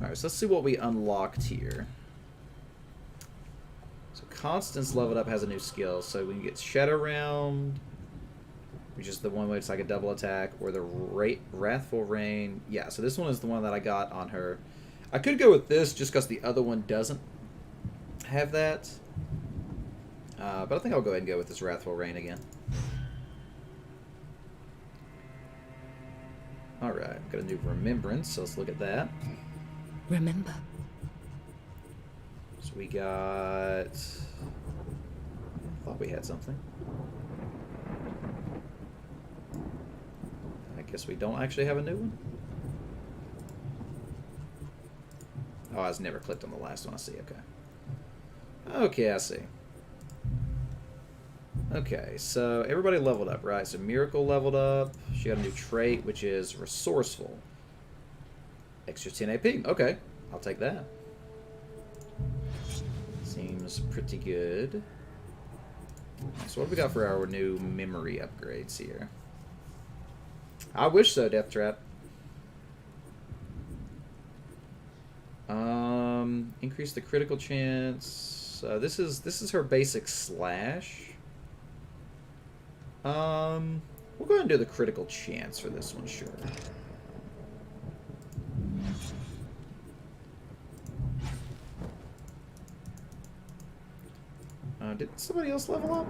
Alright, so let's see what we unlocked here. So Constance leveled up, has a new skill. So we can get Shadow Round, which is the one where it's like a double attack, or the Wrathful Rain. Yeah, so this one is the one that I got on her. I could go with this just because the other one doesn't have that. But I think I'll go ahead and go with this Wrathful Rain again. Alright, got a new Remembrance, so let's look at that. Remember. So we got... I thought we had something. I guess we don't actually have a new one. Oh, I was never clicked on the last one. I see, okay. Okay, I see. Okay, so everybody leveled up, right? So Miracle leveled up. She got a new trait, which is Resourceful. Extra 10 AP. Okay, I'll take that. Seems pretty good. So what have we got for our new memory upgrades here? I wish so, Death Trap. Increase the critical chance. This is her basic slash. We'll go ahead and do the critical chance for this one, sure. Did somebody else level up?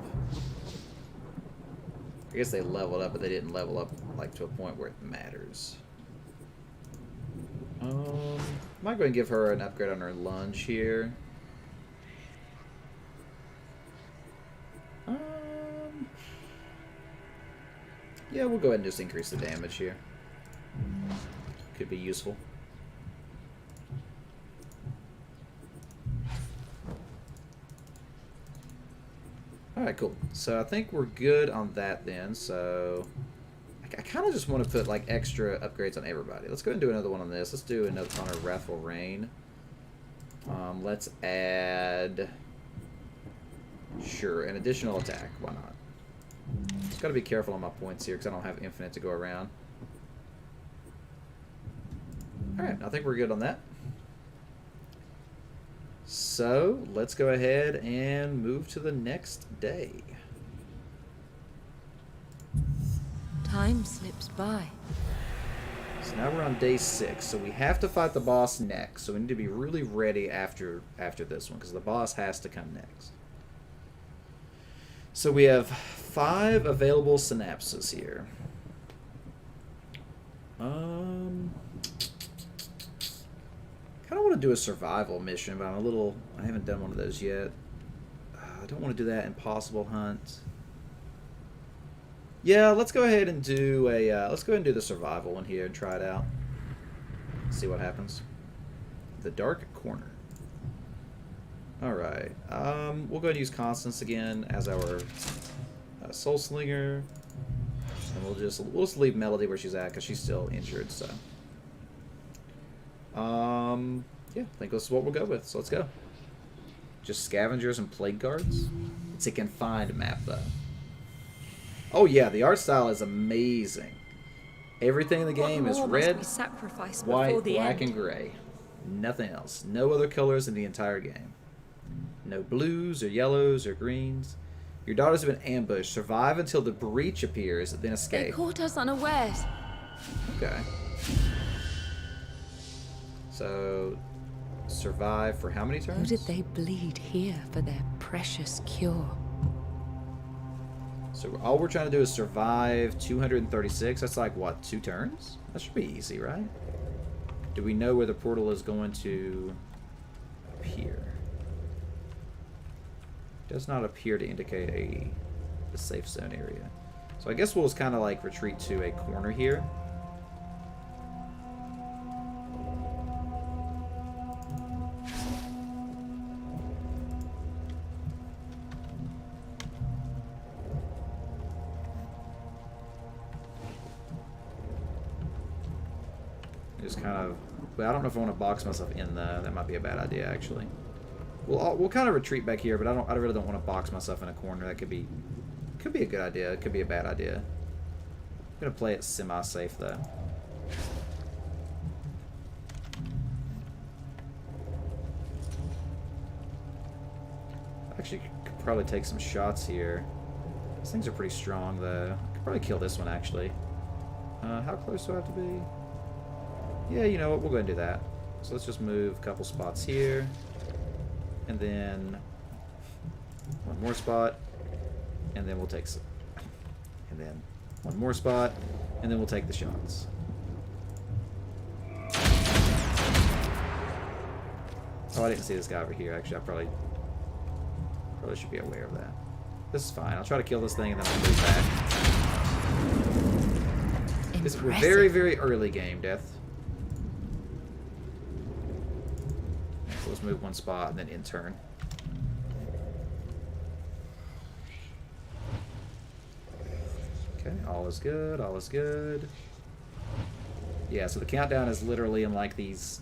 I guess they leveled up, but they didn't level up like to a point where it matters. Might go ahead and give her an upgrade on her lunge here. Yeah, we'll go ahead and just increase the damage here. Could be useful. Alright, cool. So I think we're good on that then. So I kind of just want to put like extra upgrades on everybody. Let's go ahead and do another one on this. Let's do another on our Wrathful Rain. Let's add... Sure, an additional attack. Why not? Just got to be careful on my points here because I don't have infinite to go around. Alright, I think we're good on that. So, let's go ahead and move to the next day. Time slips by. So now we're on day 6, so we have to fight the boss next. So we need to be really ready after this one, because the boss has to come next. So we have 5 available synapses here. I don't want to do a survival mission, but I haven't done one of those yet. I don't want to do that impossible hunt. Yeah, let's go ahead and do the survival one here and try it out. See what happens. The Dark Corner. Alright, we'll go ahead and use Constance again as our Soul Slinger. And we'll just leave Melody where she's at because she's still injured, so. Yeah, I think this is what we'll go with, so let's go. Just Scavengers and Plague Guards. It's a confined map, though. Oh yeah, the art style is amazing. Everything in the game is What more red, must we sacrifice white, before the black, end? and gray. Nothing else. No other colors in the entire game. No blues or yellows or greens. Your daughters have been ambushed. Survive until the breach appears, then They escape. caught us unawares. Okay. So, survive for how many turns? Who did they bleed here for their precious cure? So all we're trying to do is survive 236. That's like, what, 2 turns? That should be easy, right? Do we know where the portal is going to appear? Does not appear to indicate a safe zone area. So I guess we'll just kind of like retreat to a corner here. Just kind of, but I don't know if I want to box myself in though. That might be a bad idea actually. We'll kind of retreat back here, but I really don't want to box myself in a corner. That could be a good idea. It could be a bad idea. I'm gonna play it semi-safe though. Actually, could probably take some shots here. These things are pretty strong though. Could probably kill this one actually. How close do I have to be? Yeah, you know what? We'll go ahead and do that. So let's just move a couple spots here. And then one more spot. And then we'll take some. And then one more spot. And then we'll take the shots. Oh, I didn't see this guy over here. Actually, I probably should be aware of that. This is fine. I'll try to kill this thing and then I'll move back. This is a very, very early game, Death. So let's move one spot and then in turn. Okay, all is good, all is good. Yeah, so the countdown is literally in like these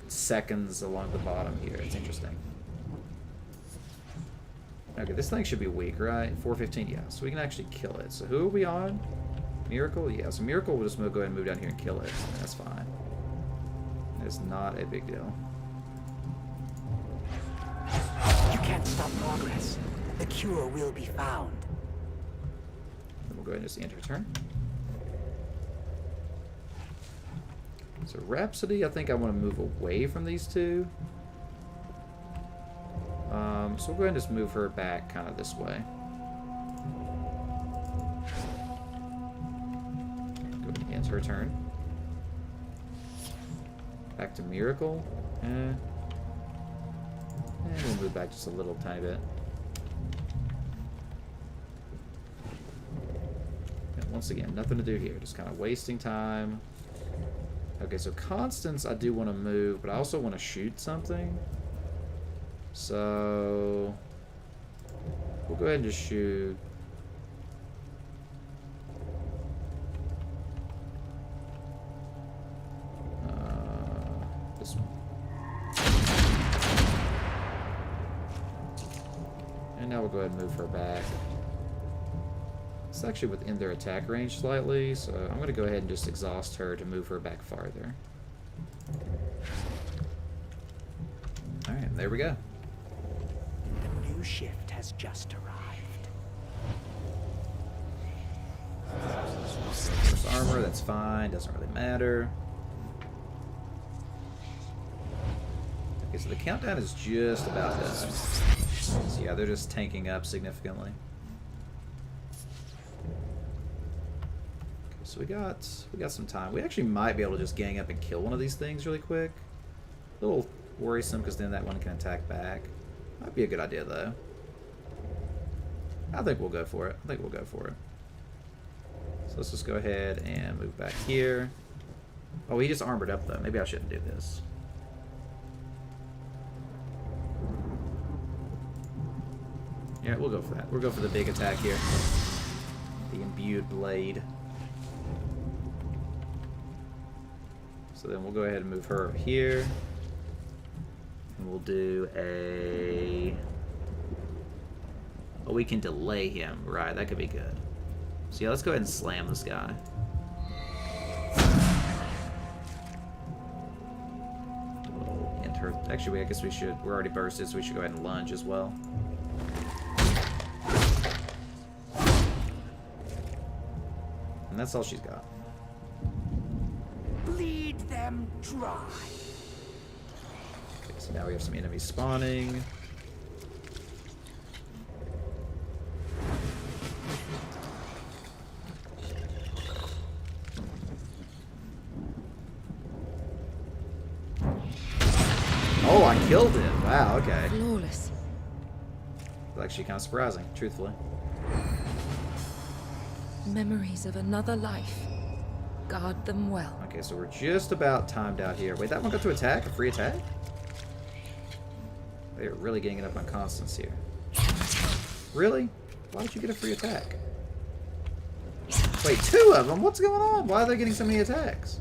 seconds along the bottom here. It's interesting. Okay, this thing should be weak, right? 415, yeah. So we can actually kill it. So who are we on? Miracle? Yeah, so Miracle will just go ahead and move down here and kill it. That's fine. It's not a big deal. You can't stop progress. The cure will be found. Then we'll go ahead and just enter turn. So Rhapsody, I think I want to move away from these two. So we'll go ahead and just move her back kind of this way. Go ahead and end her turn. Back to Miracle. And we'll move back just a little tiny bit. And once again, nothing to do here. Just kind of wasting time. Okay, so Constance I do want to move, but I also want to shoot something. So we'll go ahead and just shoot. This one. And now we'll go ahead and move her back. It's actually within their attack range slightly, so I'm going to go ahead and just exhaust her to move her back farther. Alright, there we go. The new shift has just arrived. First armor, that's fine, doesn't really matter. Okay, so the countdown is just about done. So yeah, they're just tanking up significantly. Okay, so we got some time. We actually might be able to just gang up and kill one of these things really quick. A little worrisome because then that one can attack back. Might be a good idea though. I think we'll go for it. So let's just go ahead and move back here. Oh, he just armored up though. Maybe I shouldn't do this. Yeah, we'll go for that. We'll go for the big attack here. The imbued blade. So then we'll go ahead and move her over here. And we'll do a... Oh, we can delay him. Right, that could be good. So yeah, let's go ahead and slam this guy. And her. Actually, I guess we should. We're already bursted, so we should go ahead and lunge as well. And that's all she's got. Bleed them dry. Okay, so now we have some enemies spawning. Oh, I killed it. Wow, okay. Flawless. Actually kind of surprising, truthfully. Memories of another life. Guard them well. Okay, so we're just about timed out here. Wait, that one got to attack? A free attack? They're really getting it up on Constance here. Really? Why did you get a free attack? Wait, 2 of them? What's going on? Why are they getting so many attacks?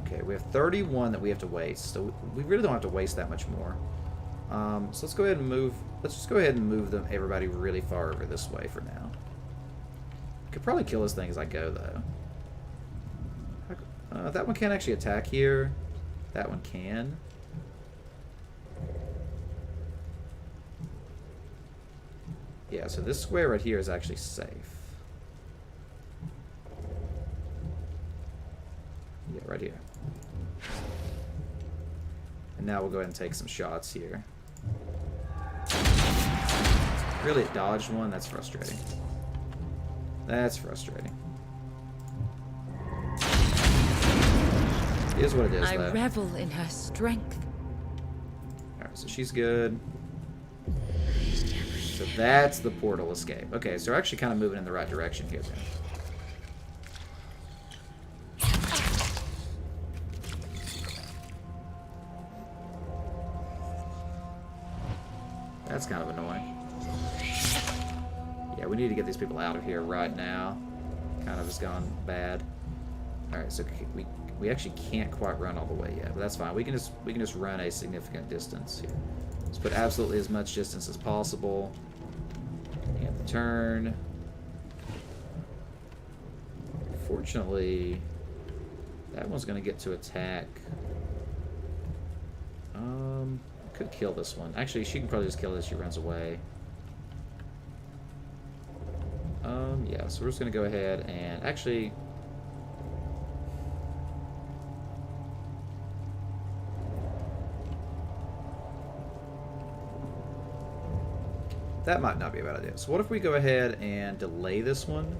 Okay, we have 31 that we have to waste, so we really don't have to waste that much more. So let's go ahead and move. Let's just go ahead and move them, everybody really far over this way for now. Could probably kill this thing as I go, though. That one can't actually attack here. That one can. Yeah, so this square right here is actually safe. Yeah, right here. And now we'll go ahead and take some shots here. Really, it dodged one? That's frustrating. That's frustrating. It is what it is, I though. revel in her strength. Alright, so she's good. So that's the portal escape. Okay, so we're actually kind of moving in the right direction here, then. That's kind of annoying. Yeah, we need to get these people out of here right now. Kind of has gone bad. Alright, so we actually can't quite run all the way yet, but that's fine. We can just run a significant distance here. Let's put absolutely as much distance as possible. And the turn. Fortunately, that one's going to get to attack. Could kill this one. Actually, she can probably just kill it as she runs away. Yeah, so we're just going to go ahead and actually... That might not be a bad idea. So what if we go ahead and delay this one?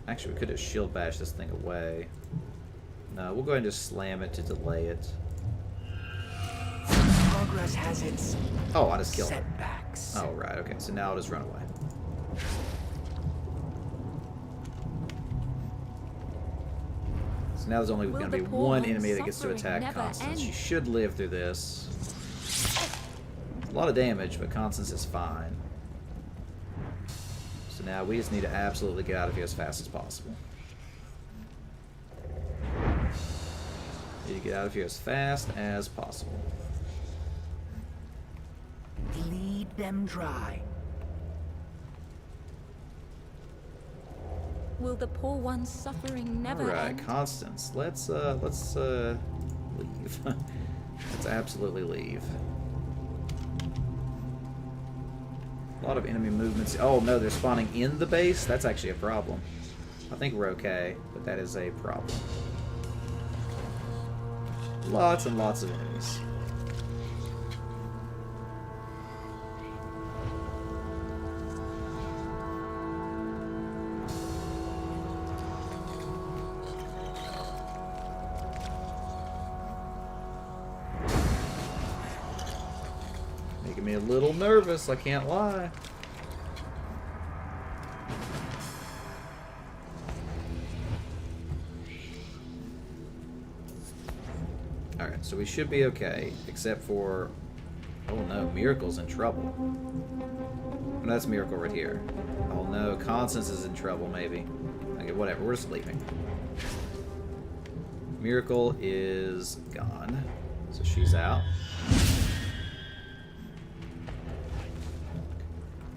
Actually, we could just shield bash this thing away. No, we'll go ahead and just slam it to delay it. Progress has its Oh, I just killed it. setbacks. Oh, right. Okay, so now I'll just run away. So now there's only going to be one enemy that gets to attack Constance. She should live through this. A lot of damage, but Constance is fine. So now we just need to absolutely get out of here as fast as possible. Need to get out of here as fast as possible. Bleed them dry. Will the poor one's suffering never Alright, end? Constance, let's leave. Let's absolutely leave. A lot of enemy movements. Oh no, they're spawning in the base? That's actually a problem. I think we're okay, but that is a problem. Lots and lots of enemies. Making me a little nervous, I can't lie. Alright, so we should be okay, except for... Oh no, Miracle's in trouble. And that's Miracle right here. Oh no, Constance is in trouble, maybe. Okay, whatever, we're just leaving. Miracle is gone. So she's out.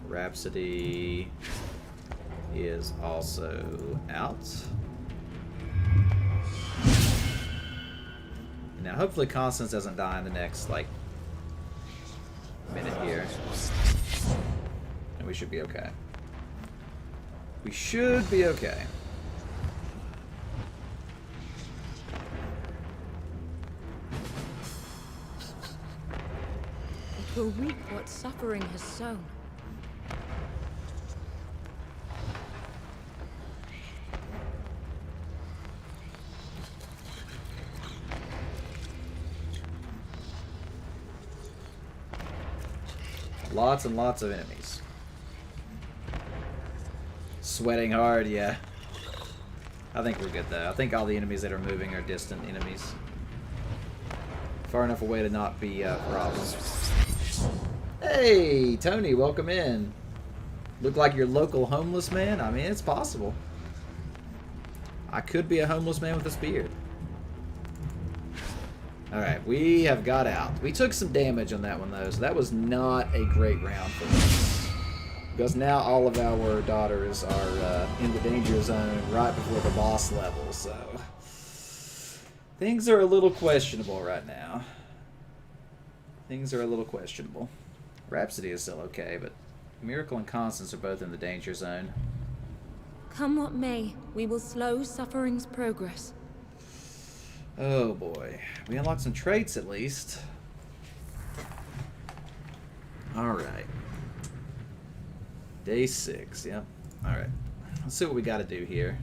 Rhapsody is also out. Now, hopefully Constance doesn't die in the next, like, minute here. And we should be okay. We should be okay. It will reap what suffering has sown. Lots and lots of enemies. Sweating hard, yeah. I think we're good though. I think all the enemies that are moving are distant enemies. Far enough away to not be a problem. Hey, Tony, welcome in. Look like your local homeless man? I mean, it's possible. I could be a homeless man with a beard. Alright, we have got out. We took some damage on that one, though, so that was not a great round for us. Because now all of our daughters are in the danger zone right before the boss level, so... Things are a little questionable right now. Things are a little questionable. Rhapsody is still okay, but Miracle and Constance are both in the danger zone. Come what may, we will slow suffering's progress. Oh boy. We unlocked some traits at least. Alright. Day 6, yep. Alright. Let's see what we gotta do here.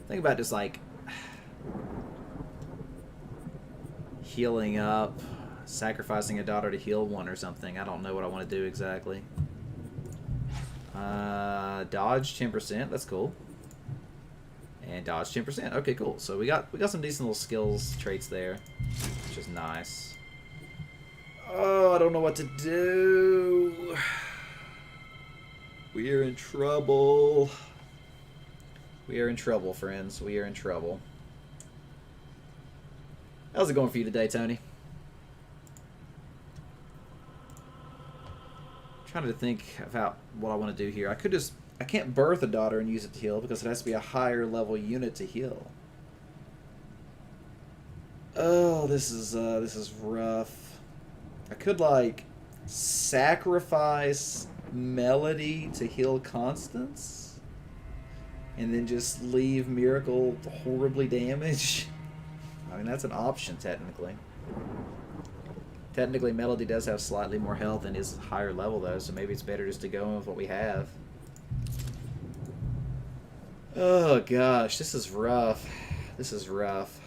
Think about just like healing up, sacrificing a daughter to heal one or something. I don't know what I want to do exactly. Dodge 10%, that's cool. And dodge 10%. Okay, cool. So we got some decent little skills traits there, which is nice. Oh, I don't know what to do. We are in trouble. We are in trouble, friends. We are in trouble. How's it going for you today, Tony? I'm trying to think about what I want to do here. I can't birth a daughter and use it to heal because it has to be a higher level unit to heal. Oh, this is rough. I could like sacrifice Melody to heal Constance and then just leave Miracle horribly damaged. I mean, that's an option technically. Technically, Melody does have slightly more health and is higher level though, so maybe it's better just to go in with what we have. Oh gosh, this is rough. This is rough.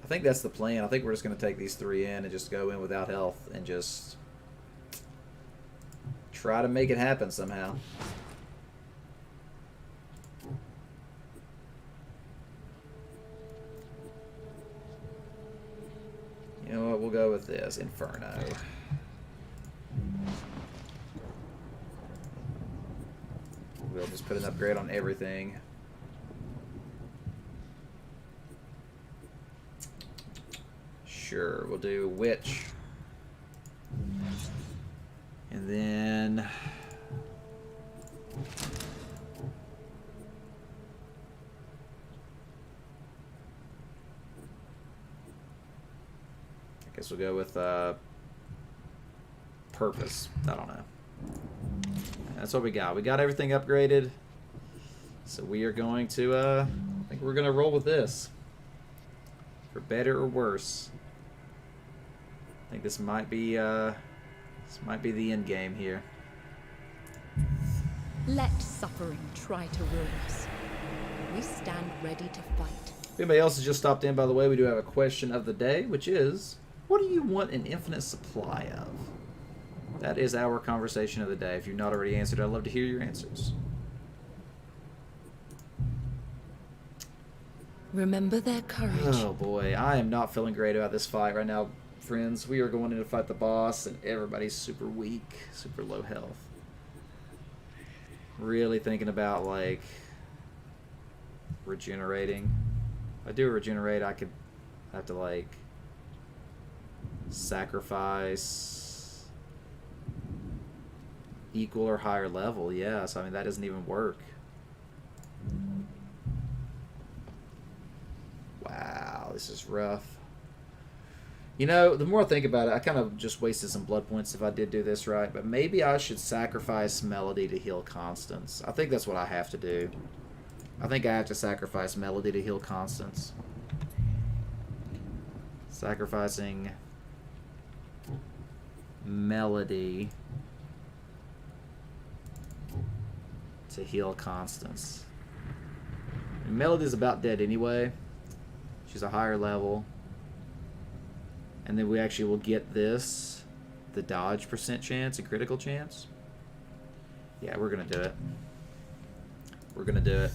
I think that's the plan. I think we're just going to take these 3 in and just go in without health and just try to make it happen somehow. You know what? We'll go with this. Inferno. We'll just put an upgrade on everything. Sure, we'll do Witch. And then... I guess we'll go with Purpose. I don't know. That's what we got. We got everything upgraded. So we are going to, I think we're going to roll with this. For better or worse. I think this might be the end game here. Let suffering try to ruin us. We stand ready to fight. If anybody else has just stopped in, by the way, we do have a question of the day, which is, what do you want an infinite supply of? That is our conversation of the day. If you've not already answered, I'd love to hear your answers. Remember their courage. Oh boy, I am not feeling great about this fight right now, friends. We are going in to fight the boss, and everybody's super weak, super low health. Really thinking about, like, regenerating. If I do regenerate, I could have to, like, sacrifice equal or higher level. Yeah, so I mean that doesn't even work. Wow, this is rough. You know, the more I think about it, I kind of just wasted some blood points if I did do this right, but maybe I should sacrifice Melody to heal Constance. I think that's what I have to do. I think I have to sacrifice Melody to heal Constance. Sacrificing Melody to heal Constance. And Melody's about dead anyway. She's a higher level. And then we actually will get this, the dodge % chance, a critical chance. Yeah, we're going to do it. We're going to do it.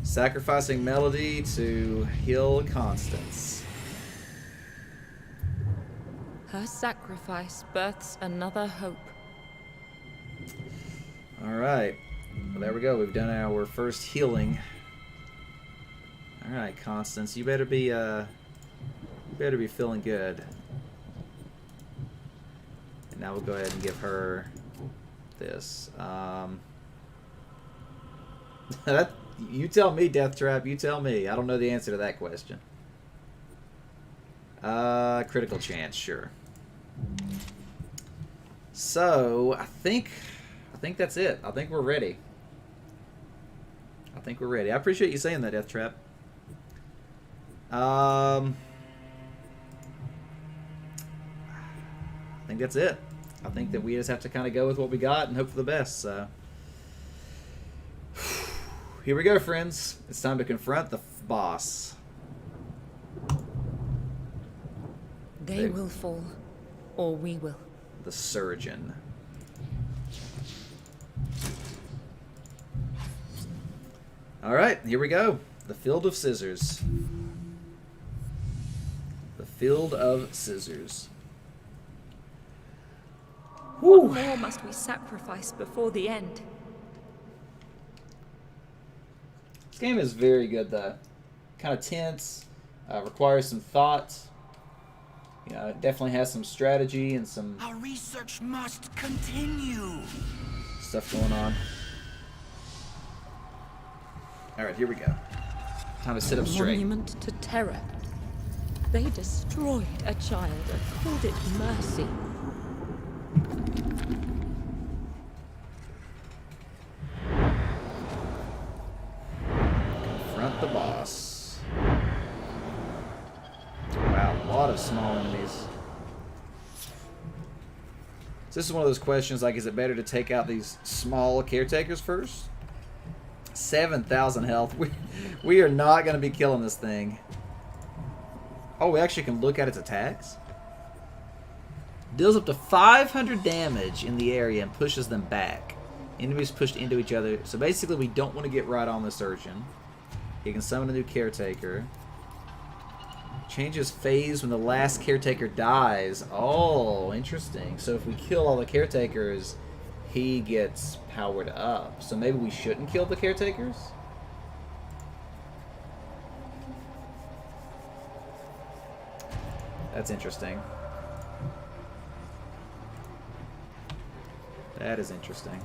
Sacrificing Melody to heal Constance. Her sacrifice births another hope. Alright. Well, there we go. We've done our first healing. Alright, Constance, you better be feeling good. And now we'll go ahead and give her this. You tell me, Death Trap. You tell me. I don't know the answer to that question. Critical chance, sure. So I think that's it. I think we're ready. I appreciate you saying that, Death Trap. I think that's it. I think that we just have to kind of go with what we got and hope for the best. So here we go, friends. It's time to confront the boss. They will fall, or we will. The surgeon. All right, here we go. The Field of Scissors. The Field of Scissors. What more must we sacrifice before the end? This game is very good, though. Kind of tense. Requires some thought. You know, it definitely has some strategy and some Our research must continue. stuff going on. All right, here we go. Time to sit up straight. Monument to terror. They destroyed a child and called it mercy. Confront the boss. Wow, a lot of small enemies. So this is one of those questions like, is it better to take out these small caretakers first? 7,000 health. We are not going to be killing this thing. Oh, we actually can look at its attacks? Deals up to 500 damage in the area and pushes them back. Enemies pushed into each other. So basically we don't want to get right on the surgeon. He can summon a new caretaker. Changes phase when the last caretaker dies. Oh, interesting. So if we kill all the caretakers, he gets powered up. So maybe we shouldn't kill the caretakers? That's interesting. That is interesting.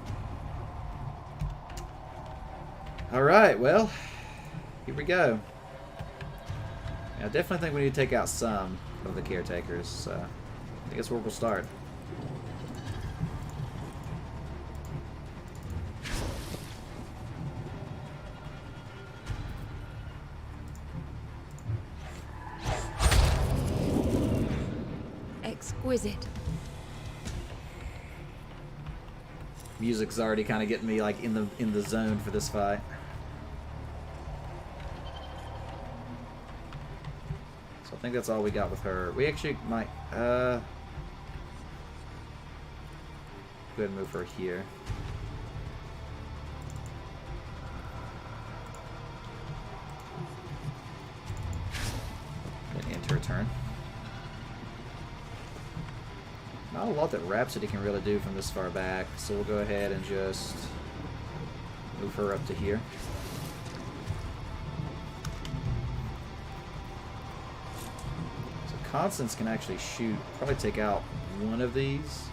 Alright, well, here we go. I definitely think we need to take out some of the caretakers, so I think that's where we'll start. Exquisite. Music's already kind of getting me like in the zone for this fight. So I think that's all we got with her. We actually might go ahead and move her here. And end her turn. Not a lot that Rhapsody can really do from this far back, so we'll go ahead and just move her up to here. So Constance can actually shoot, probably take out one of these.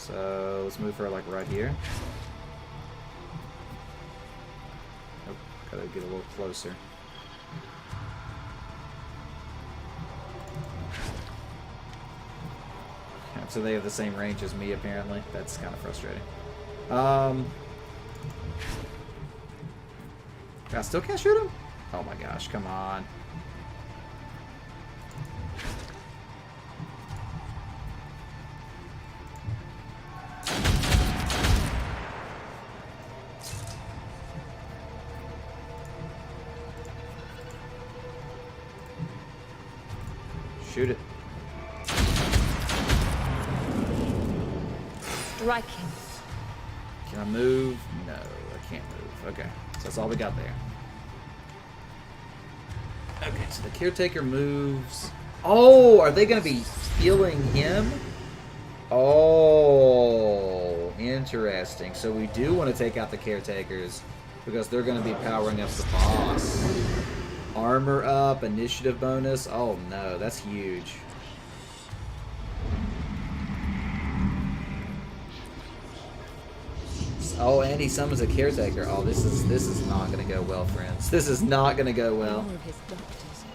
So let's move her like right here. Nope, gotta get a little closer. Yeah, so they have the same range as me apparently. That's kind of frustrating. I still can't shoot him? Oh my gosh, come on. Shoot it. Strike him. Can I move? No, I can't move. Okay, so that's all we got there. Okay, so the caretaker moves. Oh, are they going to be healing him? Oh, interesting. So we do want to take out the caretakers because they're going to be powering up the boss. Armor up, initiative bonus. Oh no, that's huge. Oh, and he summons a caretaker. Oh, this is not going to go well, friends. This is not going to go well. More of his doctors,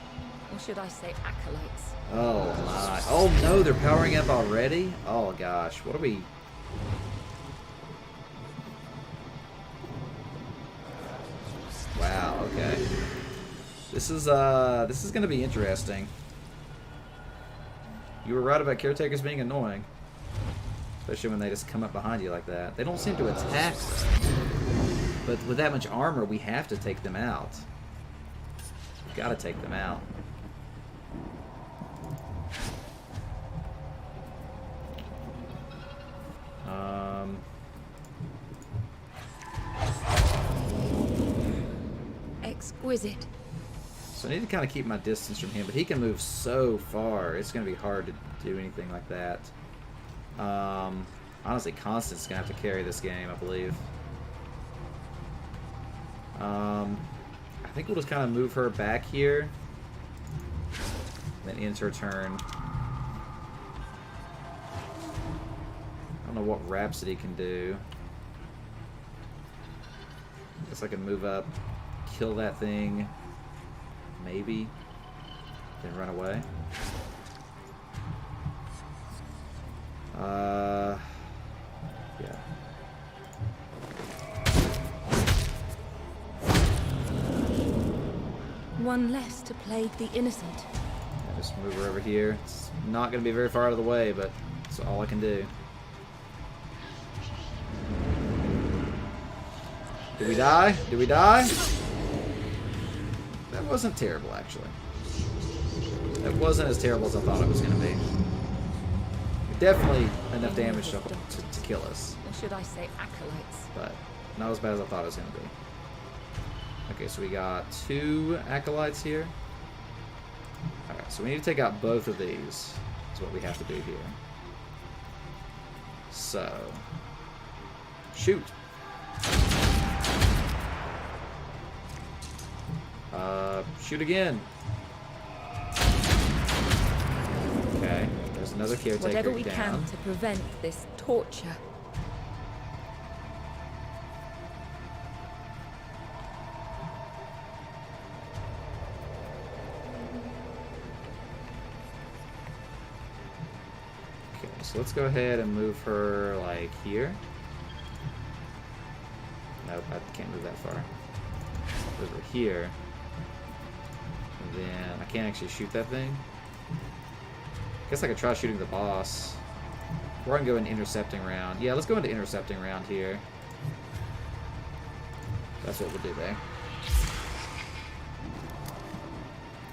or should I say acolytes? Oh my. Oh no, they're powering up already? Oh gosh, what are we... Wow, okay. This is gonna be interesting. You were right about caretakers being annoying. Especially when they just come up behind you like that. They don't seem to attack though. But with that much armor, we have to take them out. We've gotta take them out. Exquisite. So I need to kind of keep my distance from him, but he can move so far. It's going to be hard to do anything like that. Honestly, Constance's going to have to carry this game, I believe. I think we'll just kind of move her back here. Then ends her turn. I don't know what Rhapsody can do. Guess I can move up, kill that thing, maybe, then run away. Yeah. One less to plague the innocent. Yeah, just move her over here. It's not going to be very far out of the way, but it's all I can do. Did we die? Did we die? That wasn't terrible, actually. That wasn't as terrible as I thought it was going to be. Definitely enough damage to kill us. Or should I say acolytes? But not as bad as I thought it was going to be. Okay, so we got 2 acolytes here. Alright, so we need to take out both of these. That's what we have to do here. So, shoot. Shoot again. Okay, there's another caretaker Whatever we down. can to prevent this torture. Okay, so let's go ahead and move her like here. Nope, I can't move that far. Over here. And then I can't actually shoot that thing. Guess I could try shooting the boss. Or I can go in intercepting round. Yeah, let's go into intercepting round here. That's what we'll do there.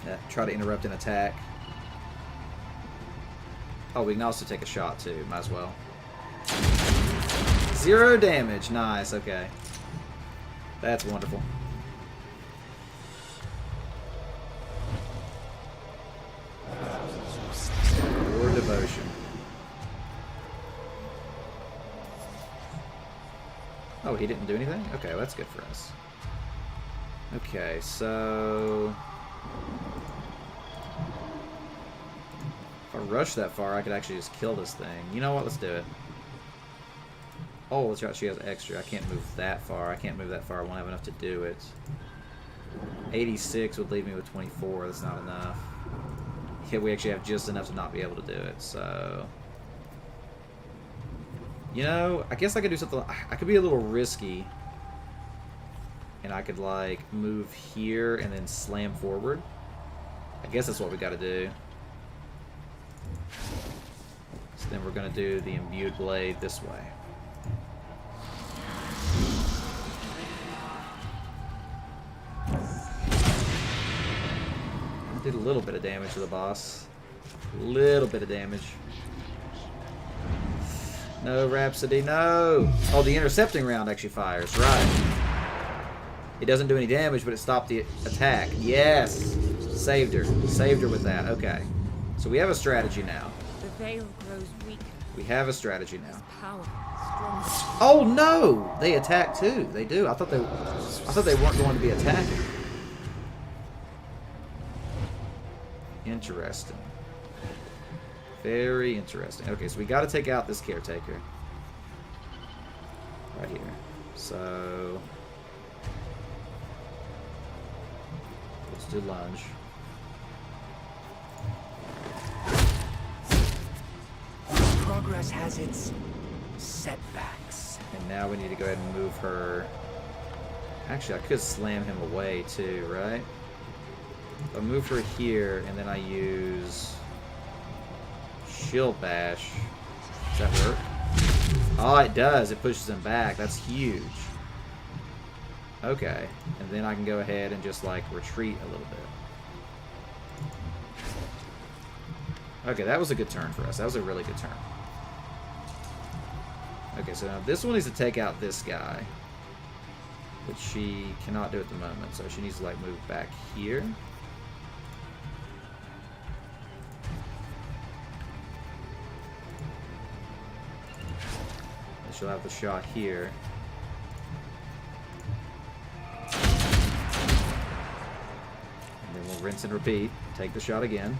Yeah, try to interrupt an attack. Oh, we can also take a shot too. Might as well. 0 damage. Nice. Okay. That's wonderful. Your devotion. Oh, he didn't do anything? Okay, well, that's good for us. Okay, so... if I rush that far, I could actually just kill this thing. You know what? Let's do it. Oh, that's right. She has extra. I can't move that far. I can't move that far. I won't have enough to do it. 86 would leave me with 24. That's not enough. Yeah, we actually have just enough to not be able to do it. So, you know, I guess I could do something. I could be a little risky. And I could, like, move here and then slam forward. I guess that's what we got to do. So then we're going to do the imbued blade this way. Did a little bit of damage to the boss. A little bit of damage. No, Rhapsody, no! Oh, the intercepting round actually fires, right. It doesn't do any damage, but it stopped the attack. Yes! Saved her. Saved her with that. Okay. So we have a strategy now. The veil grows weaker. We have a strategy now. Power stronger. Oh no! They attack too. They do. I thought they weren't going to be attacking. Interesting. Very interesting. Okay, so we got to take out this caretaker. Right here. So let's do lunge. Progress has its setbacks. And now we need to go ahead and move her. Actually, I could slam him away too, right? If I move her here and then I use Shield Bash. Does that work? Oh, it does. It pushes him back. That's huge. Okay. And then I can go ahead and just, like, retreat a little bit. Okay, that was a good turn for us. That was a really good turn. Okay, so now this one needs to take out this guy, which she cannot do at the moment. So she needs to, like, move back here. She'll have the shot here. And then we'll rinse and repeat. Take the shot again.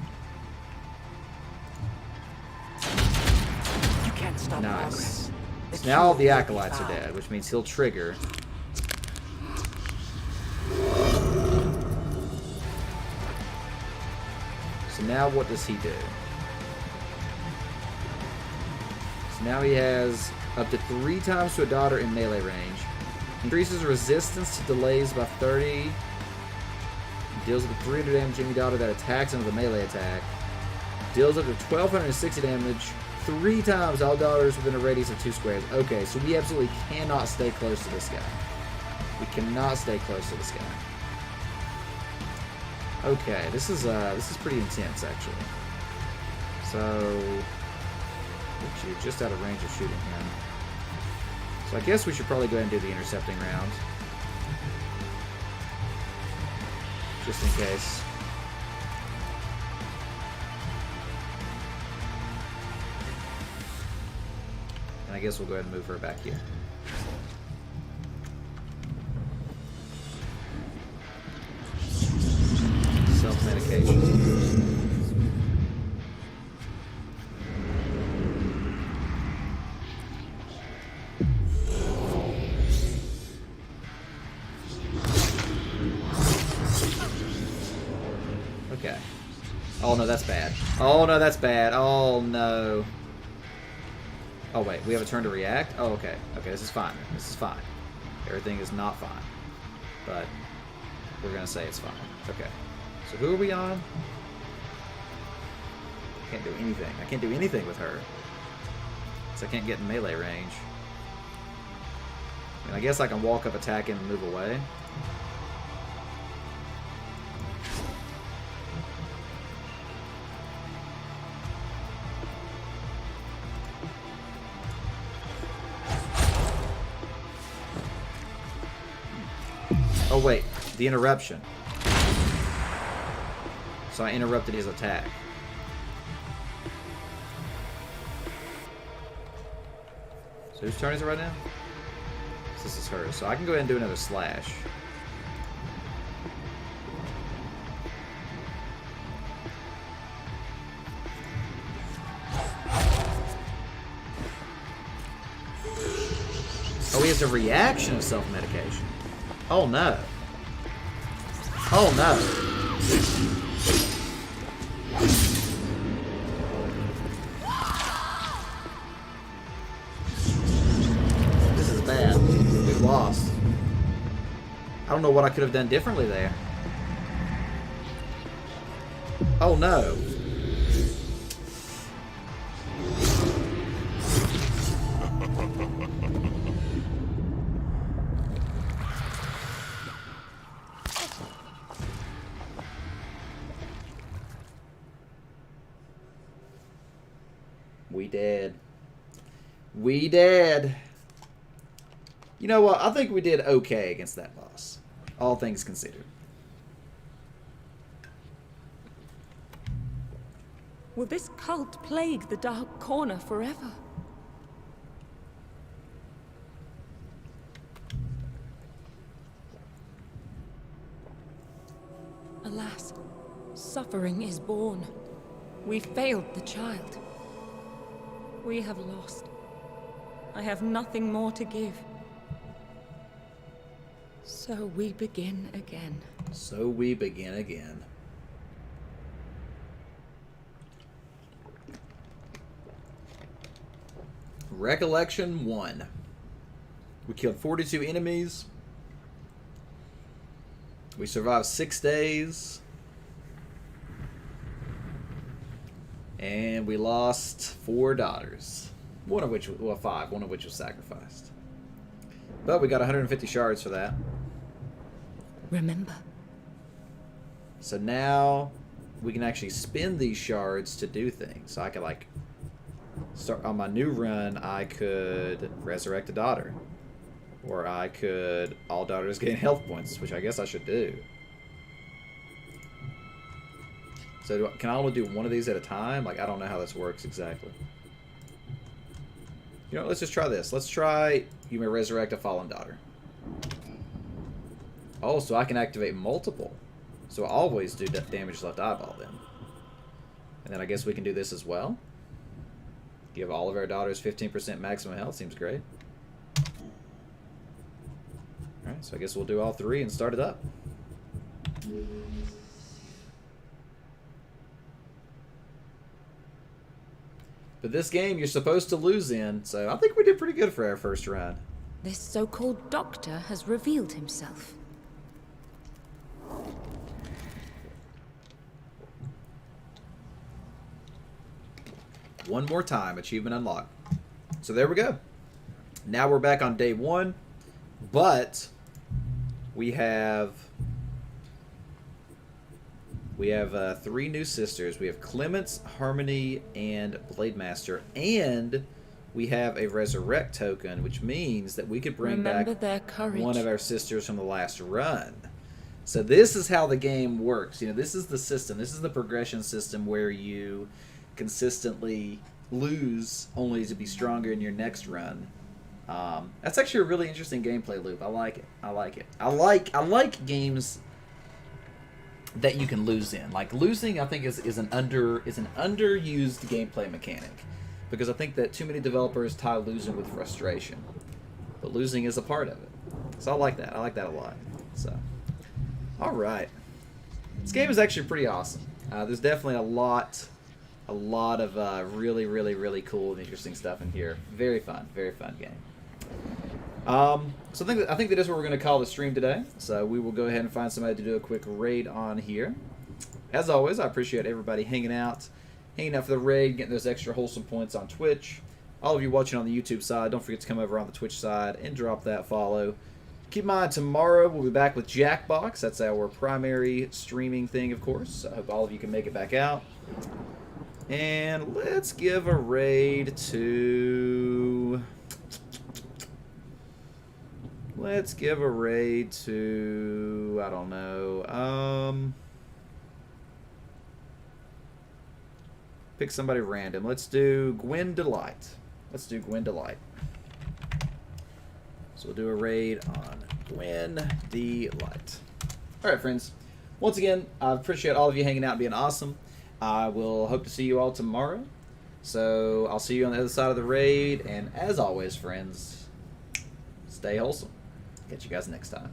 You can't stop Nice. progress. So now all the acolytes are dead, which means he'll trigger. So now what does he do? So now he has up to 3 times to a daughter in melee range. Increases resistance to delays by 30. Deals up to 300 damage to any daughter that attacks under the melee attack. Deals up to 1260 damage 3 times all daughters within a radius of 2 squares. Okay, so we absolutely cannot stay close to this guy. We cannot stay close to this guy. Okay, this is pretty intense actually. So you're just out of range of shooting him. So I guess we should probably go ahead and do the intercepting round. Just in case. And I guess we'll go ahead and move her back here. Self-medication. Okay. Oh no, that's bad. Oh no, that's bad. Oh no. Oh wait, we have a turn to react? Oh, okay. Okay, this is fine. This is fine. Everything is not fine. But we're gonna say it's fine. Okay. So who are we on? Can't do anything. I can't do anything with her. So I can't get in melee range. I mean, I guess I can walk up, attack him, and move away. Oh wait, the interruption. So I interrupted his attack. So whose turn is it right now? This is hers. So I can go ahead and do another slash. Oh, he has a reaction of self-medication. Oh, no. Oh, no. This is bad. We lost. I don't know what I could have done differently there. Oh, no. We did. We did. You know what? I think we did okay against that boss. All things considered. Will this cult plague the Dark Corner forever? Alas, suffering is born. We failed the child. We have lost. I have nothing more to give. So we begin again. So we begin again. Recollection 1. We killed 42 enemies. We survived 6 days. And we lost 4 daughters. One of which, well, 5. One of which was sacrificed. But we got 150 shards for that. Remember. So now we can actually spend these shards to do things. So I could, like, start on my new run, I could resurrect a daughter. Or I could all daughters gain health points, which I guess I should do. So can I only do one of these at a time? Like, I don't know how this works exactly. You know, let's just try this. Let's try you may resurrect a fallen daughter. Oh, so I can activate multiple. So I always do damage left eyeball then. And then I guess we can do this as well. Give all of our daughters 15% maximum health. Seems great. Alright, so I guess we'll do all 3 and start it up. But this game you're supposed to lose in, so I think we did pretty good for our first run. This so-called doctor has revealed himself. One more time, achievement unlocked. So there we go. Now we're back on day 1, but we have 3 new sisters. We have Clemence, Harmony, and Blade Master, and we have a resurrect token, which means that we could bring back one of our sisters from the last run. So this is how the game works. You know, this is the system. This is the progression system where you consistently lose only to be stronger in your next run. That's actually a really interesting gameplay loop. I like it. I like it. I like games that you can lose in. Like losing, I think is an underused gameplay mechanic, because I think that too many developers tie losing with frustration, but losing is a part of it. So I like that. I like that a lot. So, all right, this game is actually pretty awesome. There's definitely a lot of really cool and interesting stuff in here. Very fun game. So I think that is what we're going to call the stream today. So we will go ahead and find somebody to do a quick raid on here. As always, I appreciate everybody hanging out for the raid, getting those extra wholesome points on Twitch. All of you watching on the YouTube side, don't forget to come over on the Twitch side and drop that follow. Keep in mind, tomorrow we'll be back with Jackbox. That's our primary streaming thing, of course. So I hope all of you can make it back out. And let's give a raid to... Let's give a raid to... I don't know. Pick somebody random. Let's do Gwen Delight. Let's do Gwen Delight. So we'll do a raid on Gwen Delight. Alright, friends. Once again, I appreciate all of you hanging out and being awesome. I will hope to see you all tomorrow. So I'll see you on the other side of the raid. And as always, friends, stay wholesome. Catch you guys next time.